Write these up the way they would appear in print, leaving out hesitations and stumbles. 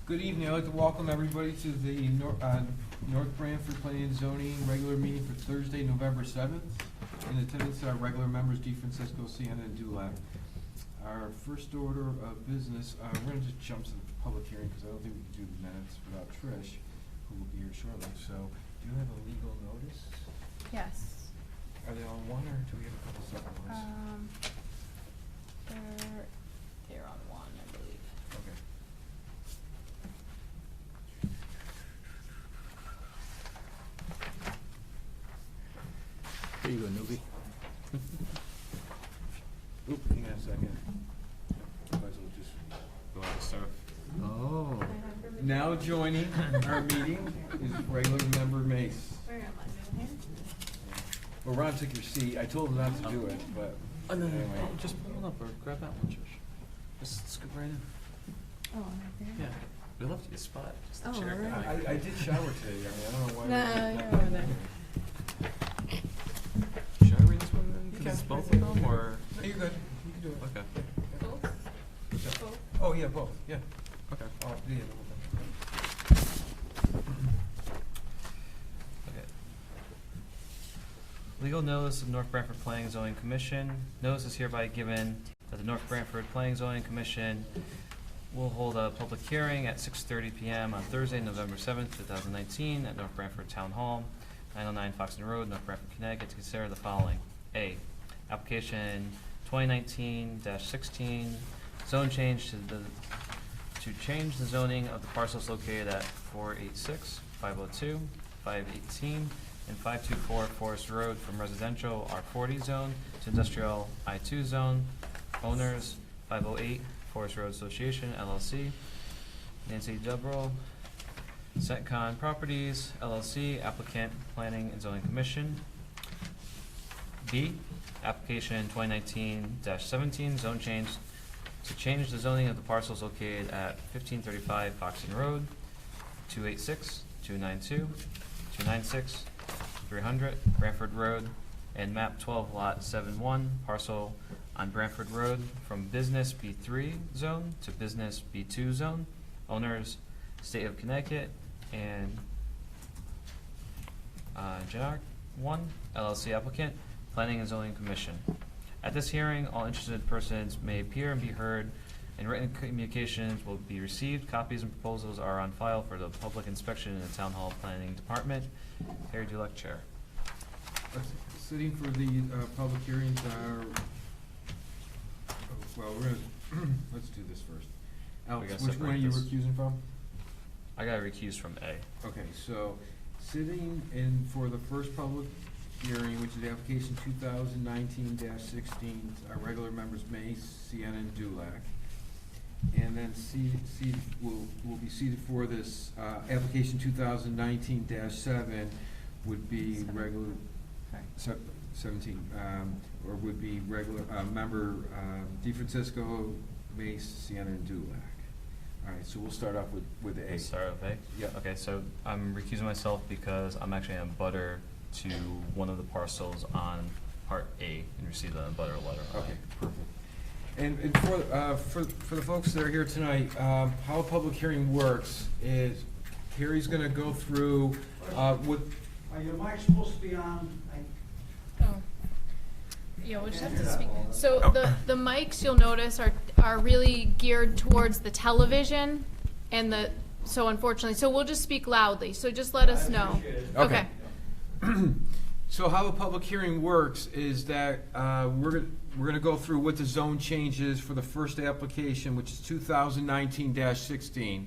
Good evening. I'd like to welcome everybody to the North Branford Planning and Zoning regular meeting for Thursday, November 7th. In attendance are regular members D. Francisco, Sienna, and Dulac. Our first order of business, we're going to just jump to the public hearing because I don't think we can do the minutes without Trish, who will be here shortly. So, do you have a legal notice? Yes. Are they on one, or do we have a couple separate ones? They're on one, I believe. Okay. There you go, newbie. Oop, hang on a second. Might as well just go ahead and start. Oh. Now joining our meeting is regular member Mace. Where am I, down here? Well, Ron took your seat. I told him not to do it, but Oh, no, anyway. no, just pull it up or grab that one, Trish. Just scoot right in. Oh, right there? Yeah. We left you a spot, just the Oh, chair all guy. right. I did shower today. I mean, I don't know why. No, you're over there. Should I read this one then? Because it's both of them, or? No, you're good. You can do it. Okay. Both? What's that? Both? Oh, yeah, both. Yeah. Okay. Oh, yeah. Okay. Legal notice of North Branford Planning and Zoning Commission. Notice is hereby given that the North Branford Planning and Zoning Commission will hold a public hearing at 6:30 p.m. on Thursday, November 7th, 2019 at North Branford Town Hall, 909 Foxton Road, North Branford, Connecticut, to consider the following. A, application 2019-16, zone change to change the zoning of the parcels located at 486, 502, 518, and 524 Forest Road from residential R40 zone to industrial I2 zone. Owners 508 Forest Road Association LLC, Nancy Dubrell, Centcon Properties LLC, applicant Planning and Zoning Commission. B, application 2019-17, zone change to change the zoning of the parcels located at 1535 Foxton Road, 286, 292, 296, 300 Branford Road, and map 12 lot 71 parcel on Branford Road from business B3 zone to business B2 zone. Owners, State of Connecticut, and Genarch 1 LLC, applicant Planning and Zoning Commission. At this hearing, all interested persons may appear and be heard, and written communications will be received. Copies and proposals are on file for the public inspection in the Town Hall Planning Department. Harry Dulac, Chair. Sitting for the public hearings are, well, we're gonna, let's do this first. Alex, gotta which one are separate you this. recusing from? I got recused from A. Okay, so sitting in for the first public hearing, which is the application 2019-16, our regular members Mace, Sienna, and Dulac. And then will be seated for this application 2019-7 would be regular, 17, or would be regular member D. Francisco, Mace, Sienna, and Dulac. All right, so we'll start off with the A. Start with A? Yeah. Okay, so I'm recusing myself because I'm actually a butter to one of the parcels on Part A and received a butter letter. Okay, perfect. And for the folks that are here tonight, how a public hearing works is Harry's going to go through what. Are your mics supposed to be on? Oh. Yeah, we'll just have to speak. So the mics, you'll notice, are really geared towards the television and so unfortunately, so we'll just speak loudly, so just let us know. Okay. So how a public hearing works is that we're going to go through what the zone change is for the first application, which is 2019-16.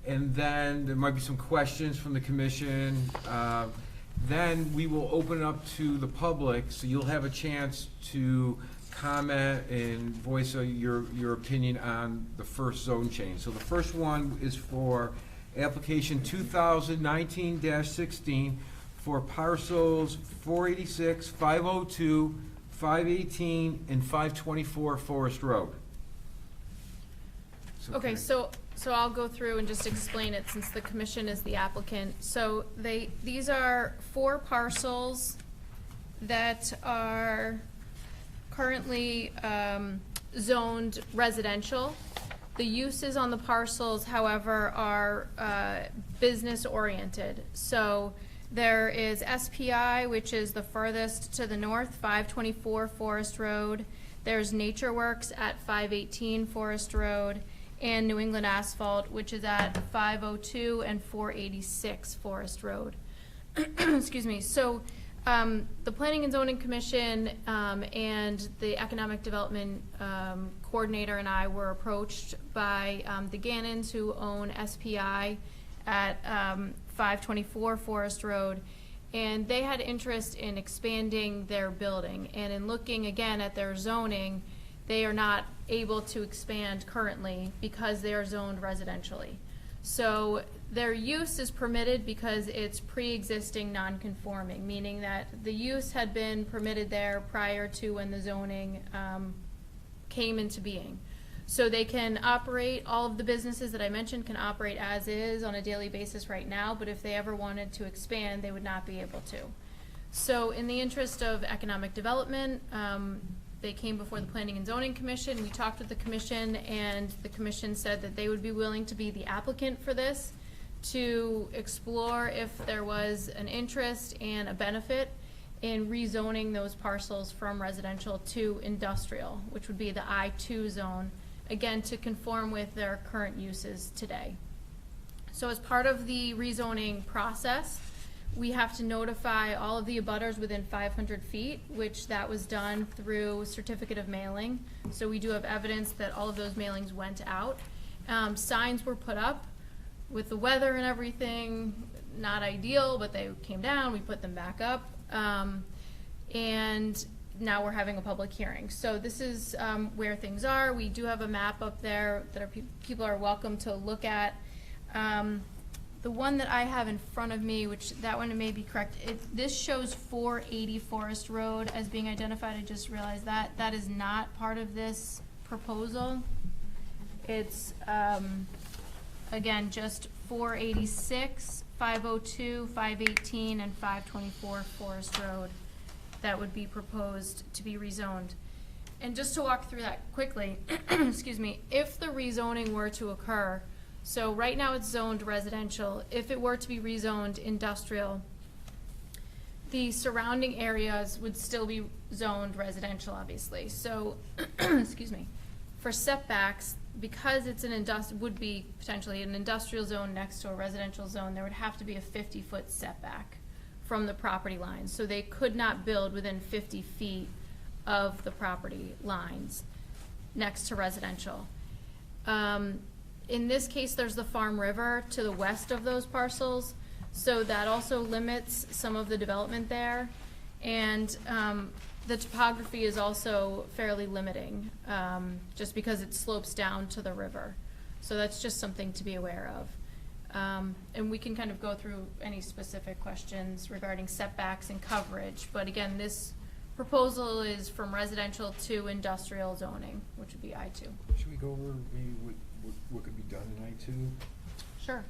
And then there might be some questions from the commission. Then we will open it up to the public, so you'll have a chance to comment and voice your opinion on the first zone change. So the first one is for application 2019-16 for parcels 486, 502, 518, and 524 Forest Road. Okay, so I'll go through and just explain it since the commission is the applicant. So these are 4 parcels that are currently zoned residential. The uses on the parcels, however, are business-oriented. So there is SPI, which is the furthest to the north, 524 Forest Road. There's Nature Works at 518 Forest Road, and New England Asphalt, which is at 502 and 486 Forest Road. Excuse me. So the Planning and Zoning Commission and the Economic Development Coordinator and I were approached by the Gannons, who own SPI at 524 Forest Road, and they had interest in expanding their building. And in looking again at their zoning, they are not able to expand currently because they are zoned residentially. So their use is permitted because it's pre-existing non-conforming, meaning that the use had been permitted there prior to when the zoning came into being. So they can operate, all of the businesses that I mentioned can operate as is on a daily basis right now, but if they ever wanted to expand, they would not be able to. So in the interest of economic development, they came before the Planning and Zoning Commission. We talked with the commission, and the commission said that they would be willing to be the applicant for this, to explore if there was an interest and a benefit in rezoning those parcels from residential to industrial, which would be the I-2 zone, again, to conform with their current uses today. So as part of the rezoning process, we have to notify all of the abutters within 500 feet, which that was done through certificate of mailing. So we do have evidence that all of those mailings went out. Signs were put up. With the weather and everything, not ideal, but they came down, we put them back up. And now we're having a public hearing. So this is where things are. We do have a map up there that people are welcome to look at. The one that I have in front of me, which that one may be correct, this shows 480 Forest Road as being identified. I just realized that. That is not part of this proposal. It's, again, just 486, 502, 518, and 524 Forest Road that would be proposed to be rezoned. And just to walk through that quickly, excuse me, if the rezoning were to occur, so right now it's zoned residential, if it were to be rezoned industrial, the surrounding areas would still be zoned residential, obviously. So, excuse me, for setbacks, because it's an would be potentially an industrial zone next to a residential zone, there would have to be a 50-foot setback from the property line. So they could not build within 50 feet of the property lines next to residential. In this case, there's the Farm River to the west of those parcels, so that also limits some of the development there. And the topography is also fairly limiting, just because it slopes down to the river. So that's just something to be aware of. And we can kind of go through any specific questions regarding setbacks and coverage, but again, this proposal is from residential to industrial zoning, which would be I-2. Should we go over maybe what could be done in I-2? Sure.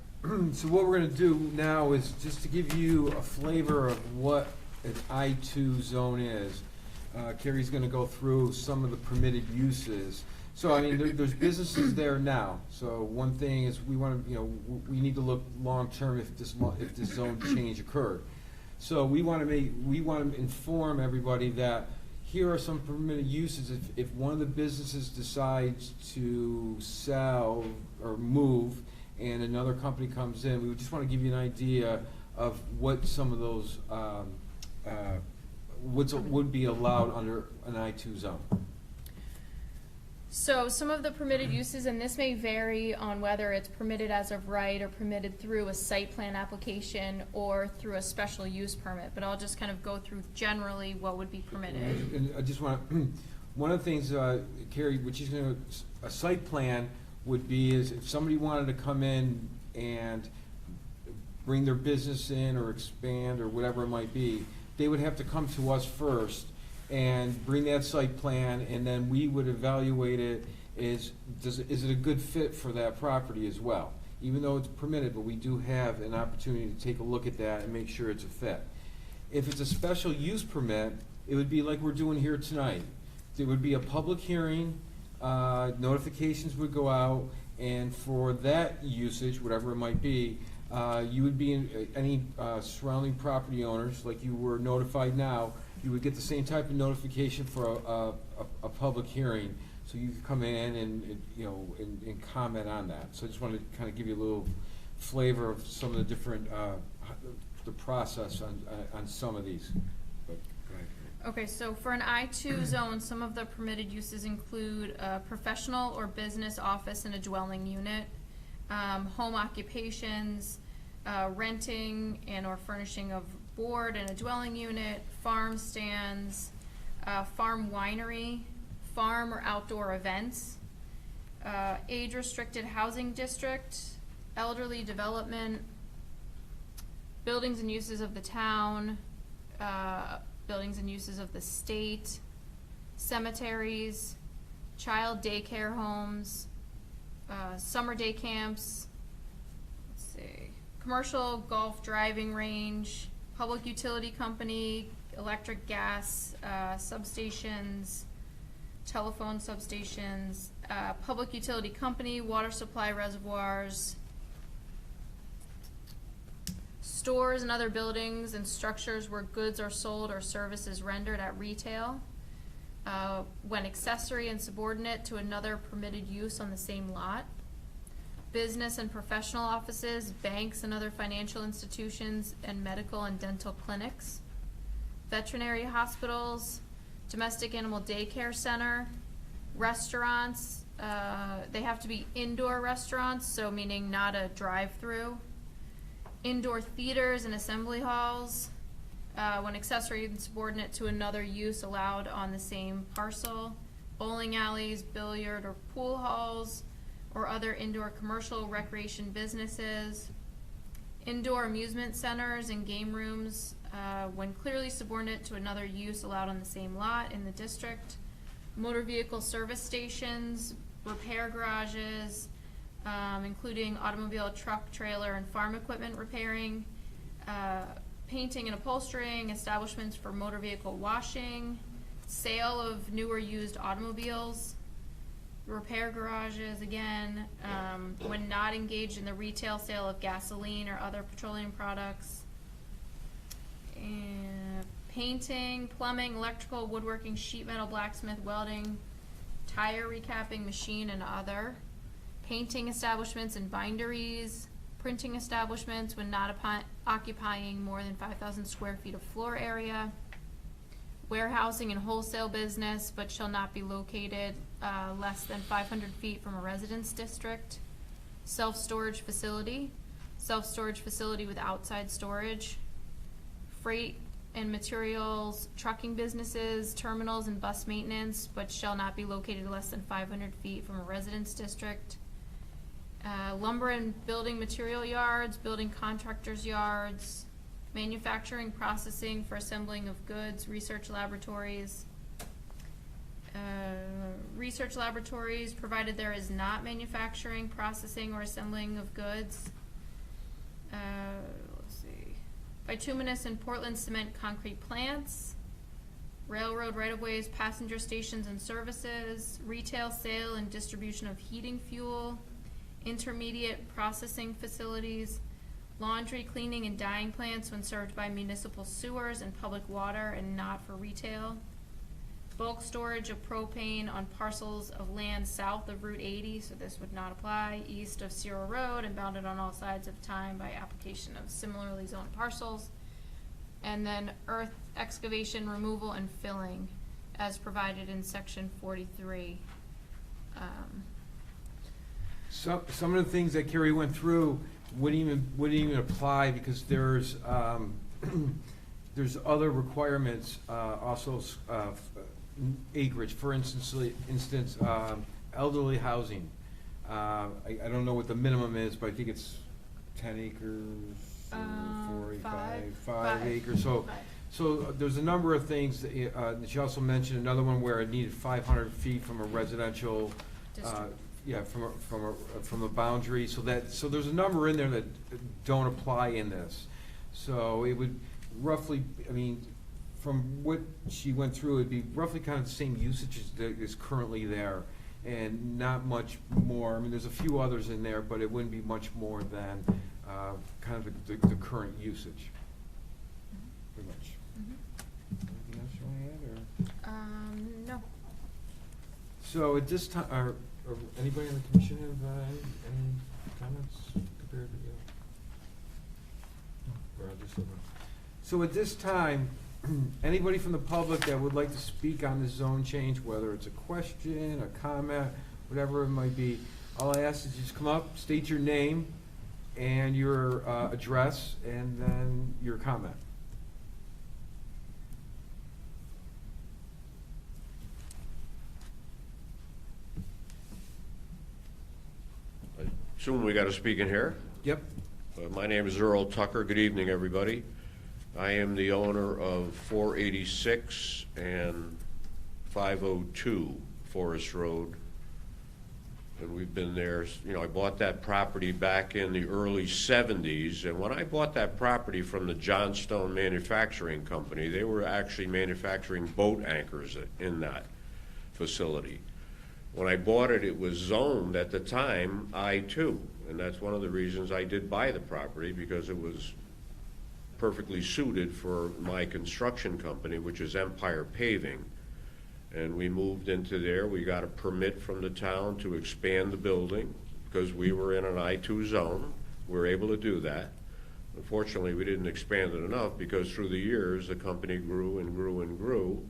So what we're gonna do now is just to give you a flavor of what an I-2 zone is. Carrie's gonna go through some of the permitted uses. So, I mean, there's businesses there now. So one thing is we wanna, we need to look long-term if this zone change occurred. So we wanna inform everybody that here are some permitted uses. If one of the businesses decides to sell or move and another company comes in, we would just want to give you an idea of what some of those, would be allowed under an I-2 zone. So some of the permitted uses, and this may vary on whether it's permitted as of right or permitted through a site plan application or through a special use permit, but I'll just kind of go through generally what would be permitted. And I just want to, one of the things, Carrie, which is a site plan would be is if somebody wanted to come in and bring their business in or expand or whatever it might be, they would have to come to us first and bring that site plan, and then we would evaluate it. Is it a good fit for that property as well? Even though it's permitted, but we do have an opportunity to take a look at that and make sure it's a fit. If it's a special use permit, it would be like we're doing here tonight. There would be a public hearing, notifications would go out, and for that usage, whatever it might be, you would be in, any surrounding property owners, like you were notified now, you would get the same type of notification for a public hearing. So you could come in and, you know, and comment on that. So I just wanted to kind of give you a little flavor of some of the different, the process on some of these. But, go ahead. Okay, so for an I-2 zone, some of the permitted uses include a professional or business office in a dwelling unit, home occupations, renting and or furnishing of board in a dwelling unit, farm stands, farm winery, farm or outdoor events, age-restricted housing district, elderly development, buildings and uses of the town, buildings and uses of the state, cemeteries, child daycare homes, summer day camps, let's see, commercial golf driving range, public utility company, electric, gas, substations, telephone substations, public utility company, water supply reservoirs, stores and other buildings and structures where goods are sold or services rendered at retail, when accessory and subordinate to another permitted use on the same lot, business and professional offices, banks and other financial institutions, and medical and dental clinics, veterinary hospitals, domestic animal daycare center, restaurants, they have to be indoor restaurants, so meaning not a drive-through, indoor theaters and assembly halls, when accessory and subordinate to another use allowed on the same parcel, bowling alleys, billiard or pool halls, or other indoor commercial recreation businesses, indoor amusement centers and game rooms, when clearly subordinate to another use allowed on the same lot in the district, motor vehicle service stations, repair garages, including automobile, truck, trailer, and farm equipment repairing, painting and upholstering, establishments for motor vehicle washing, sale of new or used automobiles, repair garages, again, when not engaged in the retail sale of gasoline or other petroleum products, and painting, plumbing, electrical, woodworking, sheet metal, blacksmith, welding, tire recapping, machine, and other, painting establishments and binderies, printing establishments when not occupying more than 5,000 square feet of floor area, warehousing and wholesale business, but shall not be located less than 500 feet from a residence district, self-storage facility with outside storage, freight and materials, trucking businesses, terminals and bus maintenance, but shall not be located less than 500 feet from a residence district, lumber and building material yards, building contractors' yards, manufacturing, processing for assembling of goods, research laboratories, provided there is not manufacturing, processing, or assembling of goods. Let's see, bituminous and Portland cement concrete plants, railroad right-of-ways, passenger stations and services, retail sale and distribution of heating fuel, intermediate processing facilities, laundry, cleaning, and dyeing plants when served by municipal sewers and public water and not for retail, bulk storage of propane on parcels of land south of Route 80, so this would not apply, east of Cyril Road and bounded on all sides of time by application of similarly zoned parcels, and then earth excavation, removal, and filling as provided in section 43. Some of the things that Carrie went through wouldn't even apply, because there's there's other requirements, also acreage. For instance, elderly housing. I don't know what the minimum is, but I think it's 10 acres, 5 acres. So there's a number of things that she also mentioned. Another one where it needed 500 feet from a residential District. Yeah, from a boundary, so there's a number in there that don't apply in this. So it would roughly, I mean, from what she went through, it'd be roughly kind of the same usage that is currently there. and not much more. I mean, there's a few others in there, but it wouldn't be much more than kind of the current usage. Pretty much. Anything else you want to add, or? No. So at this time, or anybody in the commission have any comments compared to you? Or I'll just look. So at this time, anybody from the public that would like to speak on this zone change, whether it's a question, a comment, whatever it might be, all I ask is you just come up, state your name and your address, and then your comment. Soon we got to speak in here. Yep. My name is Earl Tucker. Good evening, everybody. I am the owner of 486 and 502 Forest Road. And we've been there, you know, I bought that property back in the early 70s. And when I bought that property from the Johnstone Manufacturing Company, they were actually manufacturing boat anchors in that facility. When I bought it, it was zoned at the time I-2, and that's one of the reasons I did buy the property, because it was perfectly suited for my construction company, which is Empire Paving. And we moved into there. We got a permit from the town to expand the building because we were in an I-2 zone. We were able to do that. Unfortunately, we didn't expand it enough because through the years, the company grew and grew and grew.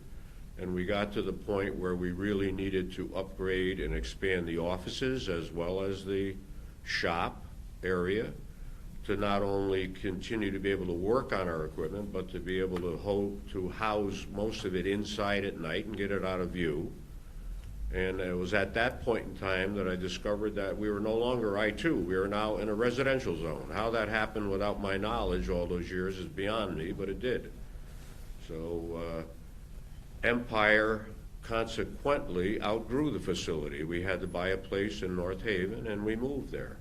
And we got to the point where we really needed to upgrade and expand the offices as well as the shop area to not only continue to be able to work on our equipment, but to be able to house most of it inside at night and get it out of view. And it was at that point in time that I discovered that we were no longer I-2. We are now in a residential zone. How that happened without my knowledge all those years is beyond me, but it did. So Empire consequently outgrew the facility. We had to buy a place in North Haven, and we moved there.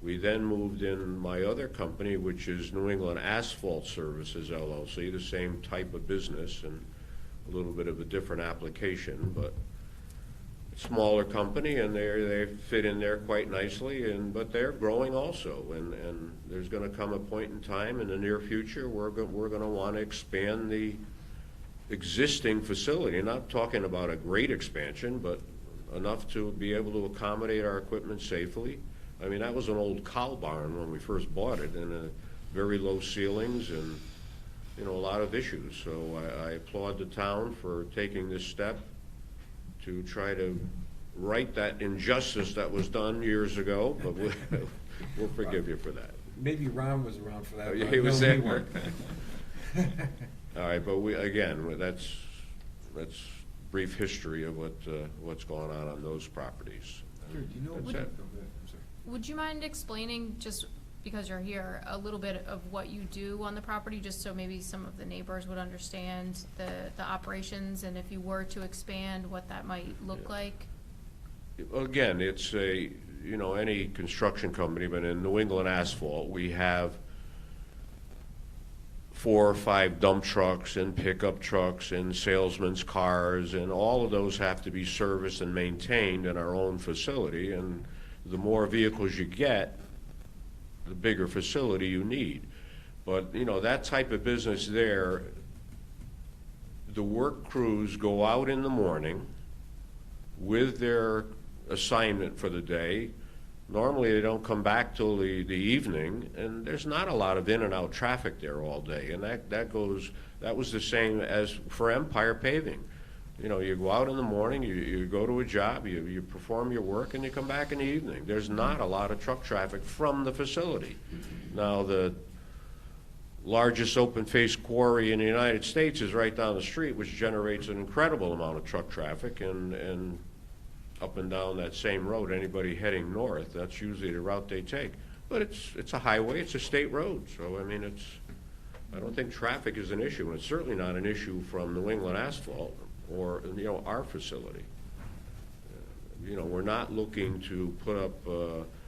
We then moved in my other company, which is New England Asphalt Services, LLC, the same type of business and a little bit of a different application, but smaller company, and they fit in there quite nicely, but they're growing also, and there's going to come a point in time in the near future where we're going to want to expand the existing facility. Not talking about a great expansion, but enough to be able to accommodate our equipment safely. I mean, that was an old cow barn when we first bought it, and very low ceilings and, you know, a lot of issues. So I applaud the town for taking this step to try to right that injustice that was done years ago, but we'll forgive you for that. Maybe Ron was around for that. Yeah, but he was no, we there. weren't. All right, but that's brief history of what's going on those properties. Sure, do you know? That's what- it. oh, go ahead. I'm sorry. Would you mind explaining, just because you're here, a little bit of what you do on the property, just so maybe some of the neighbors would understand the operations, and if you were to expand, what that might look like? Again, it's any construction company, but in New England Asphalt, we have 4 or 5 dump trucks and pickup trucks and salesmen's cars, and all of those have to be serviced and maintained in our own facility. And the more vehicles you get, the bigger facility you need. But, that type of business there, the work crews go out in the morning with their assignment for the day. Normally, they don't come back till the evening, and there's not a lot of in and out traffic there all day. And that was the same as for Empire Paving. You go out in the morning, you go to a job, you perform your work, and you come back in the evening. There's not a lot of truck traffic from the facility. Now, the largest open-faced quarry in the United States is right down the street, which generates an incredible amount of truck traffic, and up and down that same road, anybody heading north, that's usually the route they take. But it's a highway, it's a state road, so I mean, I don't think traffic is an issue, and it's certainly not an issue from New England Asphalt or, our facility. We're not looking to put up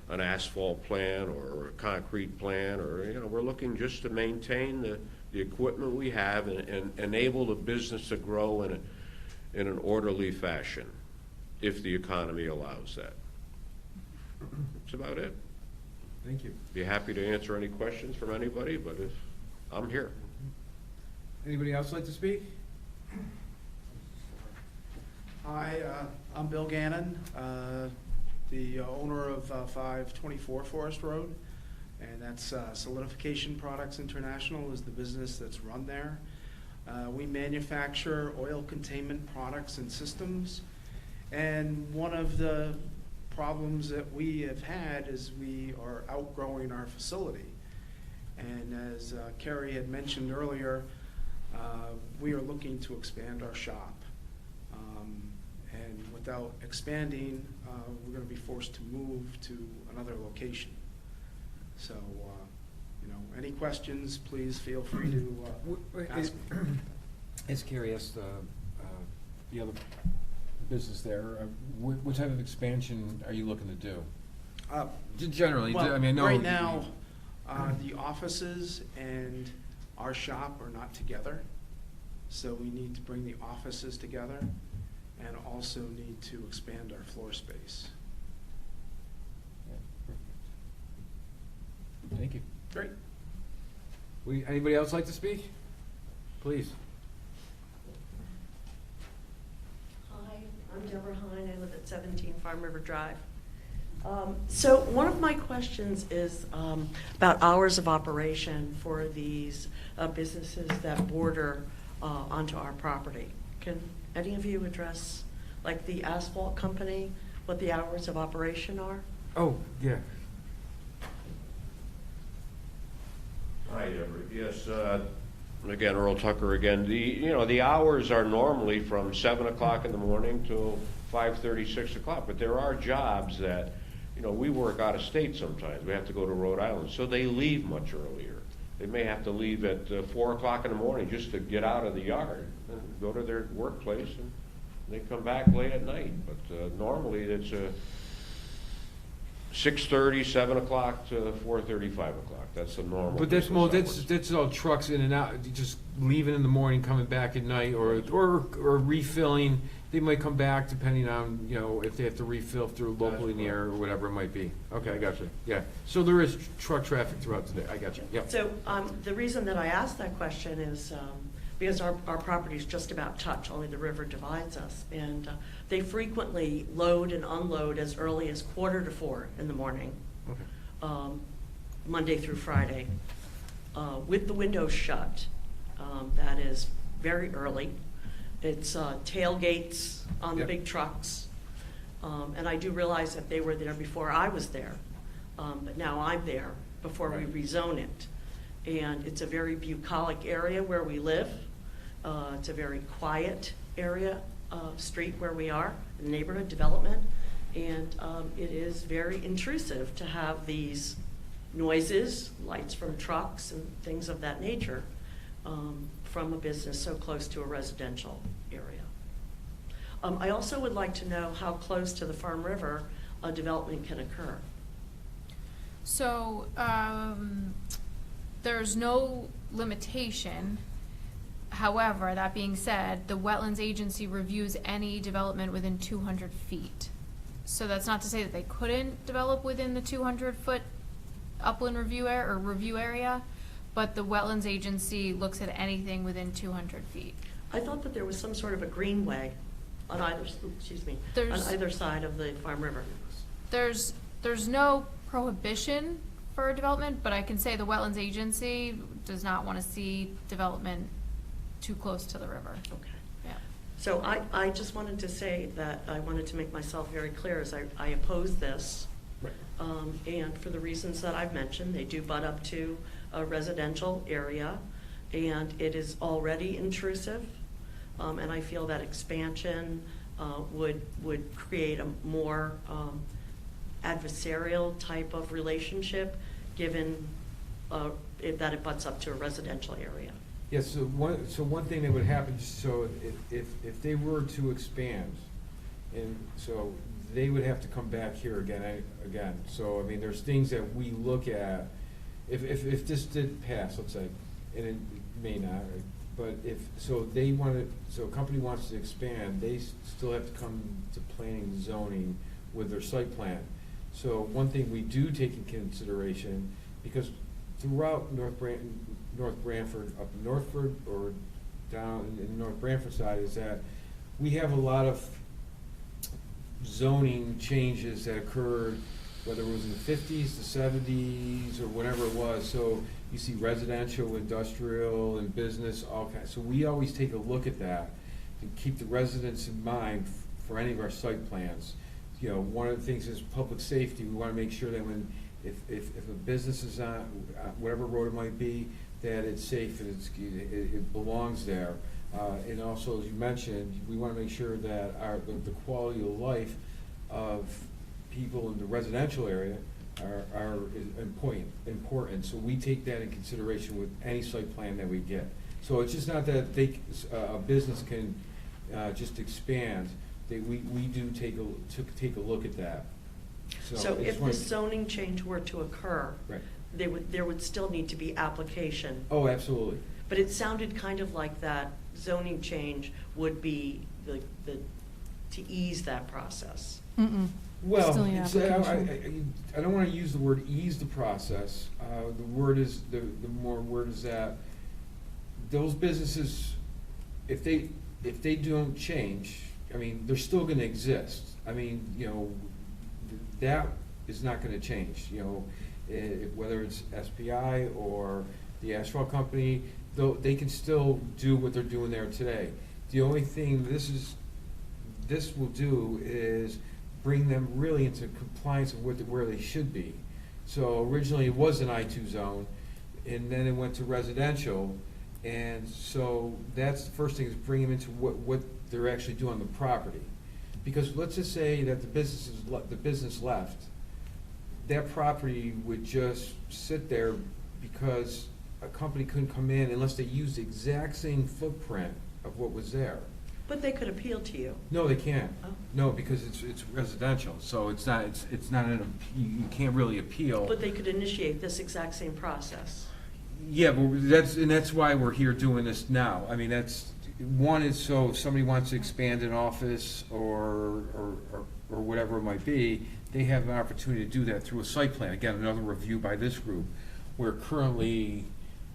an asphalt plant or a concrete plant, or, we're looking just to maintain the equipment we have and enable the business to grow in an orderly fashion. if the economy allows that. That's about it. Thank you. Be happy to answer any questions from anybody, but if, I'm here. Anybody else like to speak? Hi, I'm Bill Gannon, the owner of 524 Forest Road, and that's Solidification Products International is the business that's run there. We manufacture oil containment products and systems, and one of the problems that we have had is we are outgrowing our facility. And as Kerry had mentioned earlier, we are looking to expand our shop. And without expanding, we're going to be forced to move to another location. So, any questions, please feel free to ask me. As Carrie asked the other business there, what type of expansion are you looking to do? Generally, Well, I mean, I know. right now, the offices and our shop are not together, so we need to bring the offices together and also need to expand our floor space. Thank you. Great. Anybody else like to speak? Please. Hi, I'm Deborah Hine. I live at 17 Farm River Drive. So one of my questions is about hours of operation for these businesses that border onto our property. Can any of you address, like the asphalt company, what the hours of operation are? Oh, yeah. Hi, Deborah. Yes, again, Earl Tucker again. The hours are normally from 7 o'clock in the morning till 5:30, 6 o'clock, but there are jobs that, we work out of state sometimes. We have to go to Rhode Island, so they leave much earlier. They may have to leave at 4 o'clock in the morning just to get out of the yard and go to their workplace, and they come back late at night. But normally it's 6:30, 7 o'clock to 4:30, 5 o'clock. That's the normal. But that's more, business hours. that's all trucks in and out, just leaving in the morning, coming back at night, or refilling. They might come back depending on, if they have to refill through locally near or whatever it might be. Okay, I got you. Yeah. So there is truck traffic throughout the day. I got you. Yep. So the reason that I asked that question is because our properties just about touch, only the river divides us. And they frequently load and unload as early as 3:45 in the morning, Okay. Monday through Friday, with the windows shut. That is very early. It's tailgates on the Yep. big trucks. And I do realize that they were there before I was there. But now I'm there before we Right. rezone it. And it's a very bucolic area where we live. It's a very quiet area, street where we are, neighborhood development. And it is very intrusive to have these noises, lights from trucks and things of that nature, from a business so close to a residential area. I also would like to know how close to the Farm River a development can occur. So, there's no limitation. However, that being said, the Wetlands Agency reviews any development within 200 feet. So that's not to say that they couldn't develop within the 200-foot upland review area, but the Wetlands Agency looks at anything within 200 feet. I thought that there was some sort of a greenway on either, on There's- either side of the Farm River. There's no prohibition for development, but I can say the Wetlands Agency does not want to see development too close to the river. Okay. Yeah. So I just wanted to say that I wanted to make myself very clear as I oppose this. Right. And for the reasons that I've mentioned, they do butt up to a residential area, and it is already intrusive. And I feel that expansion would create a more adversarial type of relationship, given that it butts up to a residential area. Yes, so one thing that would happen, so if they were to expand, and so they would have to come back here again. So, I mean, there's things that we look at, if this did pass, let's say, and it may not, But so a company wants to expand, they still have to come to planning and zoning with their site plan. So one thing we do take in consideration, because throughout North Branford, up in Northford or down in the North Branford side, is that we have a lot of zoning changes that occurred, whether it was in the 50s, the 70s, or whatever it was. So you see residential, industrial, and business, all kinds. So we always take a look at that and keep the residents in mind for any of our site plans. You know, one of the things is public safety. We want to make sure that if a business is on whatever road it might be, that it's safe and it belongs there. And also, as you mentioned, we want to make sure that the quality of life of people in the residential area are important. So we take that in consideration with any site plan that we get. So it's just not that a business can just expand. We do take a look at that. So if the zoning change were to occur, right, there would still need to be application. Oh, absolutely. But it sounded kind of like that zoning change would be to ease that process. Well, Still need I don't want to use the word ease the process. The word is, the more word is that those businesses, if they don't change, I mean, they're still going to exist. I mean, you know, that is not going to change. You know, whether it's SPI or the asphalt company, though they can still do what they're doing there today. The only thing this will do is bring them really into compliance with where they should be. So originally it was an I2 zone, and then it went to residential, and so that's the first thing, is bring them into what they're actually doing on the property. Because let's just say that the business left, that property would just sit there because a company couldn't come in unless they used the exact same footprint of what was there. But they could appeal to you. No, they can't. Oh. No, because it's residential, so it's not you can't really appeal. But they could initiate this exact same process. Yeah, but that's why we're here doing this now. I mean, one is so if somebody wants to expand an office or whatever it might be, they have an opportunity to do that through a site plan. Again, another review by this group, where currently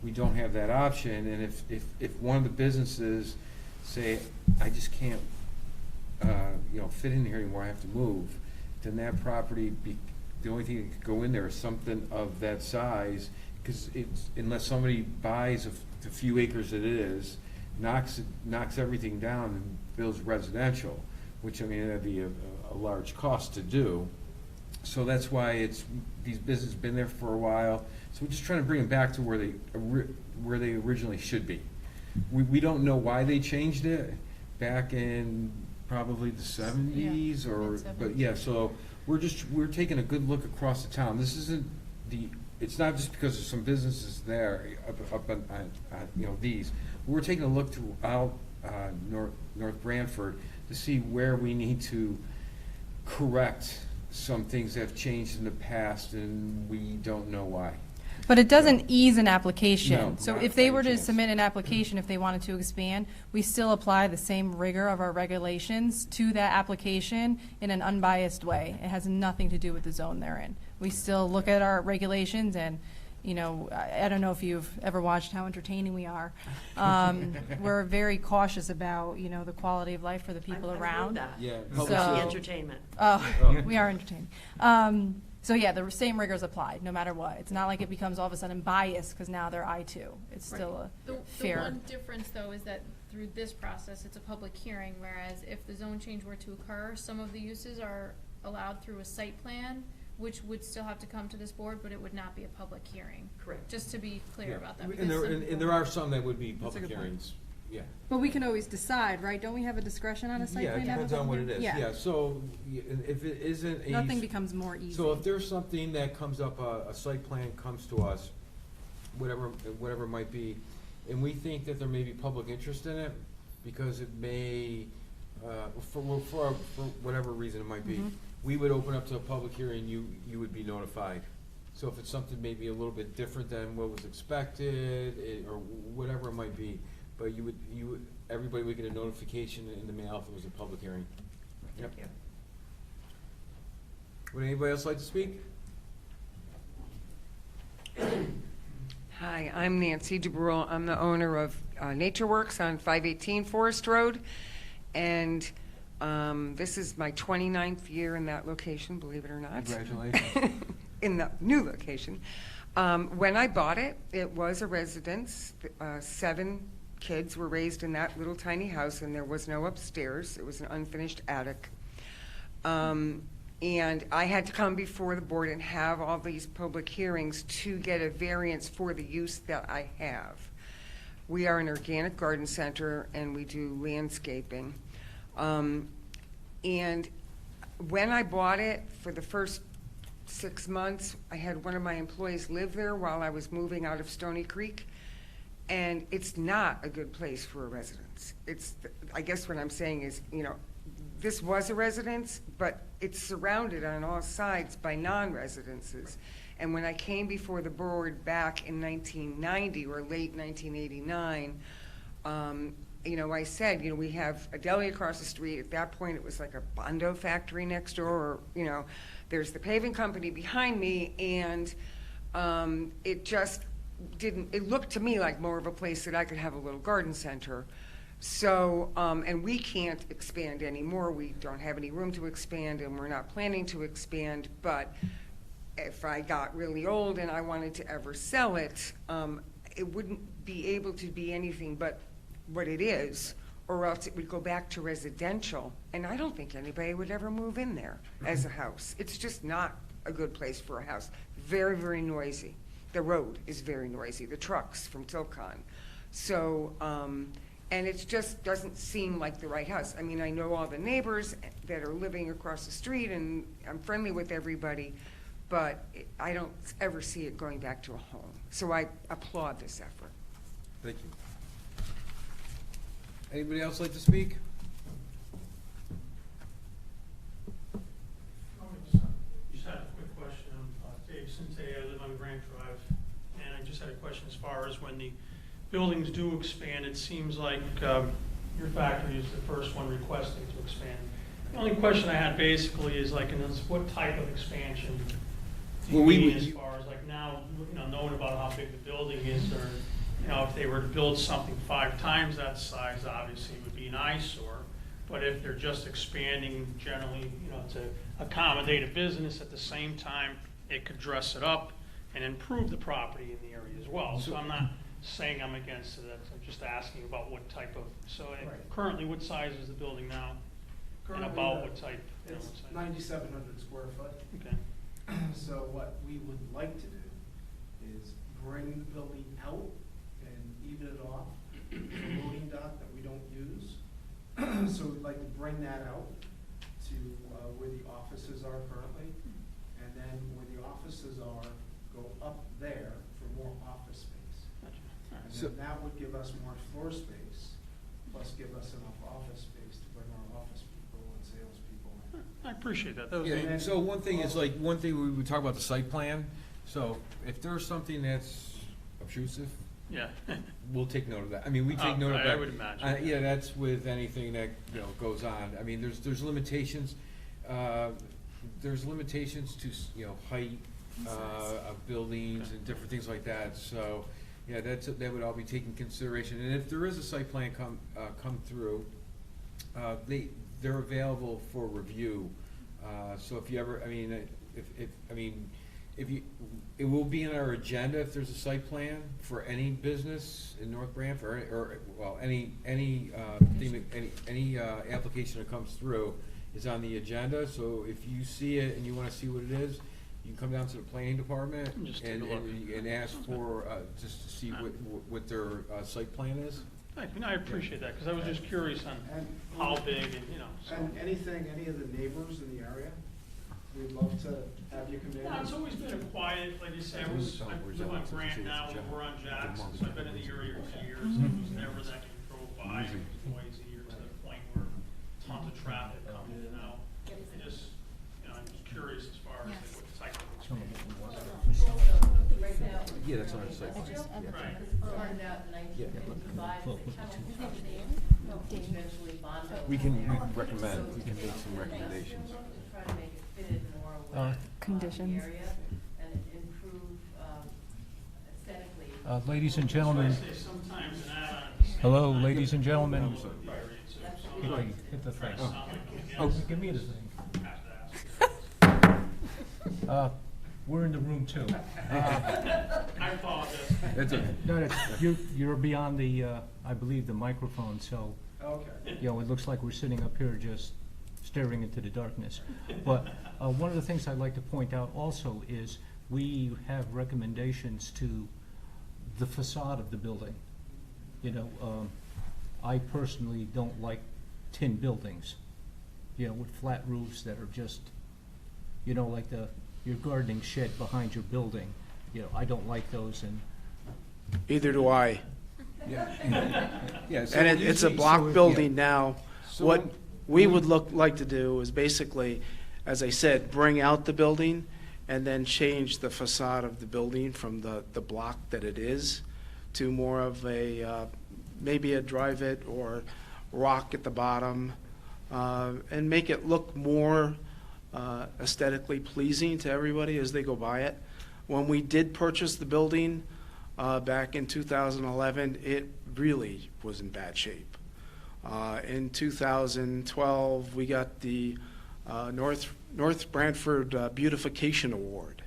we don't have that option. And if one of the businesses say, I just can't, fit in here anymore, I have to move, then that property, the only thing that could go in there is something of that size, because unless somebody buys the few acres that it is, knocks everything down and builds residential, which, I mean, that'd be a large cost to do. So that's why these businesses have been there for a while. So we're just trying to bring them back to where they originally should be. We don't know why they changed it back in probably the 70s but yeah, so we're taking a good look across the town. This isn't it's not just because there's some businesses there up on these. We're taking a look throughout North Branford to see where we need to correct some things that have changed in the past and we don't know why. But it doesn't ease an application. No, So not if they by were to chance. submit an application, if they wanted to expand, we still apply the same rigor of our regulations to that application in an unbiased way. It has nothing to do with the zone they're in. We still look at our regulations and, I don't know if you've ever watched how entertaining we are. We're very cautious about, the quality of life for the people I've around. heard that. Yeah. It's So- the entertainment. Oh, we are entertaining. So yeah, the same rigor is applied, no matter what. It's not like it becomes all of a sudden biased because now they're I2. It's still a The fair. one difference, though, is that through this process, it's a public hearing, whereas if the zone change were to occur, some of the uses are allowed through a site plan, which would still have to come to this board, but it would not be a public hearing. Correct. Just to be clear Yeah. about that. And because and there are some that would be That's a public good point. hearings, yeah. But we can always decide, right? Don't we have a discretion on a site Yeah, plan? it to have a depends on what it public is, hearing? yeah, so if it isn't a. Nothing becomes more easy. So if there's something that comes up, a site plan comes to us, whatever it might be, and we think that there may be public interest in it, because it may, for whatever reason it might be, Mhm. we would open up to a public hearing, you would be notified. So if it's something maybe a little bit different than what was expected, or whatever it might be, but everybody would get a notification in the mail if it was a public hearing. Yep. Thank you. Would anybody else like to speak? Hi, I'm Nancy DeBrule. I'm the owner of Nature Works on 518 Forest Road. And this is my 29th year in that location, believe it or not. Congratulations. In the new location. When I bought it, it was a residence. 7 kids were raised in that little tiny house, and there was no upstairs. It was an unfinished attic. And I had to come before the board and have all these public hearings to get a variance for the use that I have. We are an organic garden center, and we do landscaping. And when I bought it, for the first 6 months, I had one of my employees live there while I was moving out of Stony Creek. And it's not a good place for a residence. I guess what I'm saying is, this was a residence, but it's surrounded on all sides by non-residences. And when I came before the board back in 1990 or late 1989, I said, we have a deli across the street. At that point, it was like a Bondo factory next door, or, there's the paving company behind me, and it just didn't, it looked to me like more of a place that I could have a little garden center. So, and we can't expand anymore. We don't have any room to expand, and we're not planning to expand. But if I got really old and I wanted to ever sell it, it wouldn't be able to be anything but what it is, or else it would go back to residential. And I don't think anybody would ever move in there as a house. It's just not a good place for a house. Very, very noisy. The road is very noisy, the trucks from Tilcon. So, and it just doesn't seem like the right house. I mean, I know all the neighbors that are living across the street, and I'm friendly with everybody, but I don't ever see it going back to a home. So I applaud this effort. Thank you. Anybody else like to speak? Just had a quick question. Dave Sinte, I live on Grant Drive, and I just had a question as far as when the buildings do expand. It seems like your factory is the first one requesting to expand. The only question I had basically is what type of expansion do you mean as far as now, knowing about how big the building is, or if they were to build something 5 times that size, obviously it would be an eyesore. But if they're just expanding generally, to accommodate a business at the same time, it could dress it up and improve the property in the area as well. So I'm not saying I'm against it. I'm just asking about what type of, currently what size is the building now? Currently, and about what type? It's what size? 9,700 square foot. Okay. So what we would like to do is bring the building out and even it off. There's a loading dock that we don't use. So we'd like to bring that out to where the offices are currently. And then where the offices are, go up there for more office space. And then that would give us more floor space, plus give us enough office space to bring our office people and salespeople in. I appreciate that. That was Yeah, so one thing is one thing we would talk about the site plan. So if there's something that's obtrusive, yeah. we'll take note of that. I mean, we take note of that. I would imagine. Yeah, that's with anything that, goes on. I mean, there's limitations. There's limitations to, height of buildings and different things like that. So, yeah, that would all be taken into consideration. And if there is a site plan come through, they're available for review. So if you ever, it will be in our agenda if there's a site plan for any business in North Branford, or any application that comes through is on the agenda. So if you see it and you want to see what it is, you can come down to the planning department and ask for just to see what their site plan is. I appreciate that, because I was just curious on how big and, so. And any of the neighbors in the area, we'd love to have you come in. No, it's always been a quiet, like you say, I live on Grant now, and we're on Jackson, so I've been in the area for 2 years, and it was never that you drove by, it was noisy, or to the point where tons of traffic come in and out. I'm just curious as far as what type of expansion. Yeah, that's on our site site plan. We can recommend, we can make some recommendations. Conditions. Ladies and gentlemen, hello, ladies and gentlemen. Hit the thing. Oh, give me the thing. We're in the room too. I apologize. No, you're beyond the, I believe, the microphone, so, Okay. you know, it looks like we're sitting up here just staring into the darkness. But one of the things I'd like to point out also is we have recommendations to the facade of the building. You know, I personally don't like tin buildings, you know, with flat roofs that are just, you know, like your gardening shed behind your building. You know, I don't like those, and Either do I. Yeah, so And it's a usually- block so, yeah. building now. So What when- we would like to do is basically, as I said, bring out the building and then change the facade of the building from the block that it is to more of a, maybe a drive-it or rock at the bottom, and make it look more aesthetically pleasing to everybody as they go by it. When we did purchase the building back in 2011, it really was in bad shape. In 2012, we got the North Branford Beautification Award.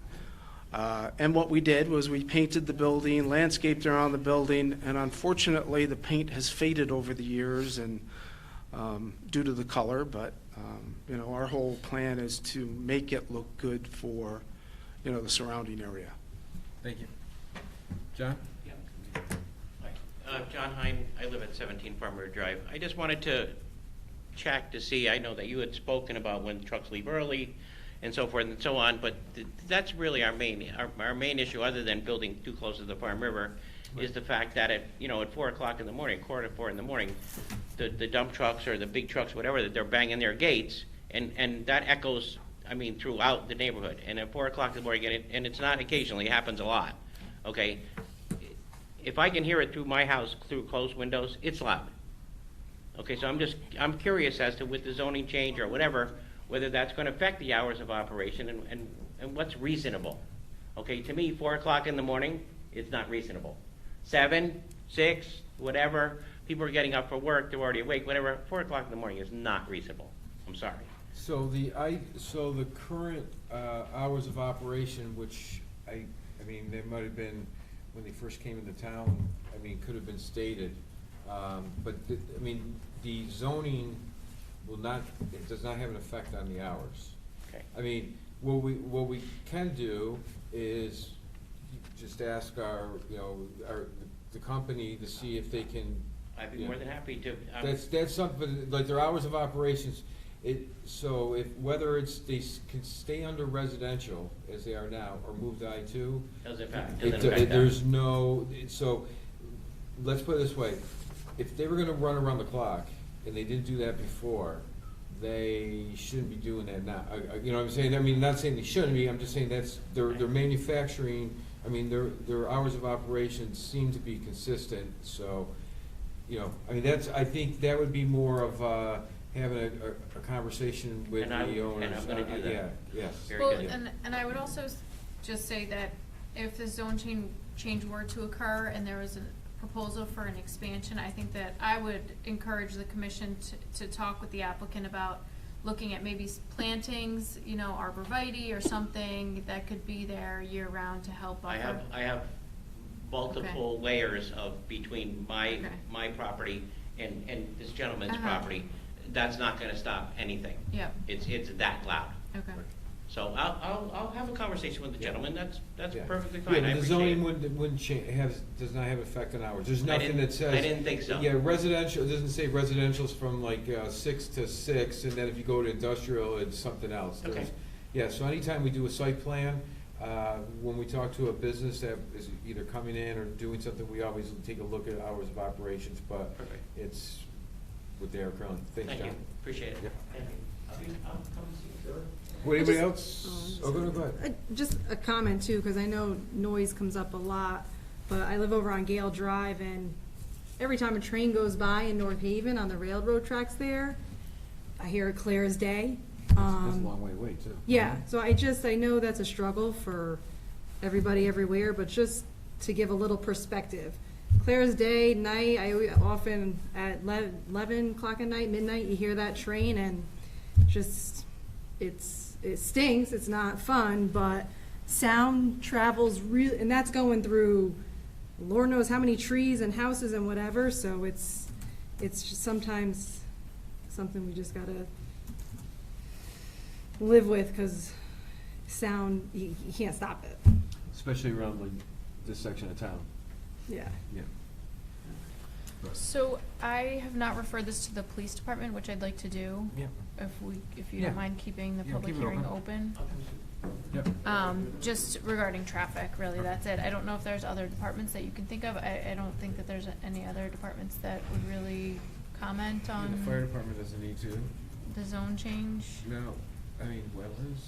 And what we did was we painted the building, landscaped around the building, and unfortunately, the paint has faded over the years and due to the color, but you know, our whole plan is to make it look good for, you know, the surrounding area. Thank you. John? John Hine, I live at 17 Farmer Drive. I just wanted to check to see, I know that you had spoken about when trucks leave early and so forth and so on, but that's really our main issue, other than building too close to the Farm River, is the fact that at 4 o'clock in the morning, 3:45 in the morning, the dump trucks or the big trucks, whatever, that they're banging their gates, and that echoes, I mean, throughout the neighborhood. And at 4 o'clock in the morning, and it's not occasionally, it happens a lot, okay? If I can hear it through my house, through closed windows, it's loud. Okay, so I'm curious as to with the zoning change or whatever, whether that's gonna affect the hours of operation and what's reasonable. Okay, to me, 4 o'clock in the morning is not reasonable. 7, 6, whatever, people are getting up for work, they're already awake, whatever, 4 o'clock in the morning is not reasonable. I'm sorry. So the current hours of operation, which I mean, they might have been, when they first came into town, I mean, could have been stated. But, I mean, the zoning will not, it does not have an effect on the hours. Okay. I mean, what we can do is just ask the company to see if they can. I'd be more than happy to. That's something, like their hours of operations, so whether they can stay under residential as they are now, or move to I-2. Doesn't affect that. There's no, so, let's put it this way, if they were gonna run around the clock, and they didn't do that before, they shouldn't be doing that now. You know what I'm saying? I mean, not saying they shouldn't be, I'm just saying they're manufacturing, I mean, their hours of operation seem to be consistent, so, you know, I mean, I think that would be more of, having a conversation with the owners. And I'm gonna do that. Yeah, yes. Very Well, good. and I would also just say that if the zone change were to occur and there was a proposal for an expansion, I think that I would encourage the commission to talk with the applicant about looking at maybe plantings, arborvitae or something that could be there year-round to help buffer. I have multiple layers of between my property and this gentleman's property. That's not gonna stop anything. Yep. It's that loud. Okay. So I'll have a conversation with the gentleman, that's Yeah. perfectly Yeah, fine, I but the appreciate zoning it. wouldn't does not have effect on hours. There's I nothing didn't- that says. I didn't think so. Yeah, residential, it doesn't say residential's from like 6 to 6, and then if you go to industrial, it's something else. Okay. Yeah, so anytime we do a site plan, when we talk to a business that is either coming in or doing something, we always take a look at hours of operations, but Perfect. it's what they are currently. Thanks, Thank you, John. appreciate it. Yep. Thank you. I'll come see you. What, anybody else? Oh, go ahead. Just a comment too, because I know noise comes up a lot. but I live over on Gale Drive, and every time a train goes by in North Haven on the railroad tracks there, I hear it clear as day. That's a long way away, too. Yeah, so I know that's a struggle for everybody everywhere, but just to give a little perspective. Clear as day, night, often at 11 o'clock at night, midnight, you hear that train, and just, it stinks, it's not fun, but sound travels really, and that's going through Lord knows how many trees and houses and whatever, so it's just sometimes something we just gotta live with, because sound, you can't stop it. Especially around like this section of town. Yeah. Yeah. So I have not referred this to the police department, which I'd like to do. Yeah. If you Yeah. don't mind keeping the Yeah, public keep it hearing open. open. Yep. Just regarding traffic, really, that's it. I don't know if there's other departments that you can think of. I don't think that there's any other departments that would really comment on The fire department doesn't need to. the zone change. No, I mean, wetlands.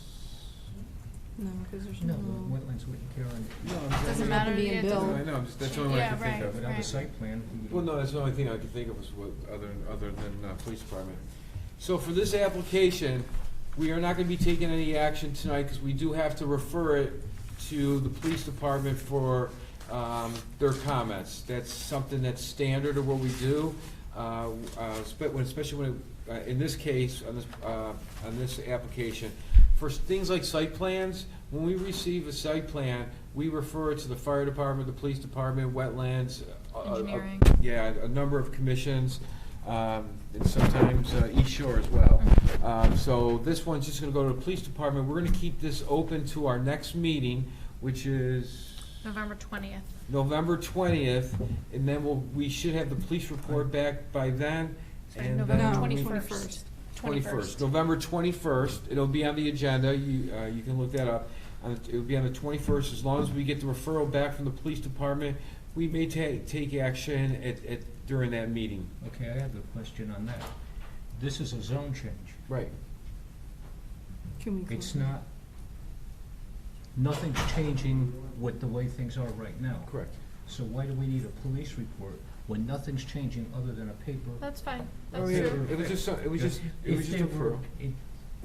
No, because there's No, no. wetlands wouldn't care on, Doesn't matter. being yeah, it built. doesn't- I know, that's the only one I Yeah, can think right. of. but on the site plan. we- Well, no, that's the only thing I can think of was what, other than police department. So for this application, we are not gonna be taking any action tonight, because we do have to refer it to the police department for, their comments. That's something that's standard of what we do, especially when, in this case, on this application. For things like site plans, when we receive a site plan, we refer it to the fire department, the police department, wetlands. Engineering. Yeah, a number of commissions, and sometimes East Shore as well. So this one's just gonna go to the police department. We're gonna keep this open to our next meeting, which is November 20th. November 20th, and then we should have the police report back by then. Sorry, and November then No, 21st. 21st, November 21st. It'll be on the agenda. You can look that up. It'll be on the 21st. As long as we get the referral back from the police department, we may take action during that meeting. Okay, I have a question on that. This is a zone change. Right. Can we? It's not, nothing's changing with the way things are right now. Correct. So why do we need a police report when nothing's changing other than a paper? That's fine. Oh, That's yeah, true. it was just a If they were referral.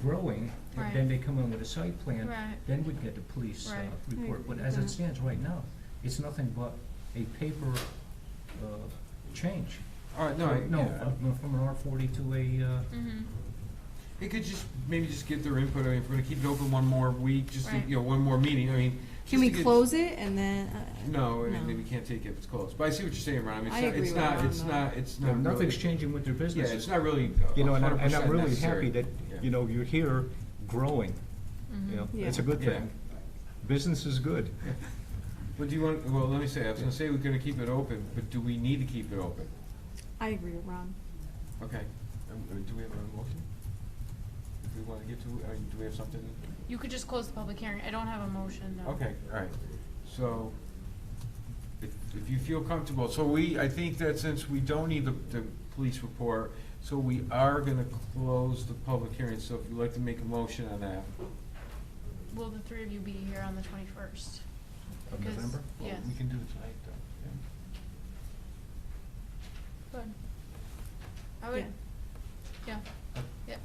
growing, Right. then they come in with a site plan, Right. then we'd get the police Right. report. But I as agree it with stands right now, it's nothing but a paper change. All right, no, From an R40 to a, Mhm. it could maybe just get their input. I mean, if we're gonna keep it open one more week, just, Right. one more meeting, I mean. Can just we to get- close it and then? No, I No. mean, we can't take it if it's closed. But I see what you're saying, Ron. I mean, I agree with Ron, it's not really. nothing's changing with their Yeah, business. it's not really You know, and I'm 100% really necessary. happy that, Yeah. you know, you're here growing. Mhm. You know, Yeah. it's a good Yeah. thing. Business is good. But do you want, well, let me say, I was gonna say we're gonna keep it open, but do we need to keep it open? I agree with Ron. Okay. Do we have a motion? If we wanna get to, do we have something? You could just close the public hearing. I don't have a motion, no. Okay, all right. So, if you feel comfortable, I think that since we don't need the police report, so we are gonna close the public hearing, so if you'd like to make a motion on that. Will the three of you be here on the 21st? Of Because- November? Yes. We can do it tonight, though. Good. I would, yeah, yeah.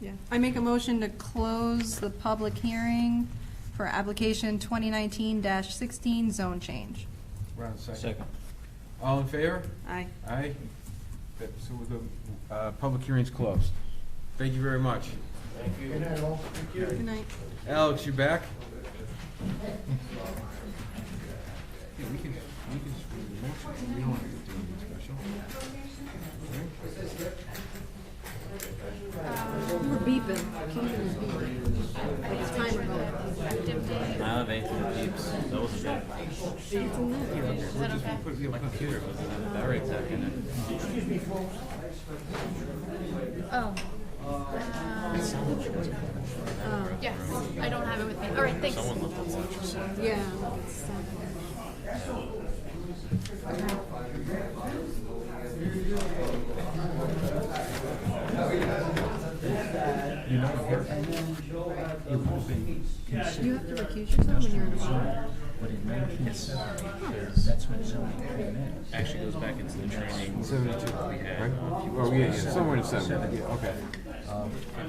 Yeah. I make a motion to close the public hearing for application 2019-16 zone change. Yeah. Ron, second. Second. All in favor? Aye. Aye. Okay, so the public hearing's closed. Thank you very much. Good night. Alex, you back? Yeah, we can just do the motion. We don't have to do anything special. You were beeping. Keith was beeping. Like it's timer going. Effective date. Now they keeps, those are good. It's in there. Is that okay? My computer was in a battery tech in it. Oh. Yes, I don't have it with me. All right, thanks. Someone left a watch or something. Yeah. It's, You're not here. You would have been you have to recuse yourself when you're in a room. but in 1970, that's when zoning came in. Actually goes back into the training. 72, we had. right? Oh, yeah, somewhere in the 70s, yeah, okay.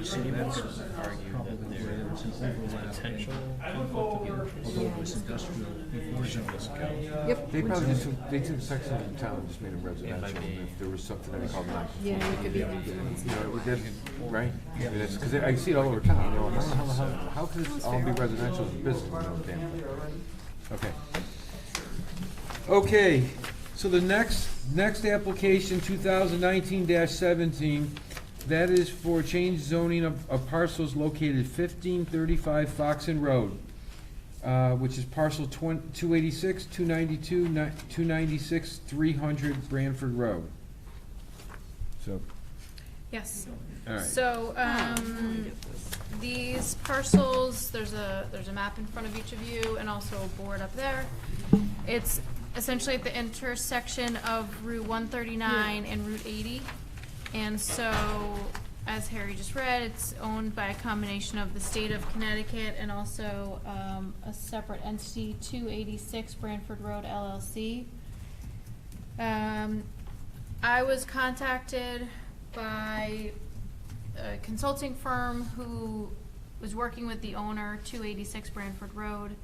City That's was argued probably that where there was an overlap. potential Although it was industrial before zoning. Yep. They probably just took, they took sections of the town and just made them residential, and if there was something that they called non. Yeah, it could be. You know, it did, right? I mean, it's, because I see it all over town, you know, how could this all be residential as a business? You know, damn. Okay. Okay, so the next application, 2019-17, that is for change zoning of parcels located 1535 Foxen Road, which is parcel 286, 292, 296, 300 Branford Road. So, Yes. all right. So, these parcels, there's a map in front of each of you and also a board up there. It's essentially at the intersection of Route 139 and Route 80. And so, as Harry just read, it's owned by a combination of the state of Connecticut and also a separate entity, 286 Branford Road LLC. I was contacted by a consulting firm who was working with the owner, 286 Branford Road,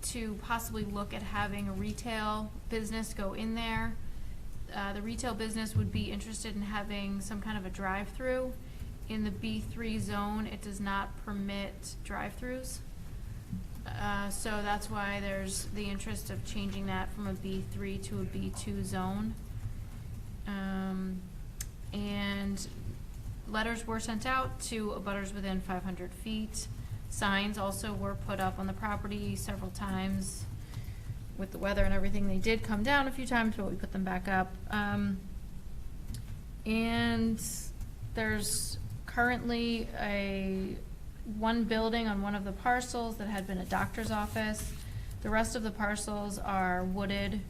to possibly look at having a retail business go in there. The retail business would be interested in having some kind of a drive-through. In the B3 zone, it does not permit drive-throughs. So that's why there's the interest of changing that from a B3 to a B2 zone. And letters were sent out to abutters within 500 feet. Signs also were put up on the property several times. With the weather and everything, they did come down a few times, but we put them back up. And there's currently one building on one of the parcels that had been a doctor's office. The rest of the parcels are wooded,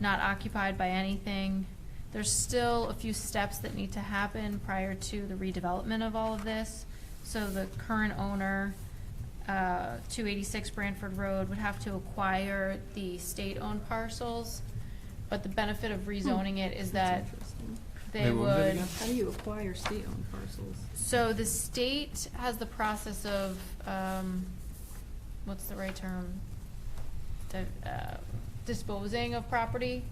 not occupied by anything. There's still a few steps that need to happen prior to the redevelopment of all of this. So the current owner, 286 Branford Road, would have to acquire the state-owned parcels. But the benefit of rezoning it is that they Wait, what was that would. again? How do you acquire state-owned parcels? So the state has the process of, what's the right term? Disposing of property.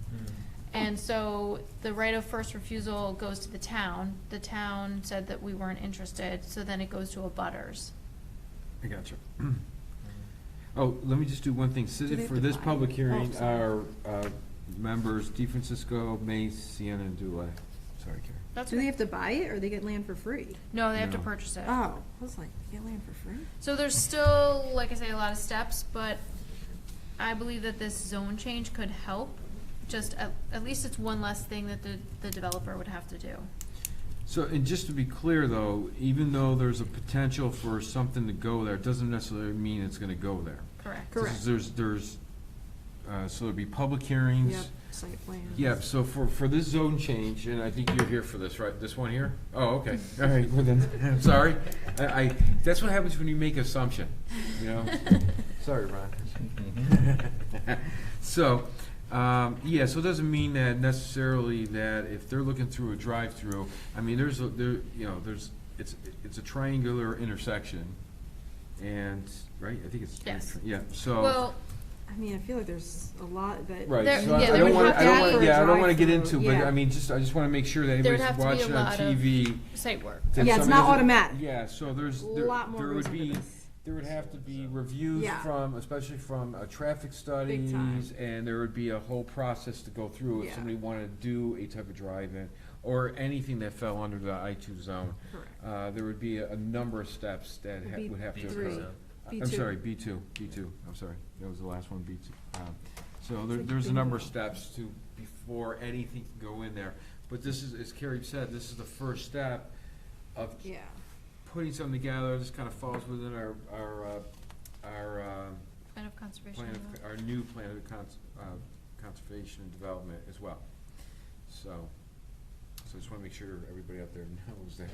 And so the right of first refusal goes to the town. The town said that we weren't interested, so then it goes to abutters. I got you. Oh, let me just do one thing. Do they Sit have for to this buy public it? hearing Oh, sorry. are members DeFrancisco, Mace, Sienna, and Dulé. Sorry, Carrie. That's Do they right. have to buy it, or they get land for free? No, they have to No. purchase it. Oh, I was like, they get land for free? So there's still, like I say, a lot of steps, but I believe that this zone change could help. Just, at least it's one less thing that the developer would have to do. So, and just to be clear though, even though there's a potential for something to go there, it doesn't necessarily mean it's gonna go there. Correct. Correct. There's, so there'd be public hearings. Yep, site plans. Yeah, so for this zone change, and I think you're here for this, right? This one here? Oh, okay. All right, well then, I'm sorry. I that's what happens when you make assumption, you know? Sorry, Ron. So, yeah, so it doesn't mean that necessarily that if they're looking through a drive-through, I mean, there's it's a triangular intersection, and, right, I think it's. Yes. Yeah, so. Well, I mean, I feel like there's a lot that. Right, There- so I yeah, there don't would wanna, have I to don't be- wanna, yeah, I don't wanna get drive-through, into, but yeah. I mean, I just wanna make sure that There would anybody's have to be a watching on lot of TV. site work. that Yeah, it's somebody not doesn't- automatic. Yeah, so there Lot more would goes into be, this. there would have to be reviews Yeah. from, especially from traffic studies, and there would be a whole process to go through if Yeah. somebody wanted to do a type of drive-in, or anything that fell under the I2 zone. Correct. There would be a number of steps that Would be would have to B3. occur. B2. I'm sorry, B2, I'm sorry, that was the last one, B2. So like there's a bingo. number of steps before anything can go in there. But this is, as Carrie said, this is the first step of Yeah. putting something together. This kind of falls within our Plan of conservation. plan of, our new plan of conservation and development as well. So I just wanna make sure everybody out there knows that.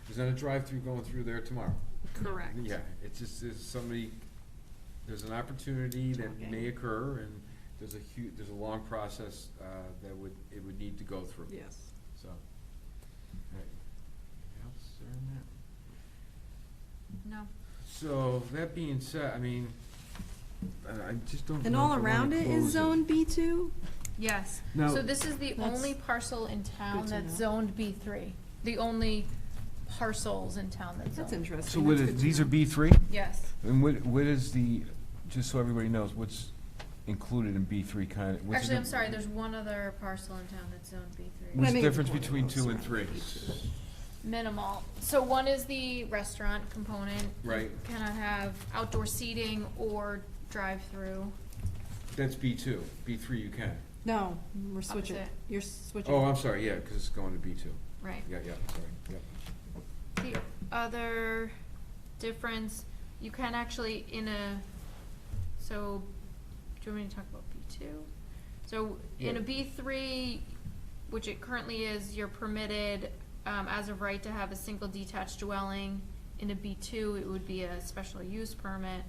There's not a drive-through going through there tomorrow. Correct. Yeah, it's just, somebody there's an opportunity that may occur, and there's a long process, that it would need to go through. Yes. So, all right. Anything else there in that? No. So, that being said, I mean, I just don't know. And if all I wanna around it close is zone B2? Yes. Now- So this is the That's only parcel in town good to that's know. zoned B3. The only parcels in town that's zoned. That's interesting. So what That's is, good to these are know. B3? Yes. And what is the, just so everybody knows, what's included in B3 kind of? Actually, I'm sorry, there's one other parcel in town that's zoned B3. What's the Maybe difference before between those 2 and surrounding 3? B2. Minimal. So one is the restaurant component. Right. Cannot have outdoor seating or drive-through. That's B2. B3 you can. No, we're switching. Opposite. You're switching. Oh, I'm sorry, yeah, because it's going to B2. Right. Yeah, sorry, yeah. The other difference, you can actually so, do you want me to talk about B2? So, in a Yeah. B3, which it currently is, you're permitted, as of right to have a single detached dwelling. In a B2, it would be a special use permit.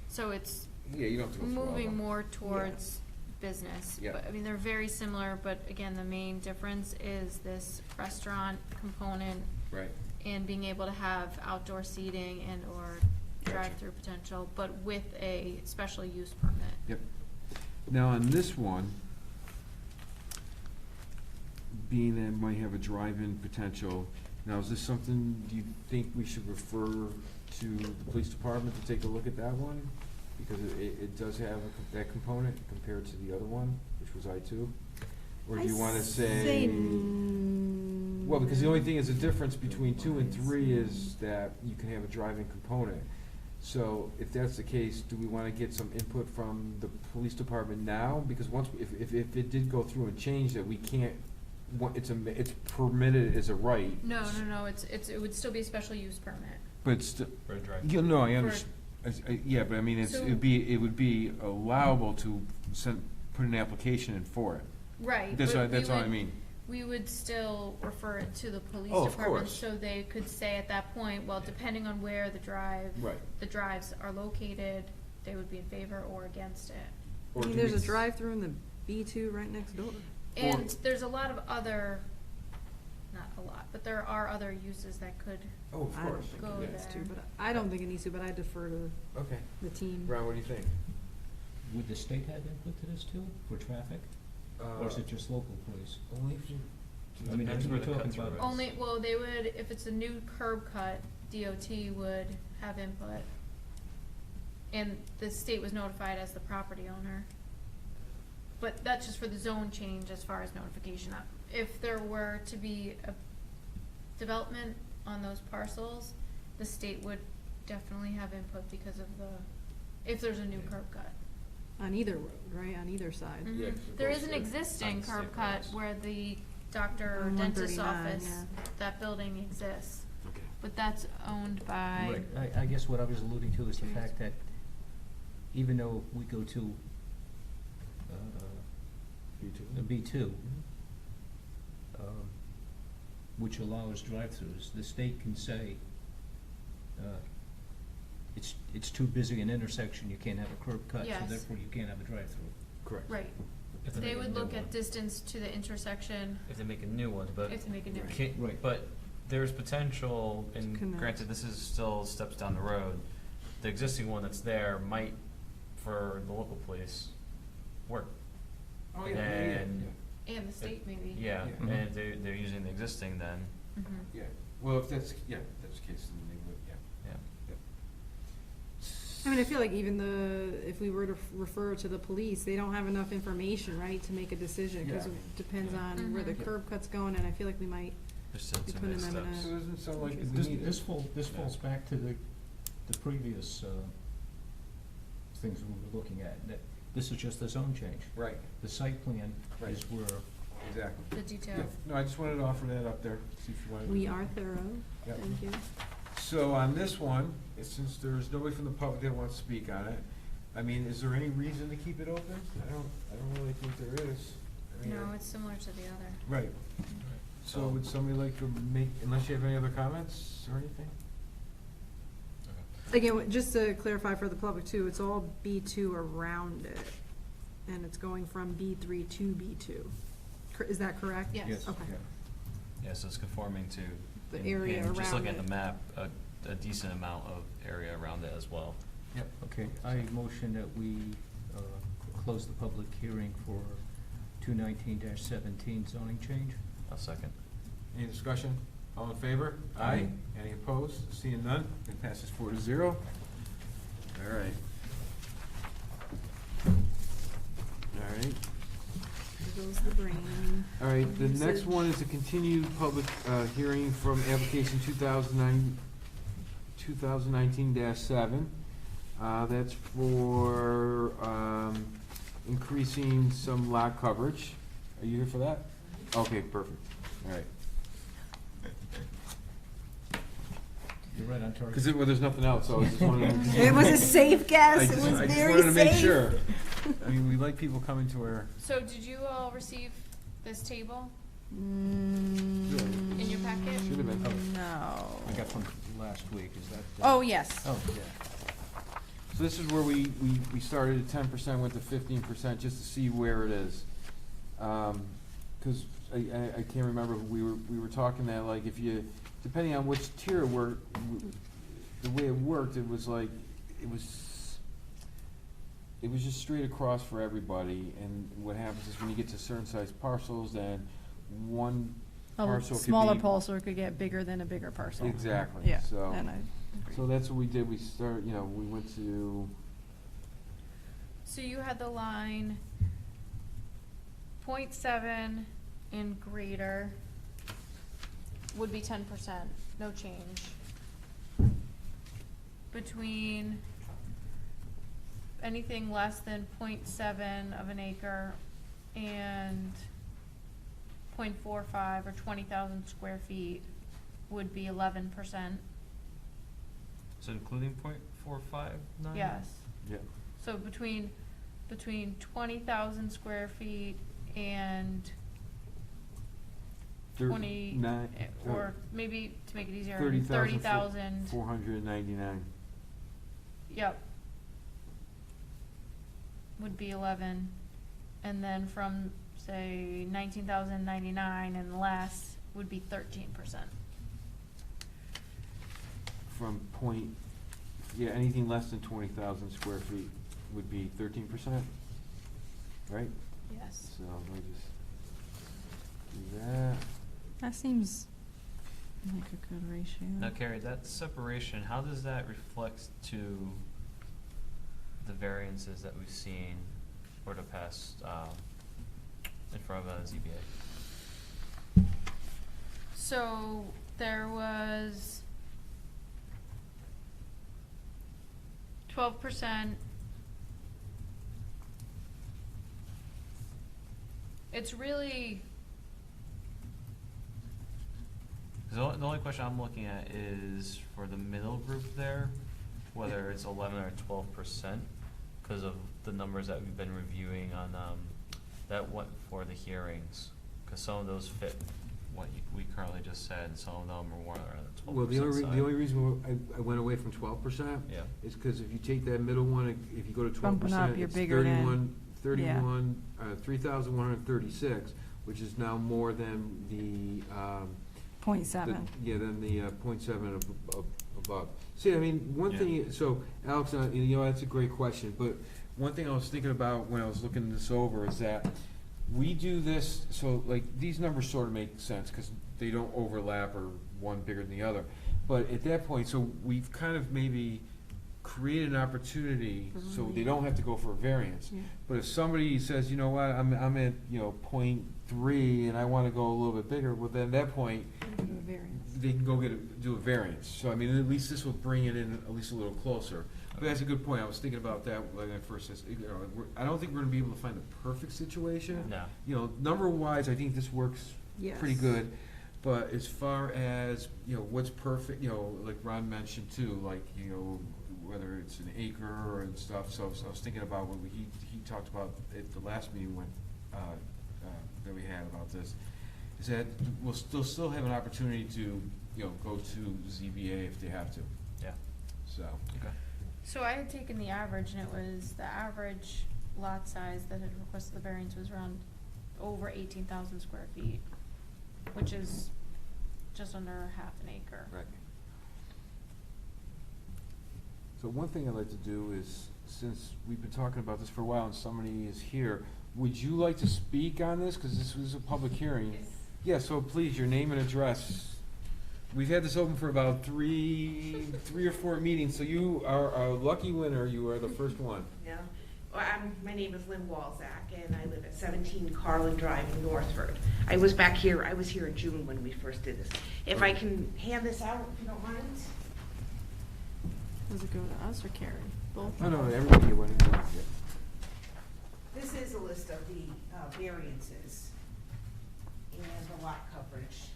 So it's Yeah, you don't have to go through all of moving them. more towards business. Yeah. But, I mean, they're very similar, but again, the main difference is this restaurant component Right. and being able to have outdoor seating and or Gotcha. drive-through potential, but with a special use permit. Yep. Now, on this one, being that it might have a drive-in potential, now, is this something, do you think we should refer to the police department to take a look at that one? Because it does have that component compared to the other one, which was I2? Or do you wanna say? Well, because the only thing is, the difference between 2 and 3 is that you can have a driving component. So if that's the case, do we wanna get some input from the police department now? Because once, if it did go through and change that, we can't, it's permitted as a right. No, it would still be a special use permit. But it's still, For a drive. you know, I For- understand, yeah, but I mean, So- it would be allowable to put an application in for it. Right. That's but all I would- mean. We would still refer it to the police Oh, of department, course. so they could say at that point, well, depending on where the Right. drives are located, they would be in favor or against it. Or I mean, do there's we- a drive-through in the B2 right next door. And there's a lot of other, not a lot, but there are other uses that could, Oh, of I don't course. think Go it needs to, there. but I don't think it needs to, but I defer to Okay. the team. Ron, what do you think? Would the state have input to this too, for traffic? Or is it just local police? Only if you. I mean, Depends we're where the talking cuts are about. at. only, well, they would, if it's a new curb cut, DOT would have input. And the state was notified as the property owner. But that's just for the zone change as far as notification. If there were to be a development on those parcels, the state would definitely have input because of if there's a new curb cut. On either road, right, on either side. Mhm. Yeah, 'cause it There goes is an there. existing On the curb state cut roads. where the doctor or On dentist's 139, office, yeah. that building exists. Okay. But that's owned by, Right, I guess what I was alluding to is the fact that even though we go to, the B2, which allows drive-throughs, the state can say, it's too busy an intersection, you can't have a curb cut, so Yes. therefore you can't have a drive-through. Correct. right. If they They make a would new look one. at distance to the intersection If they make a new one, but. if they make a new one. Can't- Right. But there's potential, and Connect. granted, this is still steps down the road. The existing one that's there might, for the local police, work. Oh, And yeah, yeah, yeah, then- And the state maybe. Yeah, Yeah. and if they're using the existing, then, Mhm. yeah. Well, if that's the case, then they would, yeah. yeah. I mean, I feel like even if we were to refer to the police, they don't have enough information, right, to make a decision, because Yeah. it depends on where the Mhm. curb cut's going, and I feel like we might, There's still You too put many them in a- steps. So it doesn't sound like we This, need it. this falls back to the previous, things we were looking at, that this is just a zone change. Right, The site plan Right. is where, exactly. The Yeah. detail. No, I just wanted to offer that up there, see if you wanted. we are thorough, Yep. thank you. So on this one, since there's nobody from the public that wants to speak on it, I mean, is there any reason to keep it open? I don't really think there is. I mean, No, it's similar to the other. Right. So would somebody like to make, unless you have any other comments or anything? Again, just to clarify for the public too, it's all B2 around it, and it's going from B3 to B2. Is that correct? Yes. Okay. Yeah, so it's conforming to. The and- area and Just around looking at it. the map, a decent amount of area around it as well. Yep, okay. I motion that we close the public hearing for 219-17 zoning change. A second. Any discussion? All in favor? Aye. Any opposed? Seeing none, it passes 4-0. All right. All right. There goes the brain. All right, the next Usage. one is a continued public hearing from application 2019-7. That's for increasing some lot coverage. Are you here for that? Okay, perfect. All right. You're right on target. Because there's nothing else, so I just wanted to. It was a safe guess. I It just- was I just very wanted to make safe. sure. I mean, we like people coming to our, So did you all receive this table Mm, in your packet? should have been. No. I got from last week, is that? Oh, yes. Oh, yeah. So this is where we started at 10%, went to 15%, just to see where it is. Because I can't remember, we were talking that, like, if you, depending on which tier the way it worked, it was like, it was just straight across for everybody, and what happens is when you get to certain size parcels, then one A parcel could be. smaller parcel could get bigger than a bigger parcel. Exactly, Yeah, so. and I agree. So that's what we did, we went to, So you had the line 0.7 and greater would be 10%, no change. Between anything less than 0.7 of an acre and 0.45 or 20,000 square feet would be 11%. So including 0.459? Yes. yeah. So between 20,000 square feet and 20, or maybe to make it easier, 30,000. 499. Yep. Would be 11. And then from, say, 19,099 and less would be 13%. From anything less than 20,000 square feet would be 13%, right? Yes. So let me just do that. That seems like a good ratio. Now, Carrie, that separation, how does that reflect to the variances that we've seen for the past, in front of ZBA? So there was 12%. It's really, 'Cause the only question I'm looking at is for the middle group there, whether it's 11 or 12%, because of the numbers that we've been reviewing on, that went for the hearings. Because some of those fit what we currently just said, and some of them are more on the 12% Well, the side. only reason I went away from 12%. Yeah. Is because if you take that middle one, if you go to 12%, Bumping up, you're it's bigger than- 3,136, which is now more than the, 0.7. yeah, than the 0.7 above. See, I mean, one Yeah. thing, so Alex, that's a great question, but one thing I was thinking about when I was looking this over is that we do this, so like, these numbers sort of make sense, because they don't overlap or one bigger than the other. But at that point, so we've kind of maybe created an opportunity, so they don't have to go for a variance. Yeah. But if somebody says, you know what, I'm at, 0.3 and I wanna go a little bit bigger, well, then at that point, Do a variance. they can go do a variance. So, I mean, at least this will bring it in at least a little closer. But that's a good point. I was thinking about that when I first said, I don't think we're gonna be able to find the perfect situation. No. Number-wise, I think this works Yes. pretty good. But as far as, what's perfect, like Ron mentioned too, like, whether it's an acre and stuff. So I was thinking about what he talked about at the last meeting that we had about this, is that we'll still have an opportunity to, go to ZBA if they have to. Yeah. so. Okay. So I had taken the average, and it was the average lot size that had requested the variance was around over 18,000 square feet, which is just under half an acre. Right. So one thing I'd like to do is, since we've been talking about this for a while and somebody is here, would you like to speak on this? Because this was a public hearing. Yes. Yeah, so please, your name and address. We've had this open for about three or four meetings, so you are a lucky winner. You are the first one. Yeah. Well, my name is Lynn Walzak, and I live at 17 Carlin Drive in Northford. I was here in June when we first did this. If I can hand this out, if you don't mind. Does it go to us or Carrie? Both? No, everybody went into it. Yeah. This is a list of the variances and the lot coverage.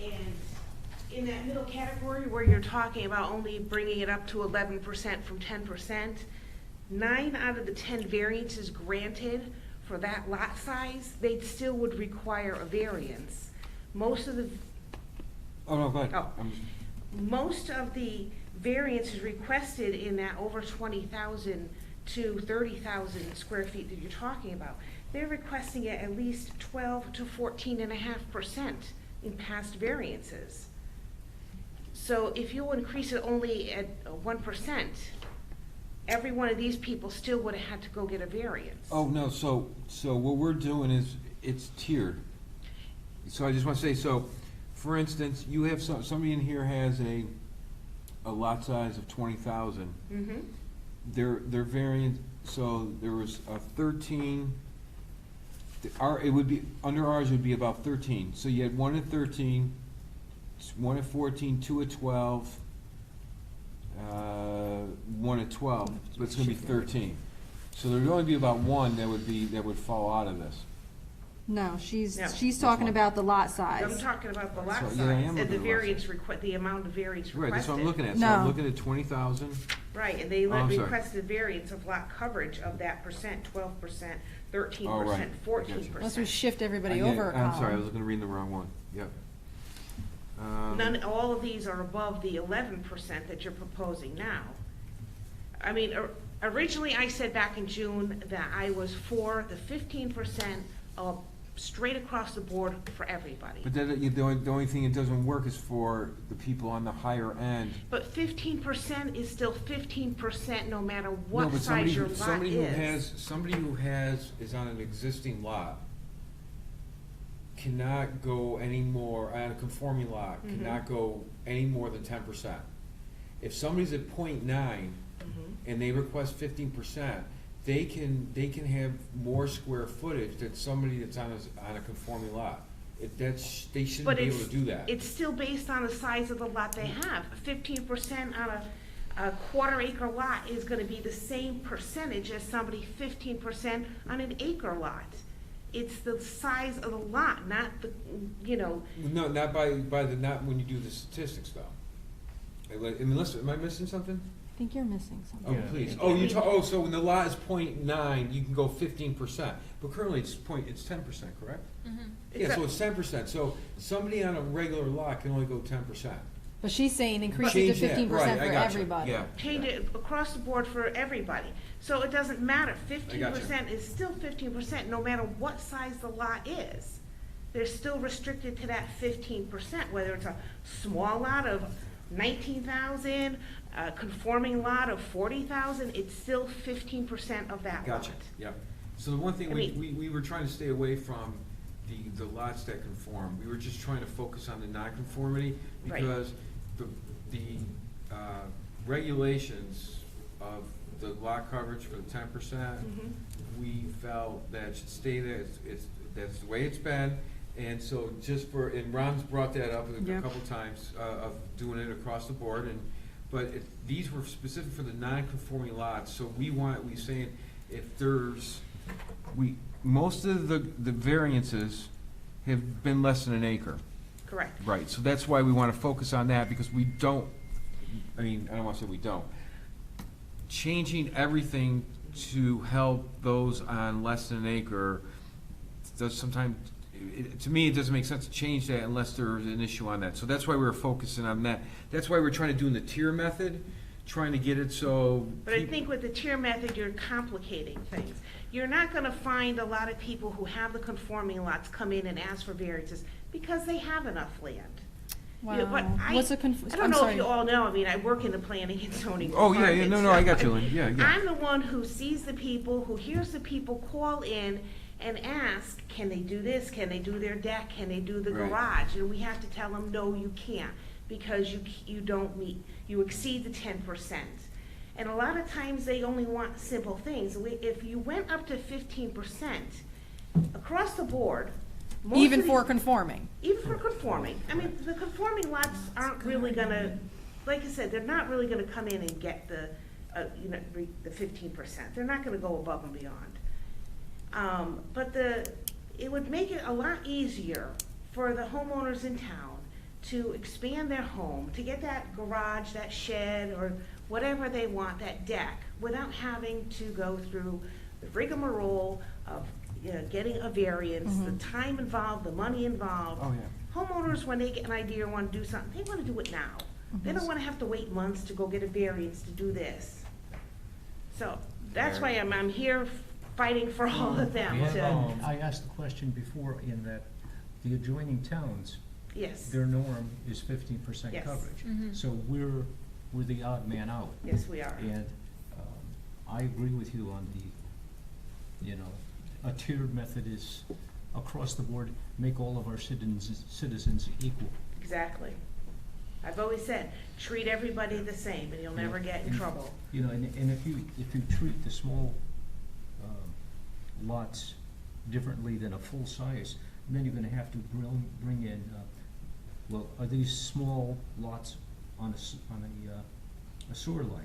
And in that middle category where you're talking about only bringing it up to 11% from 10%, 9 out of the 10 variances granted for that lot size, they still would require a variance. Most of the Oh, no, go ahead. Oh. Most of the variances requested in that over 20,000 to 30,000 square feet that you're talking about, they're requesting it at least 12 to 14.5% in past variances. So if you increase it only at 1%, every one of these people still would have had to go get a variance. Oh, no, so what we're doing is, it's tiered. So I just want to say, so, for instance, you have somebody in here has a lot size of 20,000. Mm-hmm. Their variant, so there was a 13, it would be, under ours would be about 13. So you had 1 at 13, 1 at 14, 2 at 12, 1 at 12, but it's gonna be 13. So there'd only be about 1 that would fall out of this. No, she's No. talking one. about the lot I'm size. talking about the lot So, size yeah, I am and looking the at lot variance the amount of variance Right, requested. that's what I'm looking at. So No. I'm looking at 20,000. Right, and they Oh, I'm sorry. requested variance of lot coverage of that percent, 12%, 13%, Oh, right. I got you. 14%. Unless we shift everybody I get- over a I'm sorry, I was column. looking at reading the wrong one. Yep. All of these are above the 11% that you're proposing now. I mean, originally I said back in June that I was for the 15% of straight across the board for everybody. But the only thing that doesn't work is for the people on the higher end. But 15% is still 15% no matter No, what but size your lot somebody who is. is on an existing lot cannot go any more, on a conforming lot, Mm-hmm. cannot go any more than 10%. If somebody's at .9 Mhm. and they request 15%, they can have more square footage than somebody that's on a conforming lot. They shouldn't But be able to do that. it's still based on the size of the lot they have. 15% on a quarter acre lot is gonna be the same percentage as somebody 15% on an acre lot. It's the size of the lot, not the, No, not not when you do the statistics though. Unless, am I missing something? I think you're missing something. Oh, Yeah. please. So when the lot is .9, you can go 15%, but currently it's 10%, correct? Yeah, so it's 10%, so somebody on a regular lot can only go 10%. But she's saying increase it Change to that, 15% right, I for gotcha, everybody. yeah. change it across the board for everybody. So it doesn't matter, 15% is still 15%, no matter what size the lot is. They're still restricted to that 15%, whether it's a small lot of 19,000, a conforming lot of 40,000, it's still 15% of that lot. Gotcha, yeah. So the one thing, I mean- we were trying to stay away from the lots that conform. We were just trying to focus on the non-conformity Right. because the regulations of the lot coverage for the 10%, Mhm. we felt that should stay there. That's the way it's been. And so and Ron's brought that up a Yep. couple times, of doing it across the board, but these were specific for the non-conforming lots, so we saying, if most of the variances have been less than an acre. Correct. Right, so that's why we want to focus on that, because we don't, I don't want to say we don't. Changing everything to help those on less than an acre does sometimes to me, it doesn't make sense to change that unless there's an issue on that. So that's why we were focusing on that. That's why we're trying to do the tier method, trying to get it so. But I think with the tier method, you're complicating things. You're not gonna find a lot of people who have the conforming lots come in and ask for variances because they have enough land. You know, but Wow. What's a conf- I don't I'm know sorry. if you all know, I mean, I work in the planning and zoning Oh, yeah, yeah, department, no, I so got you, Lynn. Yeah, yeah. I'm the one who sees the people, who hears the people call in and ask, can they do this? Can they do their deck? Can they do the Right. garage? And we have to tell them, no, you can't, because you don't meet, you exceed the 10%. And a lot of times, they only want simple things. If you went up to 15%, across the board, most Even of the- for conforming. even for conforming, I mean, the conforming lots aren't really gonna, like I said, they're not really gonna come in and get the, the 15%. They're not gonna go above and beyond. But it would make it a lot easier for the homeowners in town to expand their home, to get that garage, that shed, or whatever they want, that deck, without having to go through the rigmarole of getting a variance, the time involved, the money involved. Oh, yeah. Homeowners, when they get an idea or want to do something, they want to do it now. They don't want to have to wait months to go get a variance to do this. So that's why I'm here fighting for all of them Yeah. to, I asked the question before in that the adjoining towns, yes, their norm is 15% Yes. coverage. Mhm. So we're the odd man out. yes, we are. And I agree with you on the, a tiered method is across the board, make all of our citizens equal. Exactly. I've always said, treat everybody the same and you'll never get in And, trouble. And if you treat the small lots differently than a full size, then you're gonna have to bring in, are these small lots on a sewer line?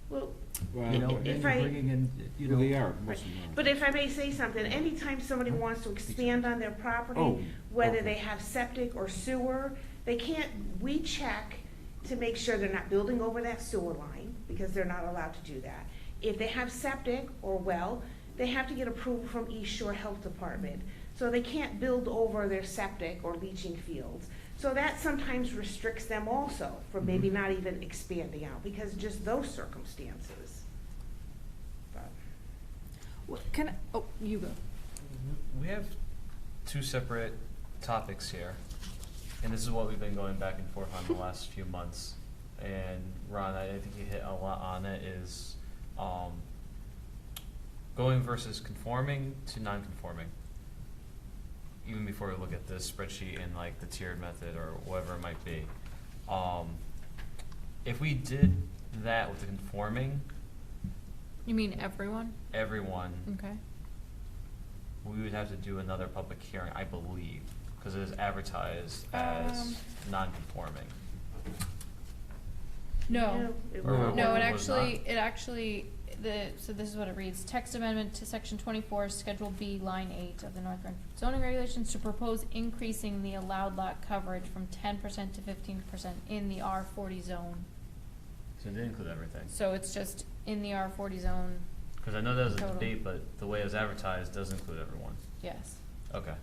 Well, Then if you're I- bringing in, Well, they are, most of them are. but if I may say something, anytime somebody wants to expand on their Oh, property, whether okay. they have septic or sewer, they can't, we check to make sure they're not building over that sewer line, because they're not allowed to do that. If they have septic or well, they have to get approval from East Shore Health Department. So they can't build over their septic or leaching fields. So that sometimes restricts them also from maybe not even expanding out, because of just those circumstances. But- You go. We have two separate topics here, and this is what we've been going back and forth on the last few months. And Ron, I think you hit a lot on it, is going versus conforming to non-conforming. Even before we look at this spreadsheet and like the tiered method or whatever it might be. If we did that with the conforming, You mean everyone? everyone, Okay. we would have to do another public hearing, I believe, because it is advertised as non-conforming. No. it Or- won't. No, it was not. actually, so this is what it reads. Text amendment to section 24, Schedule B, line 8 of the North Branford zoning regulations to propose increasing the allowed lot coverage from 10% to 15% in the R40 zone. So it did include everything. So it's just in the R40 zone, Because I know that was a Total. debate, but the way it was advertised does include everyone. yes. Okay.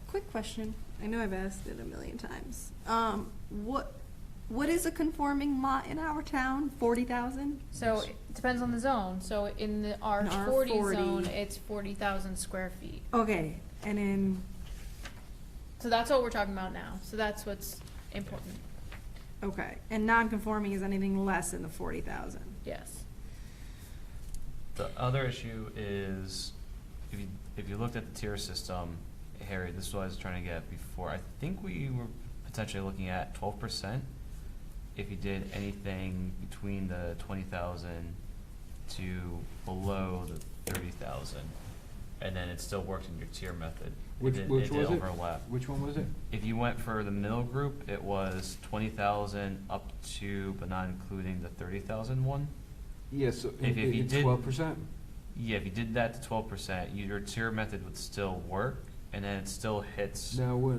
Quick question. I know I've asked it a million times. What is a conforming lot in our town? 40,000? So it depends on the zone. So in the R40 R40. zone, it's 40,000 square feet. Okay, and in, So that's what we're talking about now. So that's what's important. okay, and non-conforming is anything less than the 40,000? Yes. The other issue is, if you looked at the tier system, Harry, this is what I was trying to get before. I think we were potentially looking at 12% if you did anything between the 20,000 to below the 30,000, and then it still worked in your tier method. Which it was did it? overlap. Which one was it? If you went for the middle group, it was 20,000 up to, but not including the 30,000 one. Yes, so If you it's did- 12%? Yeah, if you did that to 12%, your tier method would still work, and then it still hits. Now what?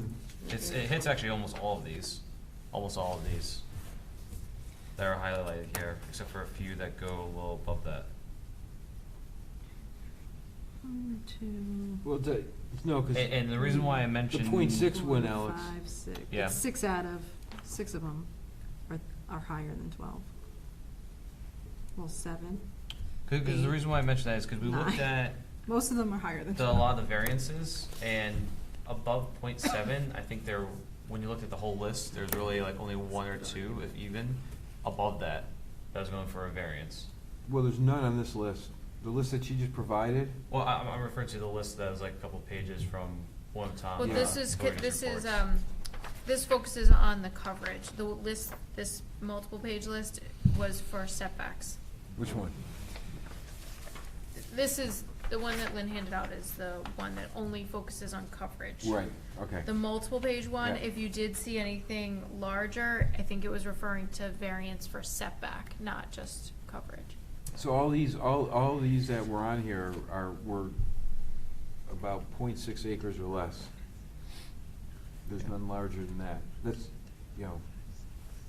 It hits actually almost all of these that are highlighted here, except for a few that go a little above that. Well, no, because And the reason why I the mentioned. .6 win, Alex. 5, 6. Yeah. It's 6 of them are higher than 12. Well, 7. Because the reason why I mentioned that is because we looked 9. at Most of them are higher than a 12. lot of the variances, and above .7, I think there, when you looked at the whole list, there's really like only 1 or 2, if even, above that was going for a variance. Well, there's none on this list. The list that you just provided, Well, I'm referring to the list that was like a couple pages from one Tom. Well, Yeah. this focuses on the coverage. The list, this multiple page list was for setbacks. which one? This is, the one that Lynn handed out is the one that only focuses on coverage. Right, okay. The multiple page one, Yeah. if you did see anything larger, I think it was referring to variance for setback, not just coverage. So all these that were on here were about .6 acres or less. There's none larger than that. That's, you know,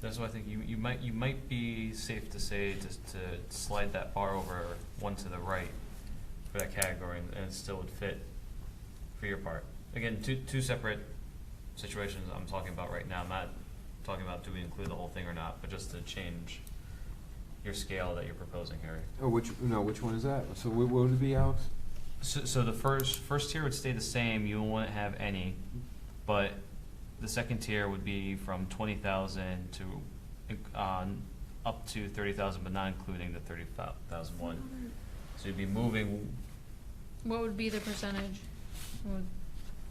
That's why I think you might be safe to say just to slide that bar over one to the right for that category, and it still would fit for your part. Again, two separate situations I'm talking about right now. I'm not talking about do we include the whole thing or not, but just to change your scale that you're proposing here. oh, which one is that? So what would it be, Alex? So the first tier would stay the same. You wouldn't have any, but the second tier would be from 20,000 to up to 30,000, but not including the 30,000 one. So you'd be moving. What would be the percentage?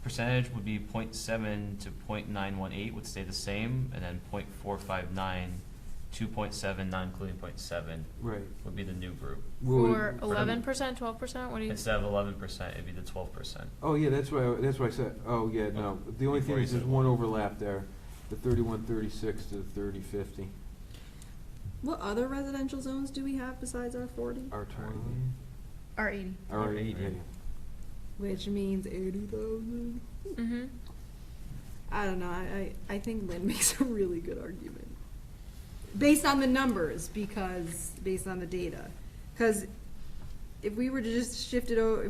Percentage would be 0.7 to 0.918 would stay the same, and then 0.459 to 0.7, not including 0.7, Right. would be the new group. For 11%, 12%, what do you? Instead of 11%, it'd be the 12%. Oh, yeah, that's what I said. Oh, yeah, no. The only thing is there's one overlap there, the 3136 to the 3050. What other residential zones do we have besides R40? R20. R80. R80. Which means 80,000. Mm-hmm. I don't know. I think Lynn makes a really good argument. Based on the numbers, because, based on the data. Because if we were to just shift it over,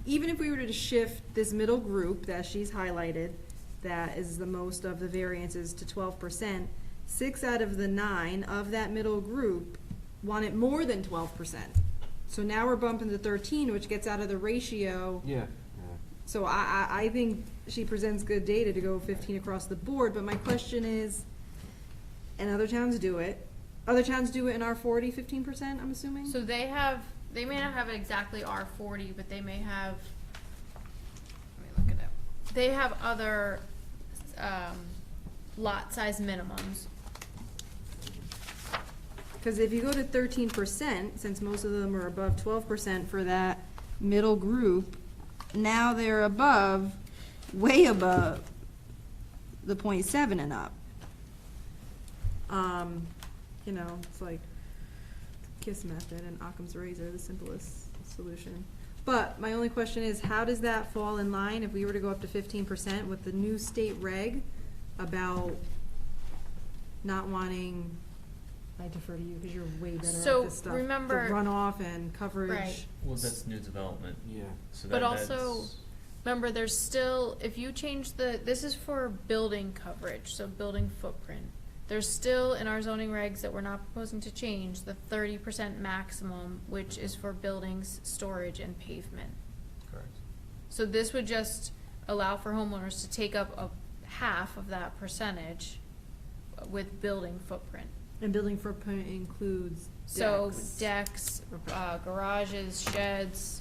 even if we were to shift this middle group that she's highlighted, that is the most of the variances to 12%, 6 out of the 9 of that middle group want it more than 12%. So now we're bumping to 13, which gets out of the ratio. Yeah. So I think she presents good data to go 15 across the board, but my question is, and other towns do it. Other towns do it in R40, 15%, I'm assuming? So they may not have exactly R40, but they may have, let me look it up. They have other, lot size minimums. Because if you go to 13%, since most of them are above 12% for that middle group, now they're above, way above the 0.7 and up. You know, it's like KISS method and Occam's razor, the simplest solution. But my only question is, how does that fall in line if we were to go up to 15% with the new state reg about not wanting, I defer to you because you're way better So, at this stuff. remember- The runoff and coverage. Right. Well, that's new development. Yeah. So But that's- also, remember, there's still, if you change this is for building coverage, so building footprint. There's still, in our zoning regs that we're not proposing to change, the 30% maximum, which is for buildings, storage, and pavement. Correct. So this would just allow for homeowners to take up a half of that percentage with building footprint. And building footprint includes So decks. decks, garages, sheds,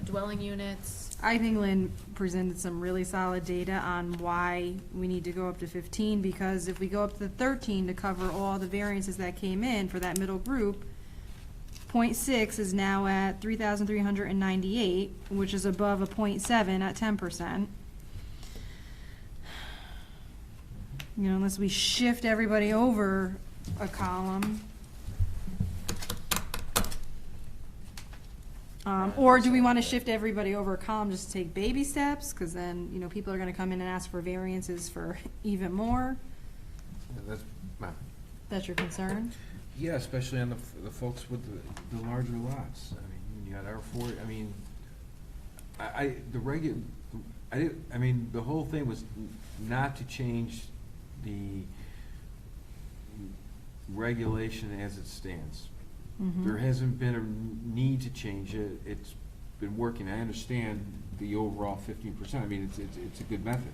dwelling units. I think Lynn presented some really solid data on why we need to go up to 15, because if we go up to 13 to cover all the variances that came in for that middle group, 0.6 is now at 3,398, which is above a 0.7 at 10%. You know, unless we shift everybody over a column. Or do we want to shift everybody over a column just to take baby steps? Because then, you know, people are going to come in and ask for variances for even more. Yeah, That's your concern? yeah, especially on the folks with the larger lots. I mean, you got R4, I mean, I mean, the whole thing was not to change the regulation as it stands. There hasn't been a need to change it. It's been working. I understand the overall 15%. I mean, it's a good method.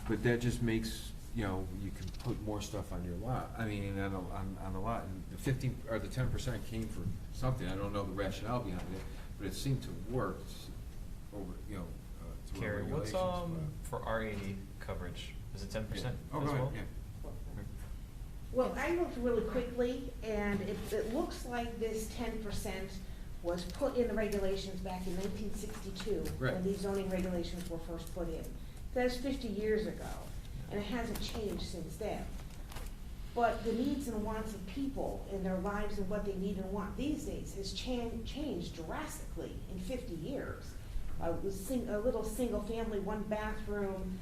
But that just makes, you know, you can put more stuff on your lot. I mean, on the lot. And the 15, or the 10% came for something. I don't know the rationale behind it, but it seemed to work over, you know, through Carrie, what's, regulations. for R80 coverage? Is it 10% Yeah. as Oh, go ahead, well? yeah. Well, I looked really quickly, and it looks like this 10% was put in the regulations back in 1962, Right. when these zoning regulations were first put in. That's 50 years ago, and it hasn't changed since then. But the needs and wants of people in their lives and what they need and want these days has changed drastically in 50 years. A little single-family, one-bathroom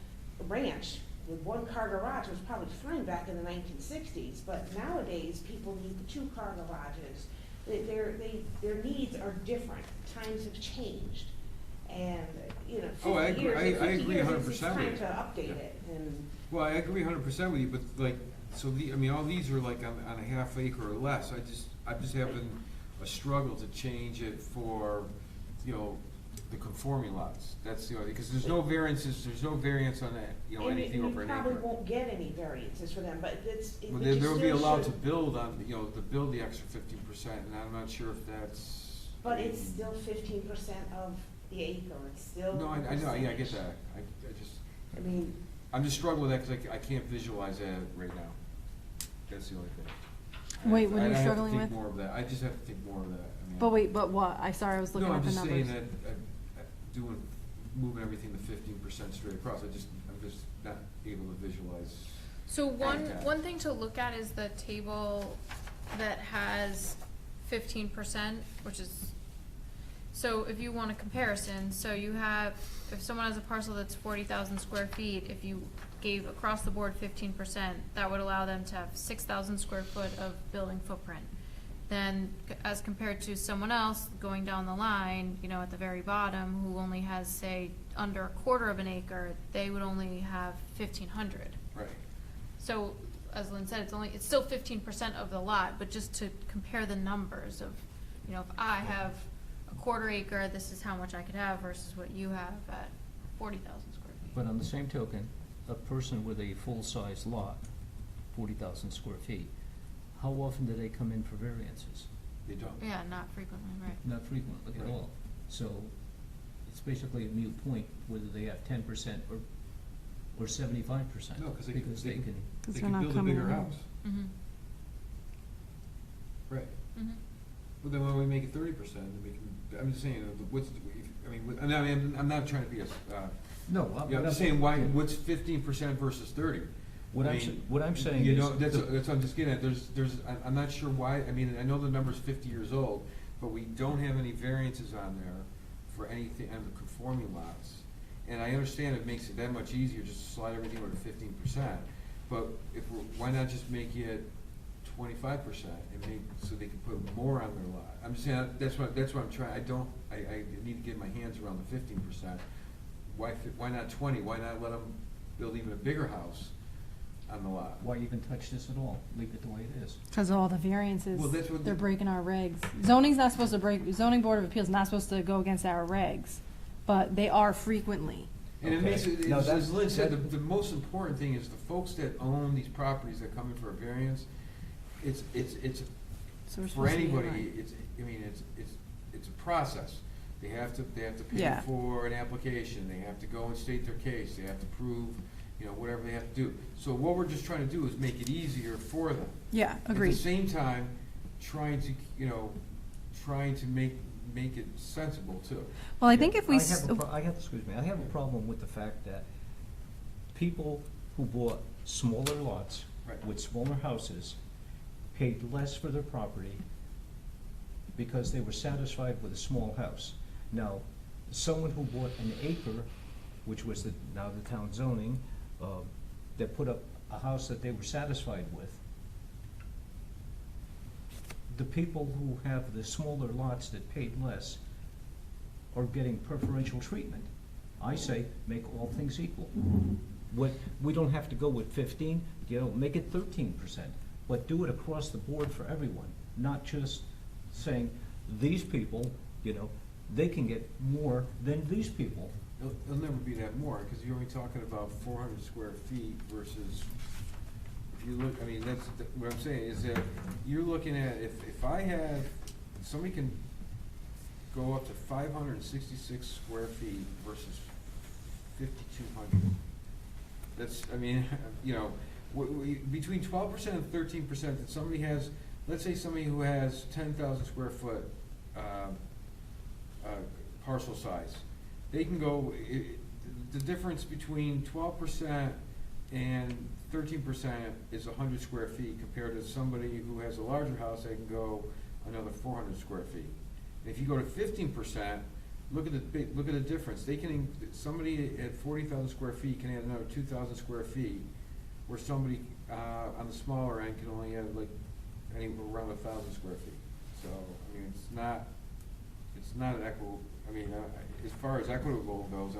ranch with one-car garage was probably fine back in the 1960s, but nowadays, people need the two-car garages. Their needs are different. Times have changed. And, you know, 50 Oh, I years, agree. in 50 I agree years, 100% it's time with to you. update Yeah. it. And Well, I agree 100% with you, but like, so I mean, all these are like on a half acre or less. I'm just having a struggle to change it for, you know, the conforming lots. That's the only, because there's no variances, there's no variance on that, you know, and anything over you an probably acre. won't get any variances for them, but it's. Well, but they, you they'll be still allowed to should- build on, you know, to build the extra 15%, and I'm not sure if that's. But it's still 15% of the acre, it's still. No, I know, yeah, I get percentage. that. I just, I mean, I'm just struggling with that because I can't visualize that right now. That's the only thing. Wait, what are you I have to struggling think with? more of that. I just have to think more of that. I mean, But wait, but what? I was looking no, at I'm the just numbers. saying that moving everything to 15% straight across. I'm just not able to visualize. So Okay. one thing to look at is the table that has 15%, which is, so if you want a comparison, so you have, if someone has a parcel that's 40,000 square feet, if you gave across the board 15%, that would allow them to have 6,000 square foot of building footprint. Then, as compared to someone else going down the line, you know, at the very bottom, who only has, say, under a quarter of an acre, they would only have 1,500. Right. So, as Lynn said, it's still 15% of the lot, but just to compare the numbers of, you know, if I have a quarter acre, this is how much I could have versus what you have at 40,000 square feet. But on the same token, a person with a full-size lot, 40,000 square feet, how often do they come in for variances? They don't. Yeah, not frequently, right. Not frequently at Right. all. So it's basically a moot point whether they have 10% or 75%. No, because they Because they can, Because they they're can not build a coming bigger in. house. Mm-hmm, Right. mm-hmm. Well, then when we make it 30%, then we can, I'm just saying, I'm not trying to be a, no, yeah, I'm just saying, what's 15% versus 30? What I I'm, mean, what I'm saying You is. know, that's the- what I'm just getting at, I'm not sure why, I mean, I know the number's 50 years old, but we don't have any variances on there for anything, on the conforming lots. And I understand it makes it that much easier just to slide everything over to 15%, but why not just make it 25% and make, so they can put more on their lot? I'm just saying, that's what I'm trying, I need to get my hands around the 15%. Why not 20? Why not let them build even a bigger house on the lot? Why even touch this at all? Leave it the way it is. Because of all the variances, Well, that's what they're the- breaking our regs. Zoning's not supposed to zoning board of appeals is not supposed to go against our regs, but they are frequently. And it Okay. makes it, No, as that's- Lynn said, the most important thing is the folks that own these properties that come in for a variance, it's, So we're for supposed to be in anybody, line. it's a process. They have to pay Yeah. for an application, they have to go and state their case, they have to prove, you know, whatever they have to do. So what we're just trying to do is make it easier for them. Yeah, At agreed. the same time, trying to make it sensible too. Well, I think if we, I have a problem with the fact that people who bought smaller lots Right. with smaller houses paid less for their property because they were satisfied with a small house. Now, someone who bought an acre, which was now the town zoning, that put up a house that they were satisfied with, the people who have the smaller lots that paid less are getting preferential treatment. I say, make all things equal. We don't have to go with 15, make it 13%, but do it across the board for everyone, not just saying, these people, they can get more than these people. It'll never be that more, because you're only talking about 400 square feet versus, if you look, I mean, what I'm saying is that you're looking at, if I have, somebody can go up to 566 square feet versus 5,200. That's, I mean, between 12% and 13%, that somebody has, let's say somebody who has 10,000 square foot parcel size, they can go, the difference between 12% and 13% is 100 square feet compared to somebody who has a larger house, they can go another 400 square feet. And if you go to 15%, look at the difference. They can, somebody at 40,000 square feet can add another 2,000 square feet, where somebody on the smaller end can only add like around 1,000 square feet. So I mean, it's not an equitable. I mean, as far as equitable goes,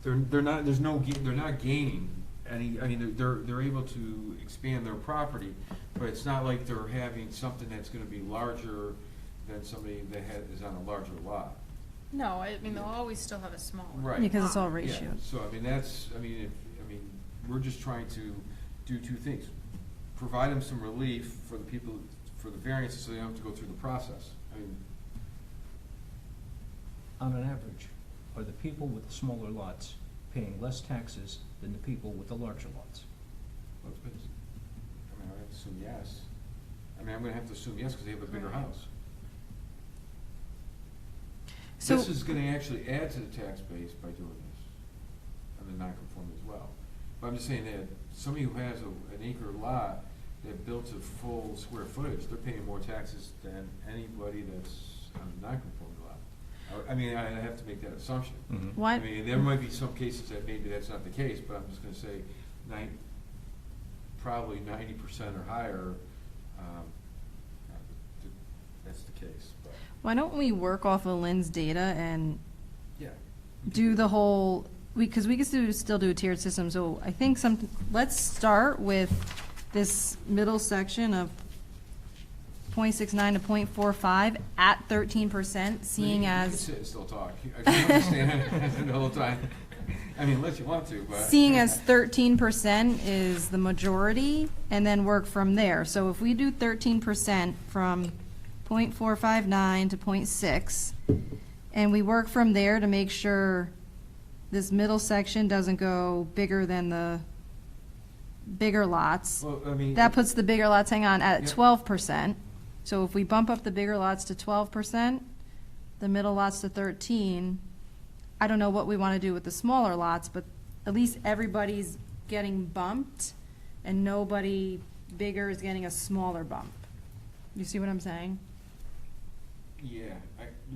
they're not gaining any. I mean, they're able to expand their property, but it's not like they're having something that's going to be larger than somebody that is on a larger lot. No, I mean, they'll always still have a smaller. Right. Because it's all Yeah. ratio. So I mean, we're just trying to do two things: provide them some relief for the people, for the variances, so they don't have to go through the process. I mean, On an average, are the people with the smaller lots paying less taxes than the people with the larger lots? I have to assume yes. I mean, I'm gonna have to assume yes, because they have a bigger house. So- This is gonna actually add to the tax base by doing this, and the non-conforming as well. But I'm just saying that somebody who has an acre lot that built to full square footage, they're paying more taxes than anybody that's on a non-conforming lot. I mean, I have to make that assumption. Why- I mean, there might be some cases that maybe that's not the case, but I'm just gonna say probably 90% or higher, that's the case, but, Why don't we work off of Lynn's data and yeah. do the whole, because we can still do a tiered system, so I think let's start with this middle section of 0.69 to 0.45 at 13%, seeing You can as, sit and still talk. I can understand the whole time. I mean, unless you want to, but. seeing as 13% is the majority, and then work from there. So if we do 13% from 0.459 to 0.6, and we work from there to make sure this middle section doesn't go bigger than the bigger lots. Well, I mean. That puts the bigger lots, hang on, at Yeah. 12%. So if we bump up the bigger lots to 12%, the middle lots to 13, I don't know what we want to do with the smaller lots, but at least everybody's getting bumped, and nobody bigger is getting a smaller bump. You see what I'm saying? Yeah,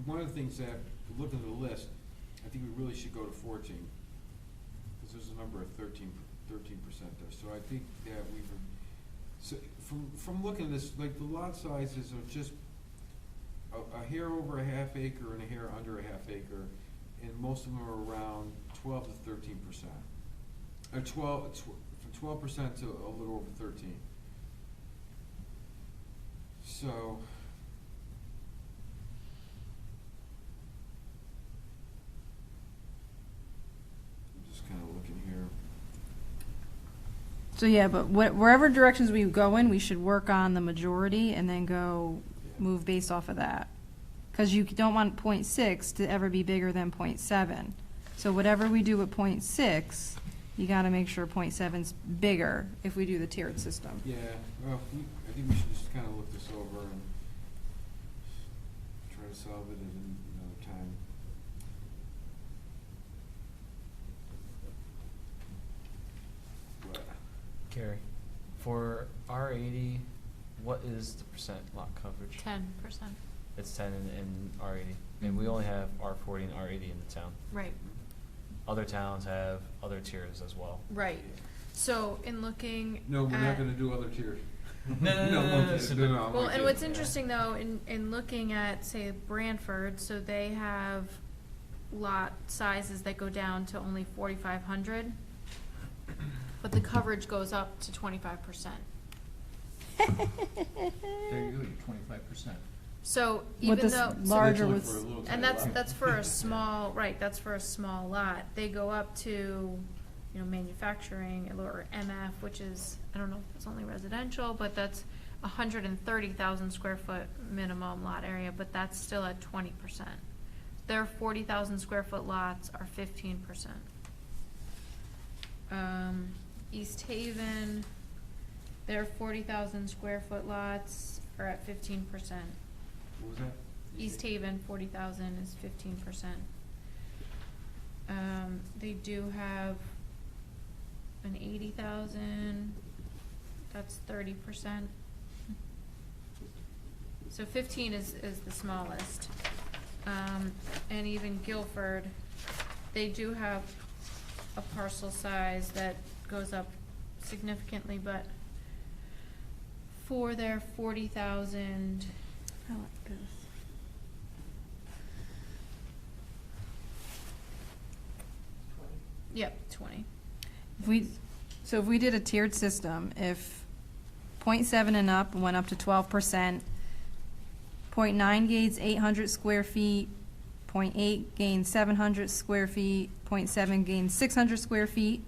one of the things that, looking at the list, I think we really should go to 14, because there's a number of 13% there. So I think that so from looking at this, like, the lot sizes are just a hair over a half acre and a hair under a half acre, and most of them are around 12 to 13%. Or 12% to a little over 13. So. I'm just kind of looking here. So yeah, but wherever directions we go in, we should work on the majority and then move based off of that. Because you don't want 0.6 to ever be bigger than 0.7. So whatever we do with 0.6, you gotta make sure 0.7's bigger if we do the tiered system. Yeah, well, I think we should just kind of look this over and try to solve it at another time. What? Gary, for R80, what is the percent lot coverage? 10%. It's 10 in R80, and we only have R40 and R80 in the town. Right. Other towns have other tiers as well. Right. So in looking No, we're not at- gonna do other tiers. No. Well, and what's interesting though, in looking at, say, Branford, so they have lot sizes that go down to only 4,500, but the coverage goes up to 25%. There you go, you're 25%. So With even this though, larger only was, for a little and tiny lot. that's for a small, right, that's for a small lot. They go up to, manufacturing or MF, which is, I don't know if it's only residential, but that's 130,000 square foot minimum lot area, but that's still at 20%. Their 40,000 square foot lots are 15%. East Haven, their 40,000 square foot lots are at 15%. What was that? East Haven, 40,000 is 15%. They do have an 80,000, that's 30%. So 15 is the smallest. And even Guilford, they do have a parcel size that goes up significantly, but for their 40,000, I like this. yep, 20. if we did a tiered system, if 0.7 and up went up to 12%, 0.9 gains 800 square feet, 0.8 gains 700 square feet, 0.7 gains 600 square feet.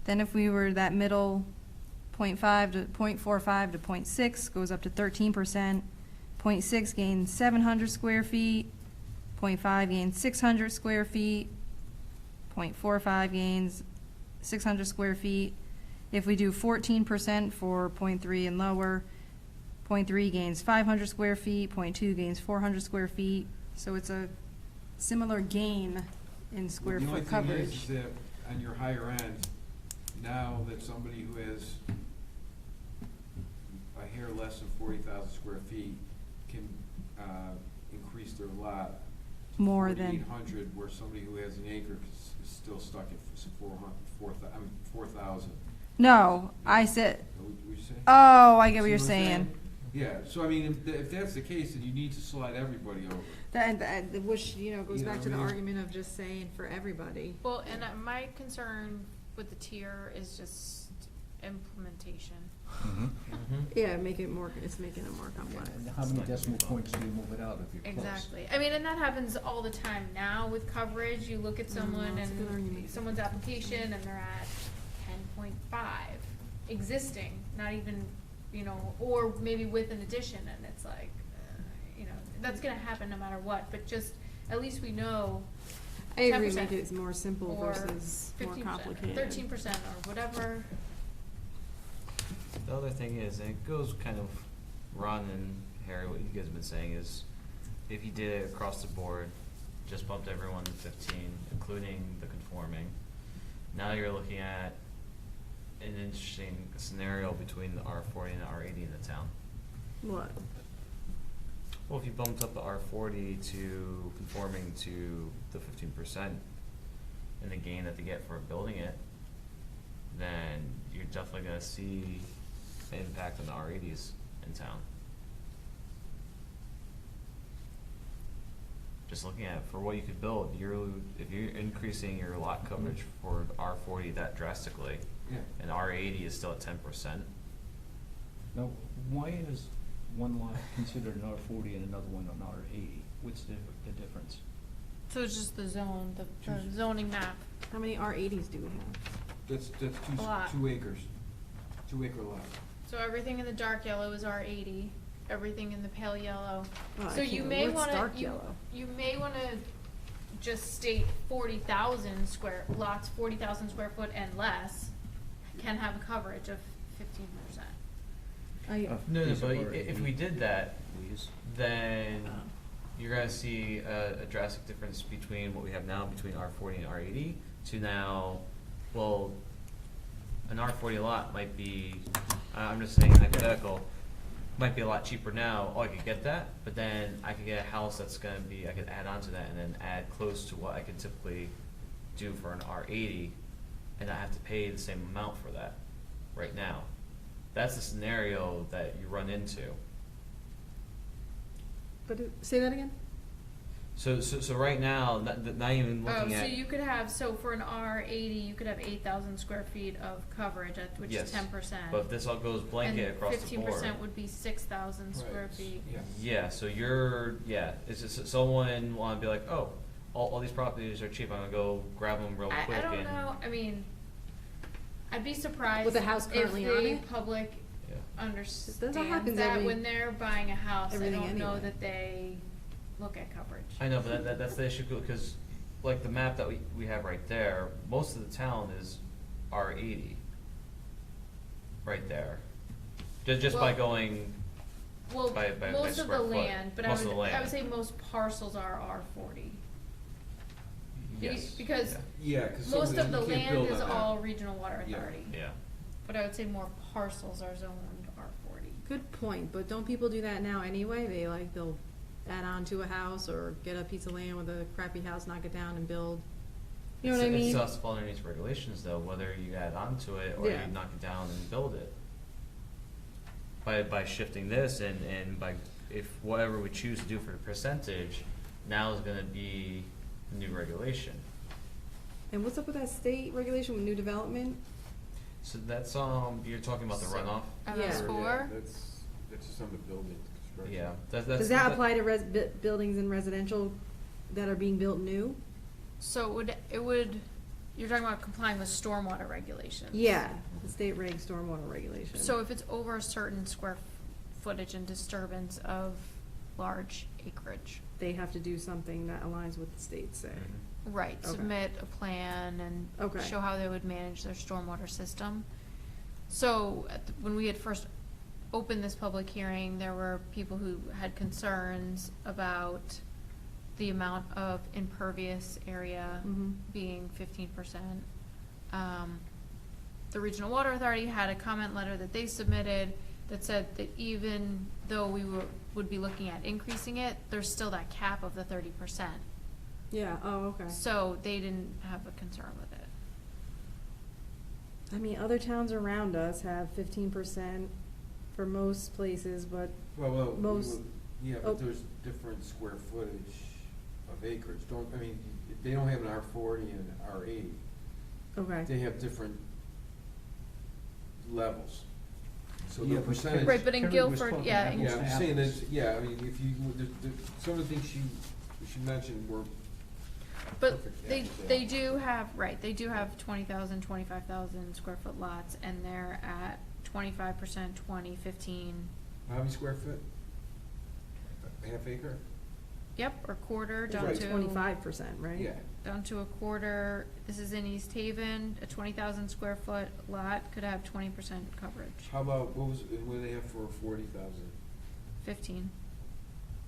Then if we were that middle 0.5 to 0.45 to 0.6 goes up to 13%, 0.6 gains 700 square feet, 0.5 gains 600 square feet, 0.45 gains 600 square feet. If we do 14% for 0.3 and lower, 0.3 gains 500 square feet, 0.2 gains 400 square feet. So it's a similar gain in square foot The only coverage. thing is that on your higher end, now that somebody who has a hair less than 40,000 square feet can increase their lot More than, 4,800, where somebody who has an acre is still stuck at 4,000. no, I said, What you say? oh, I get what See you're I'm saying. Yeah, so I mean, if that's the case, then you need to slide everybody over. Which, goes You know back what to I the mean? argument of just saying for everybody. Well, and my concern with the tier is just implementation. Yeah, it's making it more complex. And how many decimal points do you move it out if you're close? Exactly. I mean, and that happens all the time now with coverage. You look at someone that's a good and argument. someone's application and they're at 10.5 existing, not even, or maybe with an addition, and it's like, that's gonna happen no matter what, but just, at least we know I agree, 10% make it more simple or versus more 15%, complicated. 13% or whatever. The other thing is, and it goes kind of, Ron and Harry, what you guys have been saying is, if you did it across the board, just bumped everyone to 15, including the conforming, now you're looking at an interesting scenario between the R40 and the R80 in the town. What? Well, if you bumped up the R40 to conforming to the 15% and the gain that they get for building it, then you're definitely gonna see the impact on the R80s in town. Just looking at it, for what you could build, if you're increasing your lot coverage for the R40 that drastically, Yeah. and R80 is still at 10%. Now, why is one lot considered an R40 and another one an R80? What's the difference? So it's just the zone, the zoning map. How many R80s do we have? That's A lot. 2 acres, 2 acre lot. So everything in the dark yellow is R80, everything in the pale yellow. Well, I So you can't- may what's wanna, dark yellow? you may wanna just state 40,000 square, lots 40,000 square foot and less can have a coverage of 15%. No, These but are if we did that, then you're gonna see a drastic difference between what we have now between R40 and R80 to now, well, an R40 lot might be, I'm just saying hypothetical, might be a lot cheaper now. Oh, I could get that, but then I could get a house that's gonna be, I could add on to that and then add close to what I could typically do for an R80 and not have to pay the same amount for that right now. That's the scenario that you run into. But say that again? So right now, not even Oh, looking so at. you could have, so for an R80, you could have 8,000 square feet of coverage, which Yes, is 10%. But if this all goes blanket across the board. And 15% would be 6,000 square Right. feet. Yeah. Yeah, so it's just someone wanna be like, oh, all these properties are cheap, I'm gonna go grab them real quick I don't and. know, I mean, I'd be surprised With the house currently on if it? the public Yeah. understands happens that every- when they're buying a house, I everything don't know anyway. that they look at coverage. I know, but that's the issue, because like the map that we have right there, most of the town is R80. Right there. Just by Well- going, Well, by most of square the foot. land, but Most I of the would land. say most parcels are R40. yes. Because Yeah, because most of the land is all regional water Yeah. authority. Yeah. But I would say more parcels are zoned R40. Good point, but don't people do that now anyway? They'll add on to a house or get a piece of land with a crappy house, knock it down and build. You know what I It mean? still has to fall underneath regulations though, whether you add on to it or you Yeah. knock it down and build it. By shifting this and by, if whatever we choose to do for the percentage, now is gonna be the new regulation. And what's up with that state regulation with new development? So that's, you're talking about the So- runoff? MS4? That's just on the building construction. Yeah, that's. Does that apply to buildings and residential that are being built new? So it would, you're talking about complying with stormwater regulations? Yeah, the state reg stormwater regulation. So if it's over a certain square footage and disturbance of large acreage, they have to do something that aligns with the state say. Mhm. right, Okay. submit a plan and Okay. show how they would manage their stormwater system. So when we had first opened this public hearing, there were people who had concerns about the amount of impervious area Mhm. being 15%. The Regional Water Authority had a comment letter that they submitted that said that even though we would be looking at increasing it, there's still that cap of the 30%. Yeah, oh, okay. So they didn't have a concern with it. I mean, other towns around us have 15% for most places, but Well, most- yeah, oh. but there's different square footage of acreage. They don't have an R40 and an R80. okay. They have different levels. So Yeah, the but percentage. Right, but in Terry was Guilford, talking yeah, apples Yeah, to I'm just saying apples. that, yeah, I mean, if you, some of the things she mentioned were but perfect they, apples to they apples. do have, right, they do have 20,000, 25,000 square foot lots, and they're at 25%, 20, 15, How many square foot? A half acre? yep, or quarter, It's down like to. 25%, right? Yeah. Down to a quarter. This is in East Haven, a 20,000 square foot lot could have 20% coverage, How about, what do they have for 40,000? 15.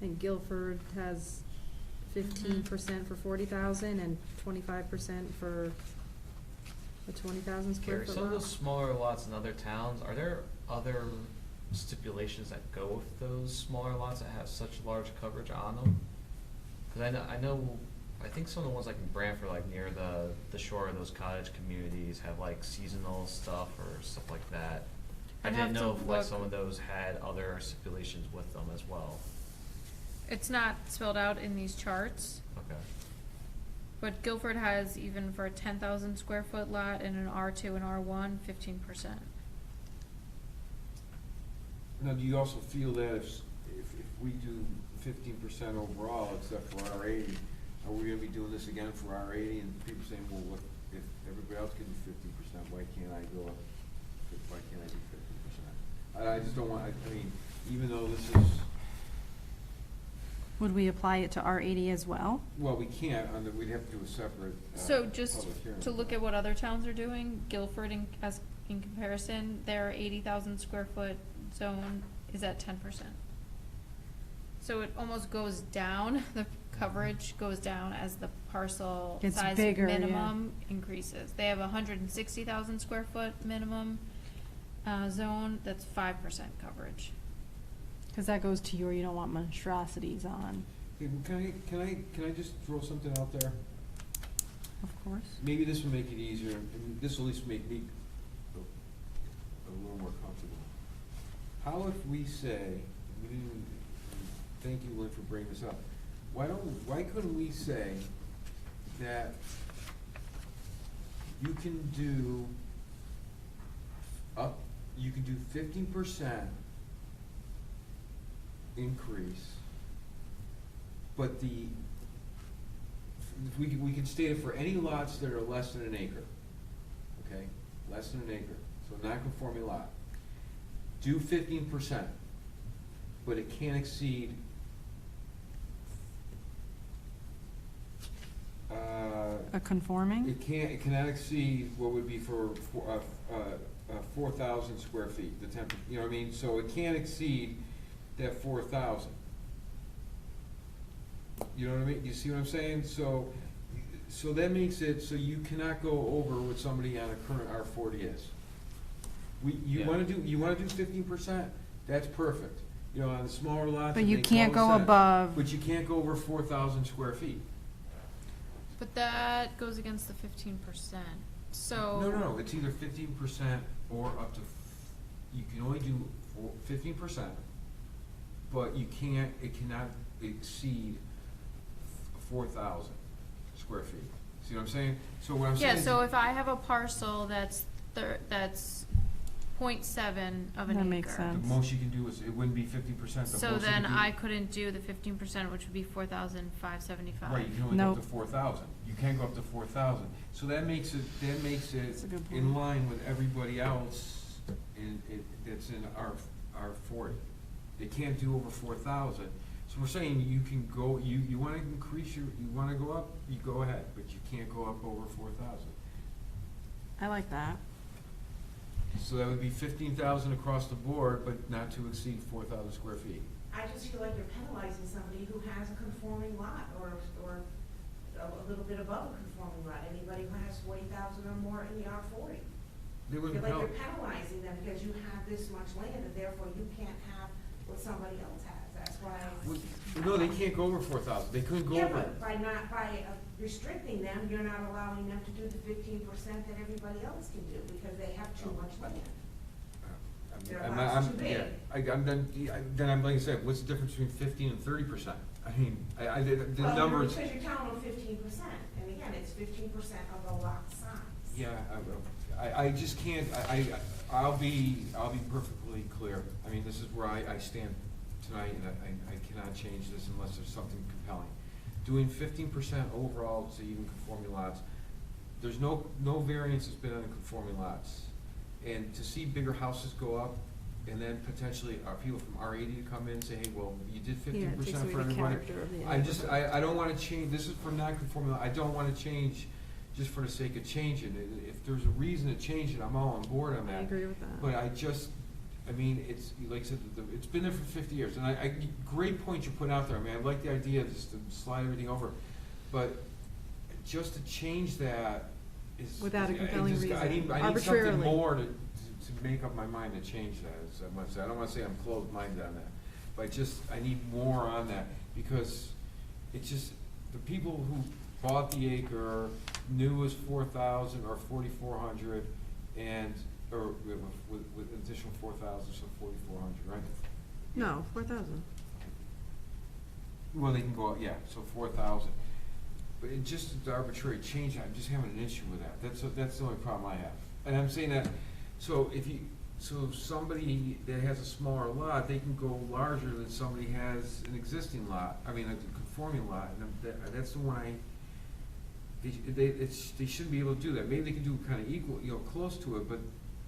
And Guilford has 15% for 40,000 and 25% for a 20,000 square Gary, foot some of lot. those smaller lots in other towns, are there other stipulations that go with those smaller lots that have such large coverage on them? Cause I think some of the ones like in Branford, like near the shore of those cottage communities have like seasonal stuff or stuff like that. I I'd didn't have know to if like look. some of those had other stipulations with them as well. It's not spelled out in these charts, Okay. but Guilford has, even for a 10,000 square foot lot in an R2 and R1, 15%. Now, do you also feel that if we do 15% overall, except for R80, are we gonna be doing this again for R80, and people saying, well, what, if everybody else can do 50%, why can't I go up, why can't I do 50%? I just don't want, I mean, even though this is, Would we apply it to R80 as well? well, we can't, we'd have to do a separate, So just public hearing. to look at what other towns are doing, Guilford in comparison, their 80,000 square foot zone is at 10%. So it almost goes down, the coverage goes down as the parcel Gets size bigger, yeah. minimum increases. They have a 160,000 square foot minimum zone, that's 5% coverage. Because that goes to you don't want monstrosities on. Hey, can I just throw something out there? Of course. Maybe this will make it easier, and this will at least make me a little more comfortable. how if we say, thank you, Lynn, for bringing this up. Why couldn't we say that you can do 15% increase, but we can state it for any lots that are less than an acre, okay? Less than an acre, so non-conforming lot. Do 15%, but it can't exceed A conforming? it cannot exceed what would be for 4,000 square feet, the temp, you know what I mean? So it can't exceed that 4,000. You know what I mean? You see what I'm saying? So that makes it so you cannot go over what somebody on a current R40 is. You Yeah. wanna do 15%? That's perfect. You know, on the smaller lots. But it you makes can't all go sense. above. But you can't go over 4,000 square feet. But that goes against the 15%, so. No, it's either 15% or up to, you can only do 15%, but it cannot exceed 4,000 square feet. See what I'm saying? So what I'm saying Yeah, is. so if I have a parcel that's 0.7 of an acre. That makes sense. The most you can do is, it wouldn't be 50%. The So most you then can do- I couldn't do the 15%, which would be 4,575. Right, you can only go up Nope. to 4,000. You can't go up to 4,000. So that makes it That's a good in point. line with everybody else that's in R40. They can't do over 4,000. So we're saying you can go, you wanna increase you wanna go up, you go ahead, but you can't go up over 4,000. I like that. So that would be 15,000 across the board, but not to exceed 4,000 square feet. I just feel like you're penalizing somebody who has a conforming lot or a little bit above a conforming lot. Anybody who has 40,000 or more in the R40. They I feel wouldn't like count. you're penalizing them because you have this much land and therefore you can't have what somebody else has. That's why. No, they can't go over 4,000. They couldn't go Yeah, over. but by restricting them, you're not allowing them to do the 15% that everybody else can do because they have too much land. Their lot's too big. Then I'm like I said, what's the difference between 15 and 30%? I mean, the Well, numbers. because you're telling them 15%, and again, it's 15% of the lot size. Yeah, I just can't, I'll be perfectly clear. I mean, this is where I stand tonight, and I cannot change this unless there's something compelling. Doing 15% overall to even conforming lots, there's no variance has been on the conforming lots. And to see bigger houses go up, and then potentially people from R80 to come in and say, hey, well, you did 15% for everybody. I don't wanna change, this is for non-conforming, I don't wanna change just for the sake of changing. If there's a reason to change it, I'm all on board on that. I agree with that. But I mean, it's, like I said, it's been there for 50 years, and great point you put out there, I mean, I like the idea of just to slide everything over, but just to change that is. Without a compelling reason, I need something arbitrarily. more to make up my mind to change that, as I must say. I don't wanna say I'm closed-minded on that, but I need more on that, because it's just, the people who bought the acre knew it was 4,000 or 4,400, or with additional 4,000, so 4,400, right? No, 4,000. Well, they can go, yeah, so 4,000. But it just, the arbitrary change, I'm just having an issue with that. That's the only problem I have. And I'm saying that, so somebody that has a smaller lot, they can go larger than somebody has an existing lot, I mean, a conforming lot, and that's the one they shouldn't be able to do that. Maybe they can do kind of equal, close to it, but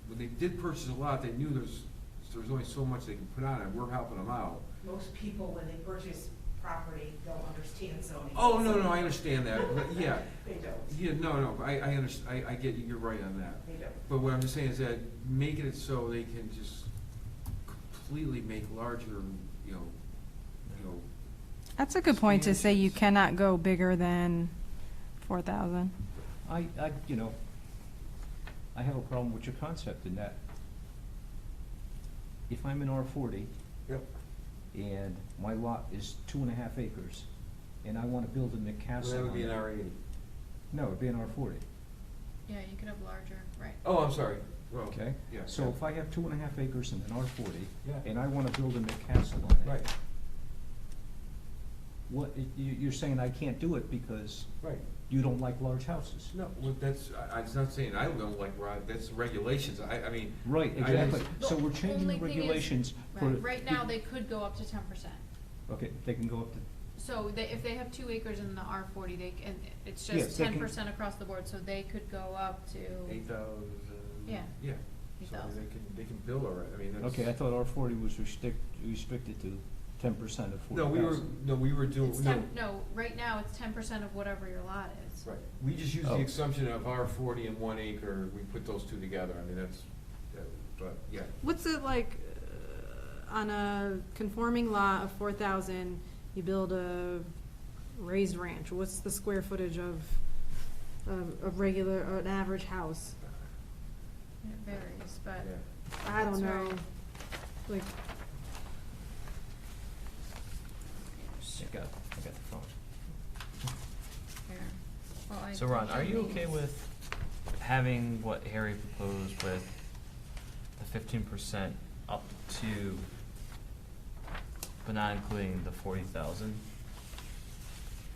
when they did purchase a lot, they knew there was only so much they can put on it. We're helping them out. Most people, when they purchase property, don't understand zoning. Oh, no, I understand that, but yeah. They don't. Yeah, no, I understand, I get you, you're right on that. They don't. But what I'm just saying is that making it so they can just completely make larger, That's a good point to say you cannot go bigger than 4,000. I have a problem with your concept in that if I'm in R40. Yep. And my lot is 2.5 acres, and I wanna build a So McCaslin. that would be an R80. No, it'd be an R40. Yeah, you could have larger, right. Oh, I'm sorry. Well, Okay? yeah. So if I have 2.5 acres in an R40, Yeah. and I wanna build a McCastle on it. Right, What, you're saying I can't do it because right. you don't like large houses? No, well, that's, I'm not saying I don't like, that's regulations, I mean. Right, I exactly. The So we're changing the only thing is- regulations for. Right now, they could go up to 10%. Okay, they can go up to, So if they have 2 acres in the R40, and it's Yes, just they can- 10% across the board, so they could go up to, 8,000. Yeah. Yeah. So 8,000. they can build already, I mean, that's. okay, I thought R40 was restricted to 10% of 40,000. No, we were doing, it's no, right now, it's 10% of whatever your lot is. Right, we just use the Oh. assumption of R40 and 1 acre, we put those two together, I mean, that's, but, yeah. What's it like, on a conforming lot of 4,000, you build a raised ranch, what's the square footage of regular, or an average house? It varies, but. Yeah. I don't That's know, right. like, I got the phone. Here. Well, I So Ron, can are you these. okay with having what Harry proposed with the 15% up to, but not including the 40,000?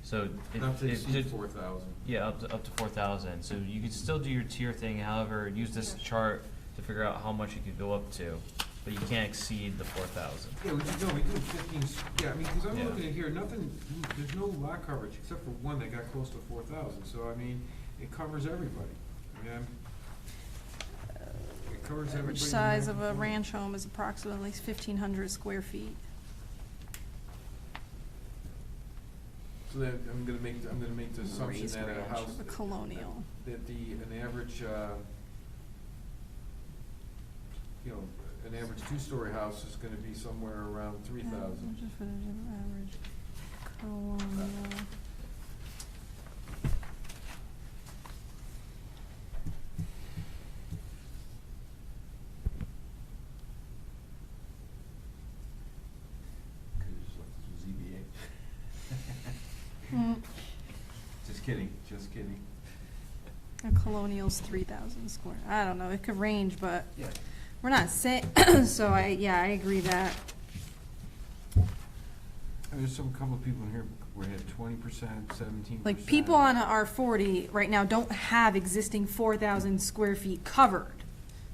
So Not to it exceed did- 4,000. Yeah, up to 4,000. So you could still do your tier thing, however, use this chart to figure out how much you could go up to, but you can't exceed the 4,000. Yeah, we do 15, yeah, I mean, because I'm Yeah. looking at here, nothing, there's no lot coverage except for one that got close to 4,000, so I mean, it covers everybody. I mean, it covers everybody. average size of a ranch home is approximately 1,500 square feet. So that, I'm gonna make the assumption Raised that a ranch house. of a colonial. That an average, an average two-story house is gonna be somewhere around 3,000. Average colonial. Mm, Just kidding, just kidding. A colonial's 3,000 square, I don't know, it could range, but Yeah. we're not saying, so I agree that. There's some, couple of people in here where they had 20%, 17%. Like, people on a R40 right now don't have existing 4,000 square feet covered.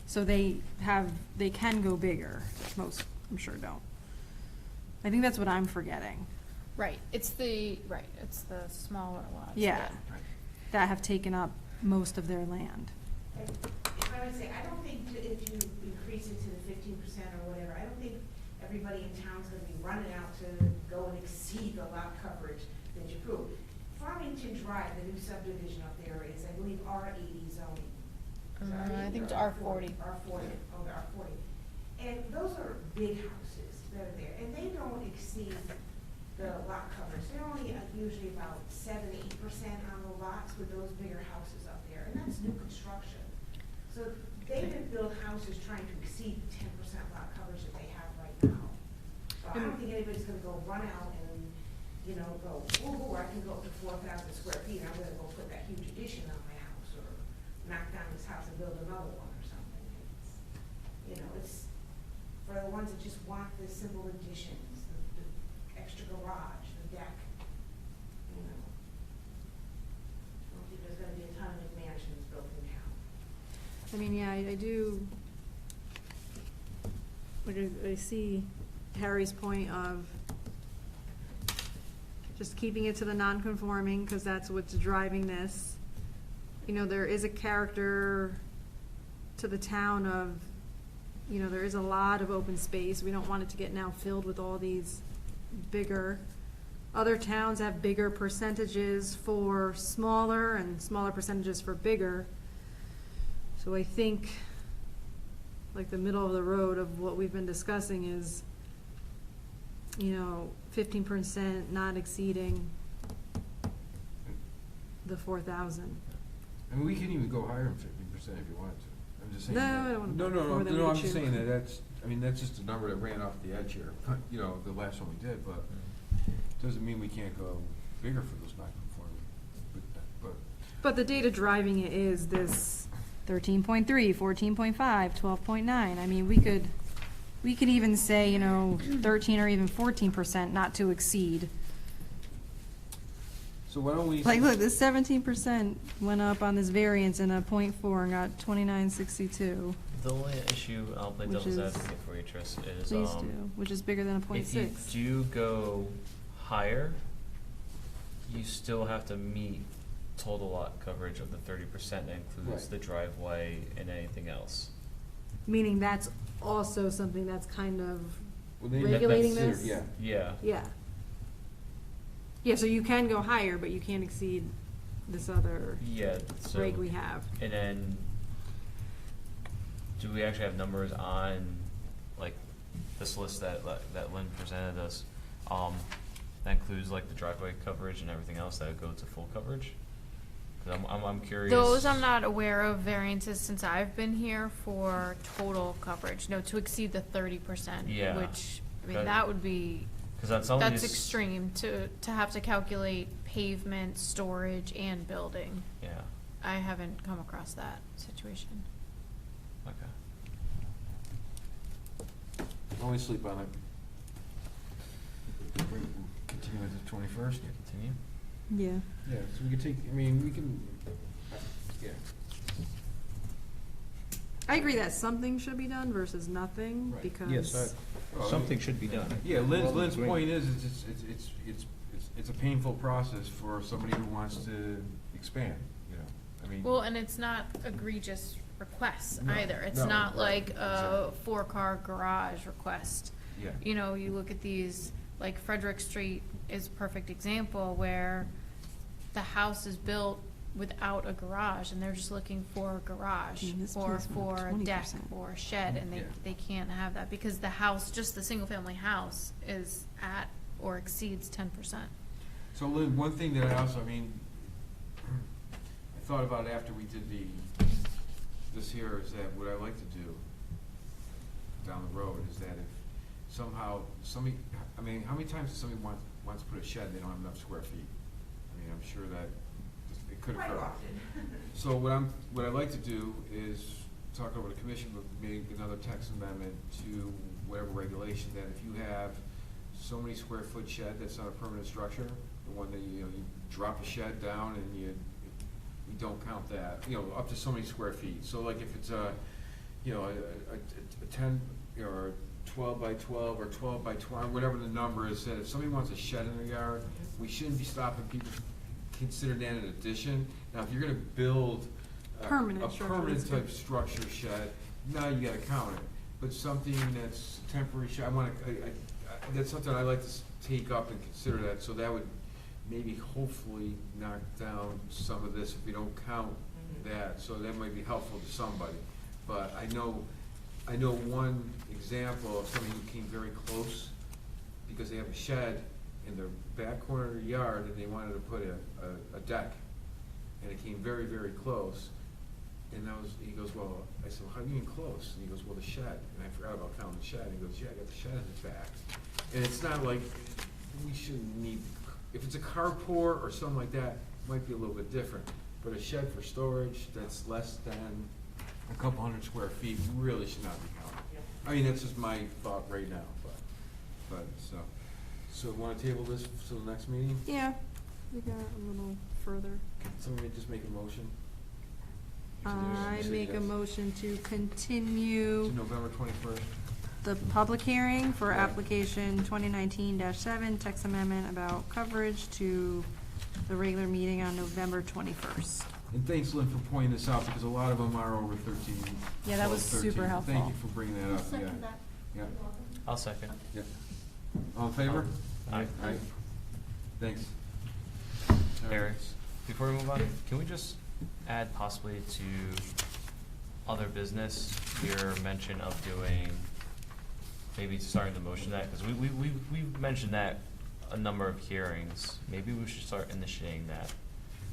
So they can go bigger. Most, I'm sure, don't. I think that's what I'm forgetting. Right, it's the smaller lots. Yeah, that have taken up most of their land. If I would say, I don't think if you increase it to the 15% or whatever, I don't think everybody in town's gonna be running out to go and exceed the lot coverage that you approve. Farmington Drive, the new subdivision up there is, I believe, R80 zoning. Is it I R80 think it's or R40. R40, oh, the R40. And those are big houses that are there, and they don't exceed the lot coverage. They're only usually about 7 to 8% on the lots with those bigger houses up there, and that's new construction. So they didn't build houses trying to exceed the 10% lot coverage that they have right now. So I don't think anybody's gonna go run out and, go, oh, I can go up to 4,000 square feet, I'm gonna go put that huge addition on my house, or knock down this house and build another one or something. It's for the ones that just want the simple additions, the extra garage, the deck, I don't think there's gonna be a ton of McMansions built in town. I mean, yeah, I do, like, I see Harry's point of just keeping it to the non-conforming, because that's what's driving this. There is a character to the town of, there is a lot of open space. We don't want it to get now filled with all these bigger. Other towns have bigger percentages for smaller and smaller percentages for bigger. So I think, like, the middle of the road of what we've been discussing is, 15% not exceeding the 4,000. I mean, we can even go higher than 15% if you wanted to. I'm just saying. No, that- I don't wanna No, go more than no, we I'm just chew. saying that's just a number that ran off the edge here, the last one we did, but doesn't mean we can't go bigger for those non-conforming. But the data driving it is this 13.3, 14.5, 12.9. I mean, we could even say, 13 or even 14% not to exceed. So why don't we? Like, look, this 17% went up on this variance in a .4 and got 2962. The only issue, I'll play Which devil's is- advocate for you, Tris, is, Please do, which is bigger than a if you .6. do go higher, you still have to meet total lot coverage of the 30% that includes Right. the driveway and anything else. Meaning that's also something that's kind of Well, they- regulating that's- this? Yeah. Yeah. Yeah. Yeah, so you can go higher, but you can't exceed this other Yeah, so. reg we have. And then, do we actually have numbers on, like, this list that Lynn presented us? That includes like the driveway coverage and everything else that would go to full coverage? 'Cause I'm curious. Those I'm not aware of variances since I've been here for total coverage, to exceed the 30%. Yeah. Which, I mean, Okay. that would be, 'Cause on some of that's these- extreme to have to calculate pavement, storage, and building. Yeah, I haven't come across that situation. okay. Only sleep on it. Continue with the 21st? Continue? Yeah. Yeah, so we could take, I mean, we can, yeah. I agree that something should be done versus nothing, Right. because. Yes, something should be done. Yeah, Lynn's Well, great. point is, it's a painful process for somebody who wants to expand, I mean. Well, and it's not egregious requests No, either. It's no, not right, like a 4-car garage request. Yeah. You look at these, like Frederick Street is a perfect example where the house is built without a garage and they're just looking for a garage I mean, this or place went up for a deck 20%. or a shed, and Yeah. they can't have that because the house, just the single-family house, is at or exceeds 10%. So Lynn, one thing that I also, I thought about after we did this here, is that what I like to do down the road is that if somehow somebody, how many times does somebody wants to put a shed, they don't have enough square feet? I'm sure that it could occur. So what I'd like to do is talk over the commission, but make another text amendment to whatever regulation, that if you have so many square foot shed, that's not a permanent structure, the one that, you drop a shed down and you don't count that, up to so many square feet. So like if it's a 10 or 12 by 12 or 12 by 20, whatever the number is, that if somebody wants a shed in their yard, we shouldn't be stopping people to consider that an addition. Now, if you're gonna build Permanent a structure, permanent that's good. type structure shed, now you gotta count it. But something that's temporary shed, that's something I like to take up and consider that, so that would maybe hopefully knock down some of this if we don't count that, so that might be helpful to somebody. But I know one example of somebody who came very close, because they have a shed in the back corner of their yard, and they wanted to put a deck, and it came very, very close. And he goes, well, I said, well, how do you mean close? And he goes, well, the shed. And I forgot about counting the shed. And he goes, yeah, I got the shed in the back. And it's not like, we shouldn't need, if it's a carport or something like that, it might be a little bit different. But a shed for storage that's less than a couple hundred square feet really should not be counted. That's just my thought right now, so wanna table this till the next meeting? Yeah, we got a little further. Can somebody just make a motion? I Say make a yes. motion to To continue November 21st? the public hearing for application 2019-7, text amendment about coverage to the regular meeting on November 21st. And thanks, Lynn, for pointing this out, because a lot of them are over 13. Yeah, that was 12, 13. super helpful. Thank you for bringing that up, yeah. Yeah, I'll second. yeah. All in favor? Aye. Aye. Thanks. Eric, before we move on, can we just add possibly to other business your mention of doing, maybe starting to motion that, because we've mentioned that a number of hearings. Maybe we should start initiating that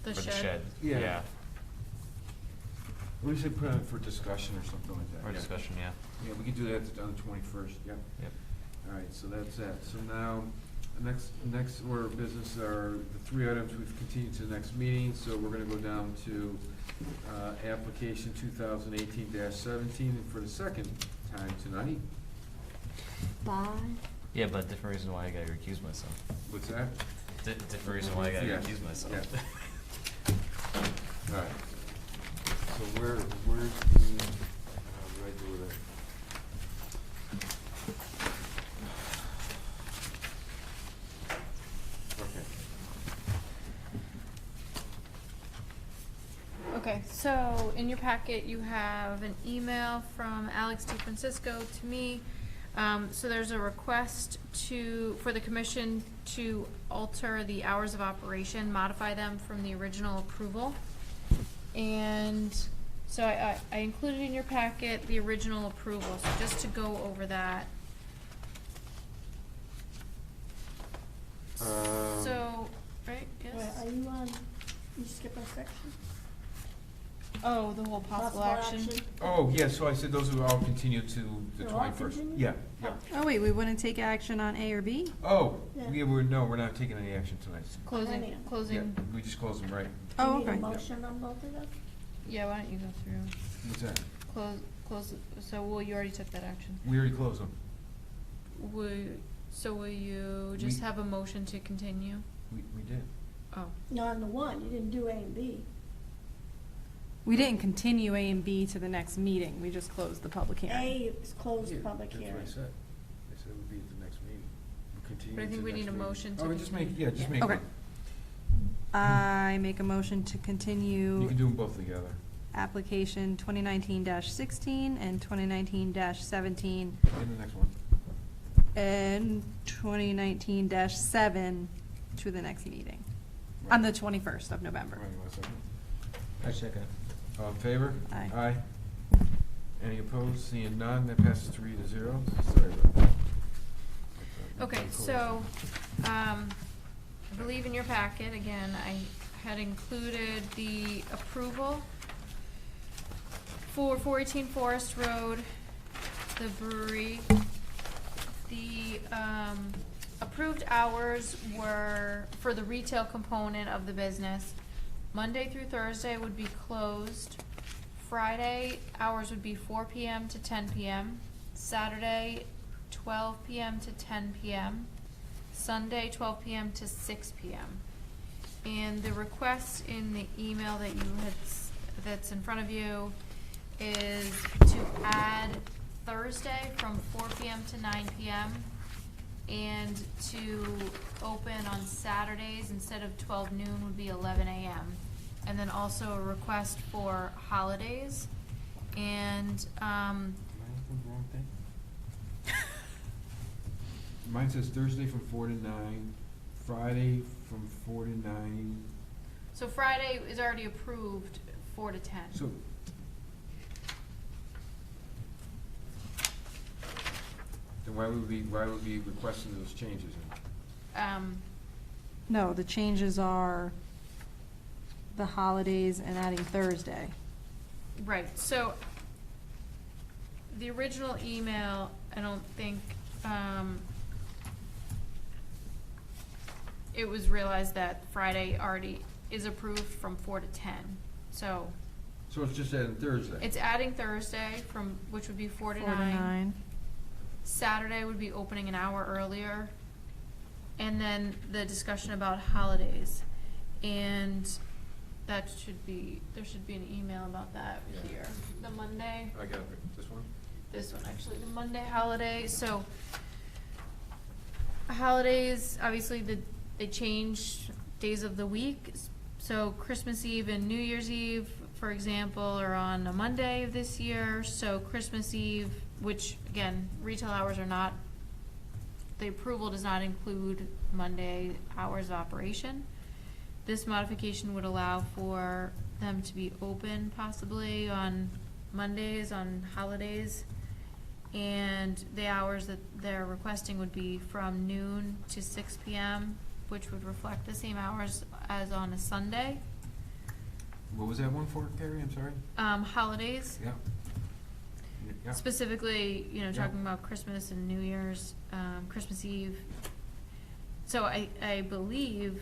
The for the shed. shed. Yeah. We should put it on for discussion or something like that. Or yeah. discussion, yeah. Yeah, we could do that on the 21st, yeah. Yep. All right, so that's that. So now, Next order of business are the three items we've continued to the next meeting, so we're gonna go down to, application 2018-17, and for the second time tonight. Bye. Yeah, but different reason why I gotta recuse myself. What's that? Different reason why I gotta Yes, recuse myself. yeah. All right. So where's the, what do I do with it? Okay. Okay, so in your packet, you have an email from Alex DeFrancisco to me. So there's a request for the commission to alter the hours of operation, modify them from the original approval. And so I included in your packet the original approval, so just to go over that. So, right, yes? Wait, are you on, you skip a section? Oh, the whole possible action? Oh, yeah, so I said those will all continue to the They're all 21st. continued? Yeah, yeah. Oh, wait, we wouldn't take action on A or B? Oh, Yeah. we're not taking any action tonight. Closing, Yeah, closing, we just closed them, right? Oh, Do you okay. need a motion on both of them? yeah, why don't you go through? What's that? Close, so, well, you already took that action. We already closed them. So will you just We- have a motion to continue? We did. Oh, No, on the one, you didn't do A and B. We didn't continue A and B to the next meeting, we just closed the public hearing. A is closed Yeah, public hearing. That's what I said. I said it would be at the next meeting. We'll continue But I to think the we next need a meeting. motion to Oh, just make, continue. yeah, just Yeah. make Okay. one. I make a motion to You continue can do them both together. application 2019-16 and 2019-17 And the next one. and 2019-7 to the next meeting, on the 21st of November. Right, you want a second? I second. All in favor? Aye. Aye. Any opposed? Seeing none, that passes 3-0. Sorry about that. okay, so, I believe in your packet, again, I had included the approval for 418 Forest Road, the brewery. The, approved hours were, for the retail component of the business, Monday through Thursday would be closed. Friday, hours would be 4 PM to 10 PM. Saturday, 12 PM to 10 PM. Sunday, 12 PM to 6 PM. And the request in the email that you had, that's in front of you, is to add Thursday from 4 PM to 9 PM, and to open on Saturdays instead of 12 noon would be 11 AM. And then also a request for holidays, and, Am I looking at the wrong thing? Mine says Thursday from 4 to 9, Friday from 4 to 9. so Friday is already approved, 4 to 10. So, then why would we requesting those changes then? No, the changes are the holidays and adding Thursday. Right, so the original email, I don't think, it was realized that Friday already is approved from 4 to 10, so So it's just adding Thursday? it's adding Thursday from, which would be 4 to 4 to 9. 9. Saturday would be opening an hour earlier, and then the discussion about holidays. And that should be, there should be an email about that Yeah. here. The Monday, I got it. This one? this one actually, the Monday holiday, so holidays, obviously, they change days of the week. So Christmas Eve and New Year's Eve, for example, are on a Monday of this year, so Christmas Eve, which, again, retail hours are not, the approval does not include Monday hours of operation. This modification would allow for them to be open possibly on Mondays, on holidays, and the hours that they're requesting would be from noon to 6 PM, which would reflect the same hours as on a Sunday. What was that one for, Carrie? I'm sorry? Holidays, Yeah. Yeah. specifically, Yeah. talking about Christmas and New Year's, Christmas Eve. so I believe,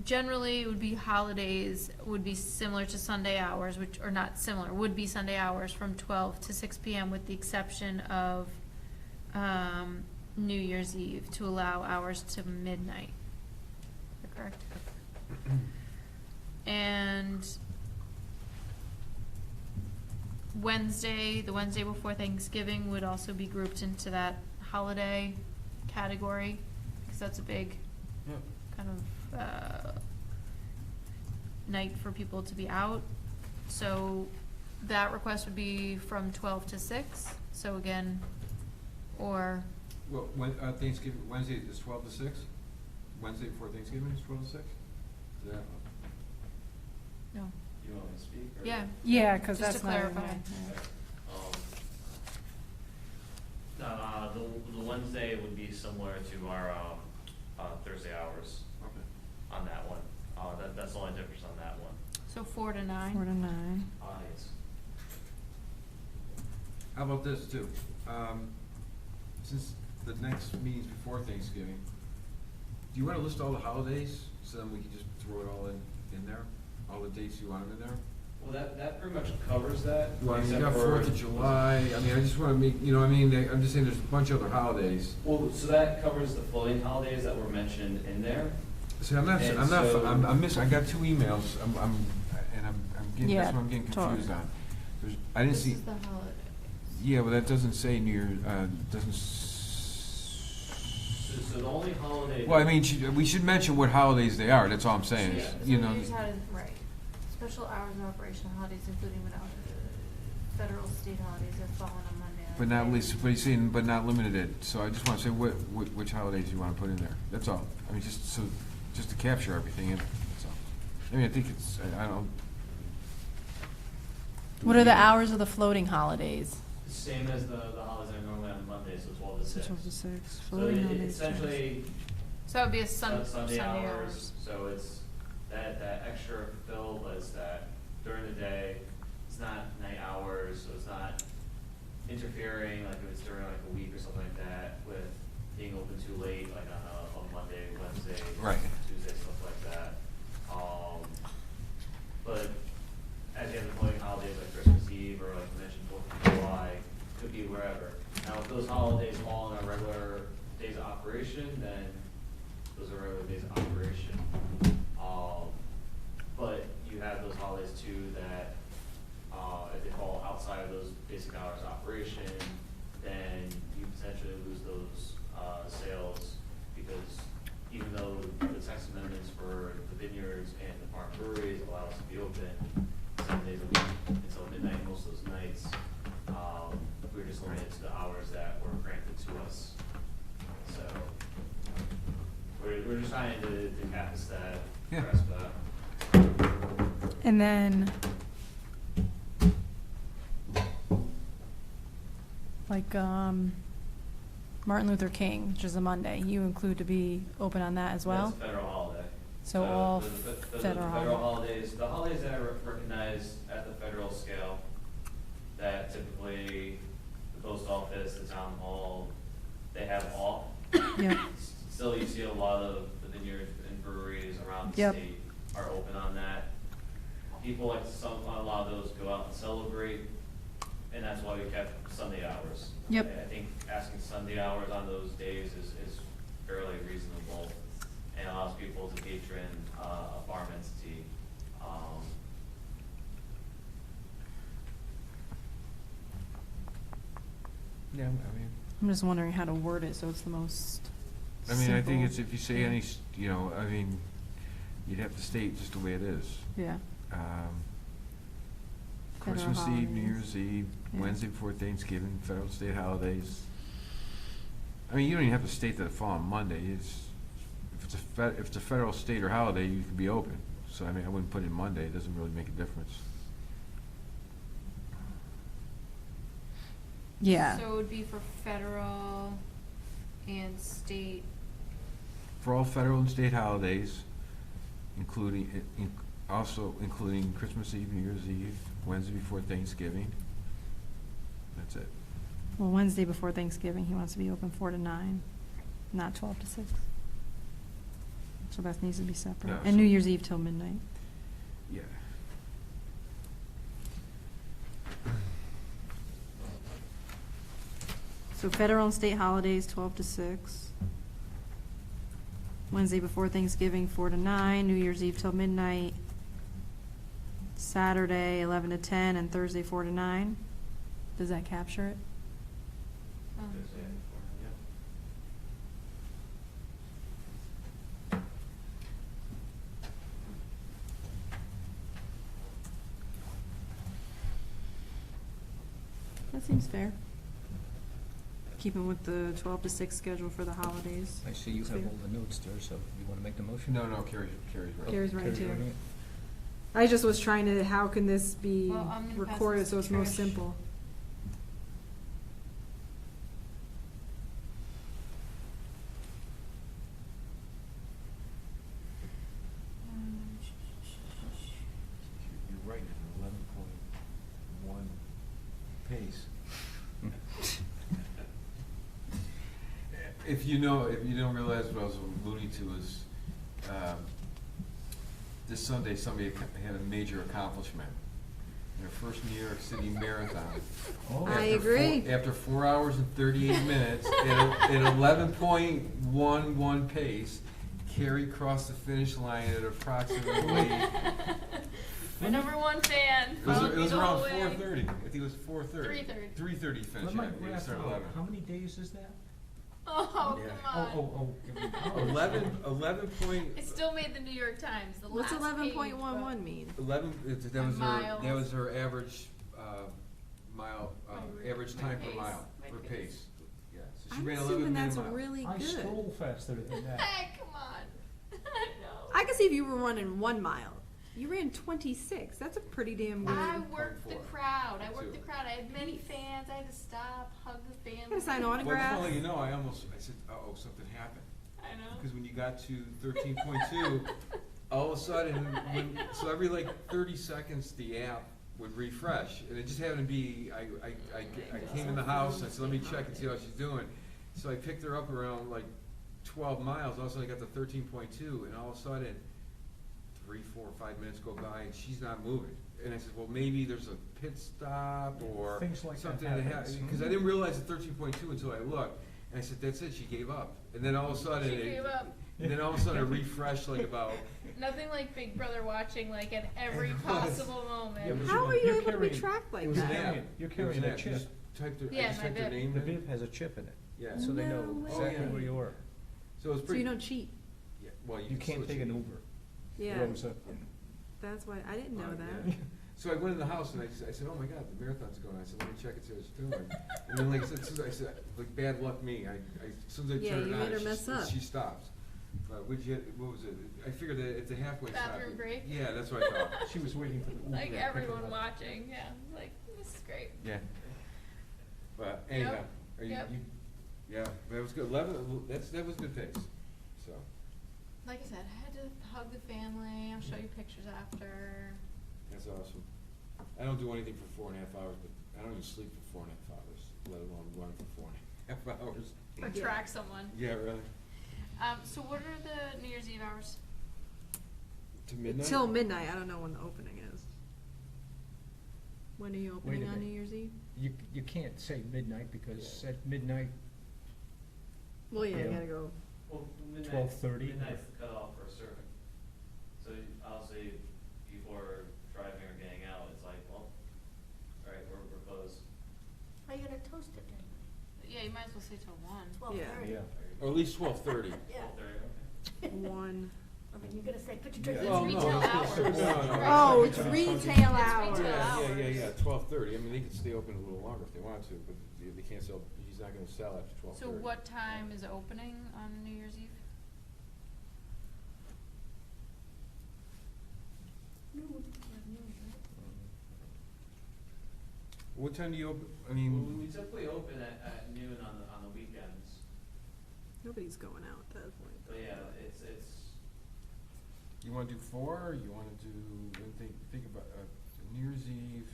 generally it would be holidays, would be similar to Sunday hours, which, or not similar, would be Sunday hours from 12 to 6 p.m. with the exception of New Year's Eve to allow hours to midnight. Is that correct? And Wednesday, the Wednesday before Thanksgiving would also be grouped into that holiday category, because that's a big kind of night for people to be out. So that request would be from 12 to 6, so again, or, Well, Thanksgiving, Wednesday is 12 to 6? Wednesday before Thanksgiving is 12 to 6? Is that? no, You want me to speak? Or? yeah. Yeah, because Just that's to not. clarify. The Wednesday would be similar to our Thursday hours on that one. That's the only difference on that one. So 4 to 9. 4 to 9. Yes. How about this too? Since the next meeting's before Thanksgiving, do you want to list all the holidays, so then we can just throw it all in there? All the dates you want them in there? Well, that pretty much covers that. Well, I mean, you except got for- 4th of July, I mean, I just want to make, you know what I mean, I'm just saying there's a bunch of other holidays. Well, so that covers the floating holidays that were mentioned in there. See, I'm And so- I'm missing, I got 2 emails, I'm getting, Yeah, that's what I'm getting totally. confused on. I didn't see, This is the holiday. yeah, but that doesn't say New Year, doesn't So the only holiday. well, I mean, we should mention what holidays they are, that's all I'm saying, is, Yeah. you know. Right. Special hours of operation, holidays including federal, state holidays that fall on a Monday. But not least, but he's saying, but not limited it, so I just wanna say which holidays you wanna put in there, that's all. I mean, just to capture everything in it, that's all. I mean, I think it's, I don't. What are the hours of the floating holidays? Same as the holidays that are normally on Monday, so 12 to 6. 12 to 6. So Floating it holidays. essentially, So that would be a Sunday hours, hours. so it's that extra fill, but it's that during the day, it's not night hours, so it's not interfering, like if it's during like a week or something like that, with being open too late, like on a Monday, Wednesday, Right. Tuesday, stuff like that. But at the end of the floating holidays, like Christmas Eve, or like you mentioned, 4th of July, could be wherever. Now, if those holidays fall on our regular days of operation, then those are regular days of operation. But you have those holidays too that, if they fall outside of those basic hours of operation, then you potentially lose those, sales, because even though the text amendments for the vineyards and the farm breweries allow us to be open 7 days a week until midnight most of those nights, we're just limited to the hours that were granted to us. So, we're just trying to capice that, Yeah. grasp that. And then, like, Martin Luther King, which is a Monday, you include to be open on that as well? That's a federal holiday. So all the federal federal holidays, the holidays that are recognized at the federal scale, that typically the post office, the town hall, they have off. Yep. Still, you see a lot of the vineyards and breweries around the Yep. state are open on that. People like a lot of those go out and celebrate, and that's why we kept Sunday hours. Yep. I think asking Sunday hours on those days is fairly reasonable, and allows people to patron a farm entity. Yeah, I mean. I'm just wondering how to word it so it's the most I mean, I think simple. it's, if you say any, you know, I mean, you'd have to state just the way it is. Yeah. Federal Christmas Eve, New holidays. Year's Eve, Yeah. Wednesday before Thanksgiving, federal, state holidays. I mean, you don't even have to state that it fall on Monday, if it's a federal, state, or holiday, you can be open. So, I mean, I wouldn't put in Monday, it doesn't really make a difference. Yeah. So it would be for federal and state. For all federal and state holidays, also including Christmas Eve, New Year's Eve, Wednesday before Thanksgiving. That's it. Well, Wednesday before Thanksgiving, he wants to be open 4 to 9. Not 12 to 6. So that needs to be separate. No, And so- New Year's Eve till midnight. Yeah. So federal and state holidays, 12 to 6. Wednesday before Thanksgiving, 4 to 9. New Year's Eve till midnight. Saturday, 11 to 10, and Thursday, 4 to 9. Does that capture it? That seems fair. Keeping with the 12 to 6 schedule for the holidays. I see you have all the notes there, so you want to make the motion? No, Carrie's right. Carrie's right Carrie's too. running it? I just was trying to, how can this be Well, I'm gonna pass recorded this so to it's most Trish. simple? You're right, an 11.1 pace. If you don't realize what I was alluding to is, this Sunday, somebody had a major accomplishment. Their first New York City marathon. Oh. I After agree. After 4 hours and 38 minutes, at 11.11 pace, Carrie crossed the finish line at approximately, My number one fan. it was Followed me the around whole way. 4:30. I think it was 4:30. 3:30. 3:30 finish. Let my yeah, it graph started out. 11. How many days is that? Oh, Yeah. come on. 11 point. It still made the New York Times, the What's last page, 11.11 mean? 11. That was her. Miles. That was her average mile. My Average time per pace, mile my per pace. pace. Yeah. So she I'm ran 11 assuming minute that's mile. really I good. stroll faster than that. Hey, come on. I know. I could see if you were running 1 mile. You ran 26. That's a pretty damn good. I worked the 0.4. crowd. I Me worked too. the crowd. I had many fans. I had to stop, hug the family. Gotta sign Well, autographs. just to let you know, I said, uh-oh, something happened. I know. Because when you got to 13.2, all of a sudden, so every like 30 seconds, the app would refresh. And it just happened to be, I came in the house, I said, let me check and see how she's doing. So I picked her up around like 12 miles, all of a sudden I got to 13.2, and all of a sudden, 3, 4, 5 minutes go by and she's not moving. And I said, well, maybe there's a pit stop or Things like that something that happens. happened. Because I didn't realize at 13.2 until I looked. And I said, that's it, she gave up. And then all of a sudden, She gave up. And then all of a sudden it refreshed like about, Nothing like Big Brother watching, like, at every possible moment. Yeah, but How are you you're able to be carrying- tracked like it was an that? app. You're it was carrying an a app. You chip. just typed her, Yeah, I just my typed her bib. name The in. bib has a chip in it, Yeah. so they know No way. exactly where you are. So it was So pretty. you don't cheat. Yeah, well, You can't still take an cheat. Uber. Yeah. Rosa. That's why I didn't know Oh, that. yeah. So I went in the house and I said, oh my God, the marathon's going. I said, let me check and see what she's doing. And then like I said, as soon as I said, like bad luck me, as soon as I Yeah, turned you it on, made her mess up. she stopped. What was it? I figured that it's a halfway stop. Bathroom break? Yeah, that's what I thought. She was waiting for the Uber. Like to pick her everyone up. watching, yeah. Like, this is great. Yeah. But anyhow, are you, Yep. yeah, that was good. 11, that was good pace, so. Like I said, I had to hug the family. I'll show you pictures after. That's awesome. I don't do anything for 4.5 hours, but I don't even sleep for 4.5 hours, let alone run for 4.5 hours. Or track someone. Yeah, really. So what are the New Year's Eve hours? To midnight? Till midnight. I don't know when the opening is. When are you Wait a opening on minute. New Year's Eve? You can't say midnight, because Yeah. at midnight, Well, yeah, you Yeah. gotta go. Well, 12:30. Midnight's the cutoff for serving. So obviously, before driving or getting out, it's like, well, all right, we're closed. Are you gonna toast it then? Yeah, you might as well say till 1. 12:30. yeah. Or at least 12:30. Yeah. 12:30, okay. 1. I mean, you're gonna say, put your Yeah. drink Well, in. no, retail it's- hours. no. Oh, it's It's retail retail hours. Yeah, 12:30. I mean, they could stay open a little longer if they want to, but they can't sell, he's not gonna sell after 12:30. So what time is opening on New Year's Eve? What time do you open, I Well, mean, we typically open at noon on the weekends, Nobody's going out at that point. but yeah, it's, you wanna do 4, or you wanna do, think about, New Year's Eve?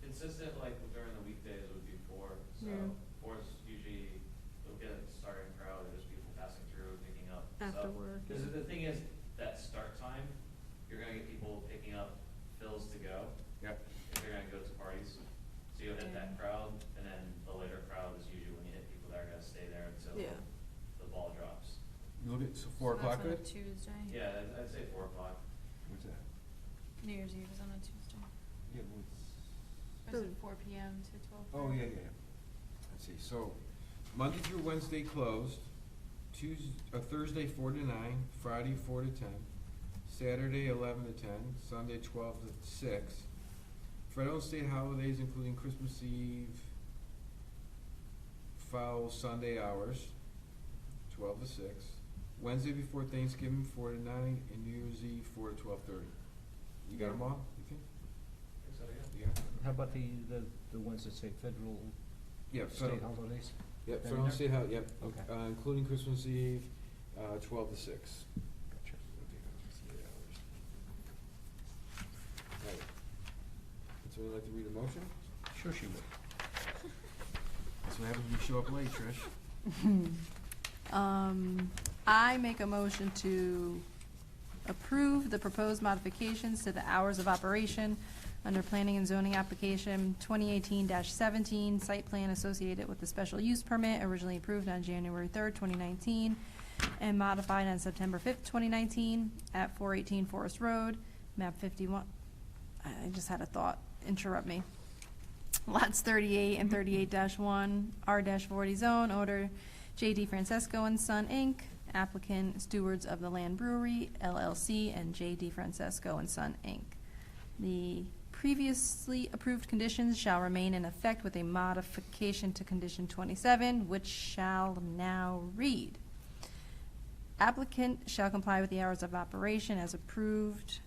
consistent, like during the weekdays would be 4, so Yeah. 4 is usually, you'll get You look at, so 4 o'clock So good? that's on a Tuesday. Yeah, I'd say 4 o'clock. What's that? New Year's Eve is on a Tuesday. Yeah, Or is it 4 PM to 12? oh, yeah. Let's see, so Monday through Wednesday closed, Thursday 4 to 9, Friday 4 to 10, Saturday 11 to 10, Sunday 12 to 6. Federal and state holidays, including Christmas Eve, follow Sunday hours, 12 to 6. Wednesday before Thanksgiving, 4 to 9, and New Year's Eve, 4 to 12:30. You got them all, you think? So, Yeah. How about the ones that say federal, Yeah, state holidays? Yep, They're federal in and there? state holiday, yep. Okay. Including Christmas Eve, 12 to 6. Gotcha. Right. Would someone like to read a motion? Sure she would. That's what happens when you show up late, Trish. I make a motion to approve the proposed modifications to the hours of operation under planning and zoning application 2018-17, site plan associated with the special use permit originally approved on January 3rd, 2019, and modified on September 5th, 2019, at 418 Forest Road, map 51. I just had a thought interrupt me. Lots 38 and 38-1, R-40 zone, order J.D. Francesco and Son, Inc., applicant Stewards of the Land Brewery, LLC, and J.D. Francesco and Son, Inc. The previously approved conditions shall remain in effect with a modification to condition 27, which shall now read. Applicant shall comply with the hours of operation as approved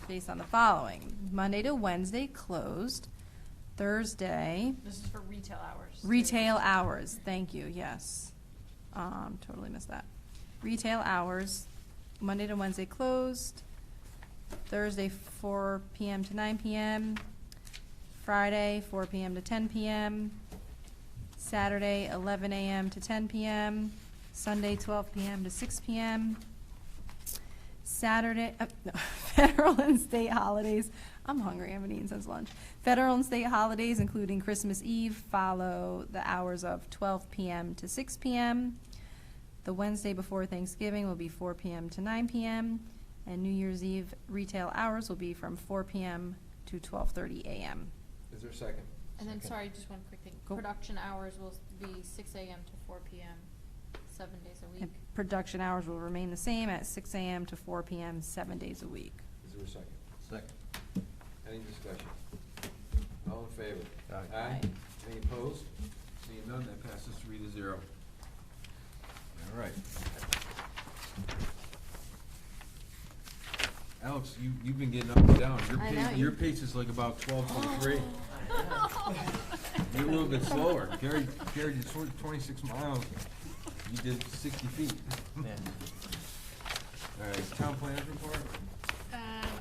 based on the following. Monday to Wednesday closed. Thursday, This is for retail hours. retail hours, thank you, yes. Totally missed that. Retail hours, Monday to Wednesday closed. Thursday, 4 PM to 9 PM. Friday, 4 PM to 10 PM. Saturday, 11 AM to 10 PM. Sunday, 12 PM to 6 PM. Saturday, federal and state holidays. I'm hungry, I haven't eaten since lunch. Federal and state holidays, including Christmas Eve, follow the hours of 12 PM to 6 PM. The Wednesday before Thanksgiving will be 4 PM to 9 PM. And New Year's Eve retail hours will be from 4 PM to 12:30 AM. Is there a second? And then, sorry, just one quick thing. Go. Production hours will be 6 AM to 4 PM, 7 days a And week. production hours will remain the same at 6 AM to 4 PM, 7 days a week. Is there a second? Second. Any discussion? All in favor? Aye. Aye. Any opposed? Seeing none, that passes 3-0. All right. Alex, you've been getting up and down. I know. Your pace is like about 12:23. You're a little bit slower. Gary did 26 miles. You did 60 feet. Yeah. All right, town planners report?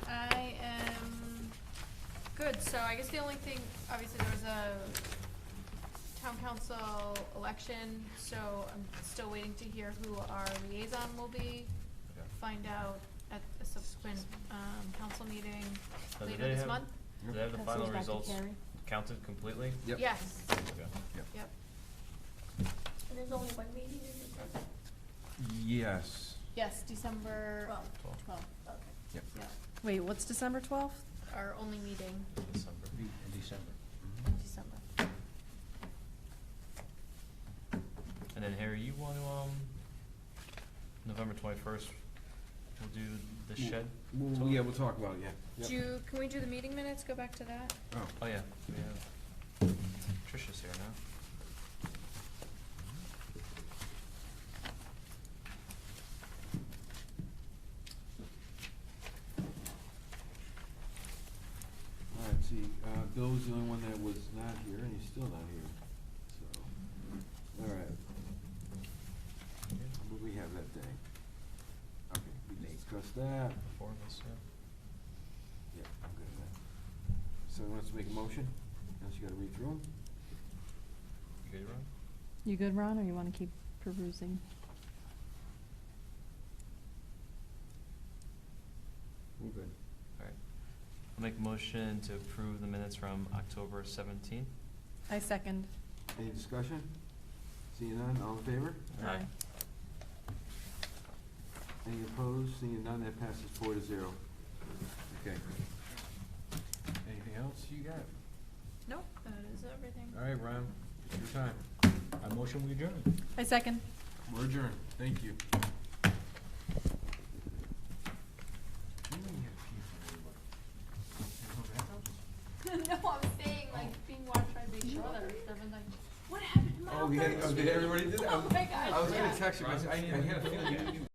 I am good, so I guess the only thing, obviously there was a town council election, so I'm still waiting to hear who our liaison will be. Okay. Find out at a subsequent, council meeting So did later they this have- month. Do they have the Passes final back to results Carrie. counted completely? Yep. Yes, Okay. yep. And there's only one meeting in December? Yes. Yes, December 12, okay. Yep. yeah, Wait, what's December 12th? our only meeting December. In December. in December. And then Harry, you want to, November 21st, we'll do the shed? Well, yeah, we'll talk about it, yeah. Yep. Can we do the meeting minutes, go back to that? Oh, yeah, we have, Tricia's here now. All right, see, Bill was the only one that was not here, and he's still not here, so, all right. What do we have that day? Okay, we discussed that. Performance, yeah. Yeah, I'm good with that. Someone wants to make a motion? Unless you gotta read through them? You good, Ron? You good, Ron, or you want to keep perusing? We're good. All right. I'll make a motion to approve the minutes from October 17th. I second. Any discussion? Seeing none, all in favor? Aye. Any opposed? Seeing none, that passes 4-0. Okay. Anything else you got? Nope, that is everything. All right, Ron, it's your time. I motion we adjourn. I second. We're adjourned. Thank you. No, I'm saying, like, being watched, trying to make sure that everyone's like, what happened to my Oh, did everybody do that? Oh my gosh, I was gonna yeah. text you, I had a feeling you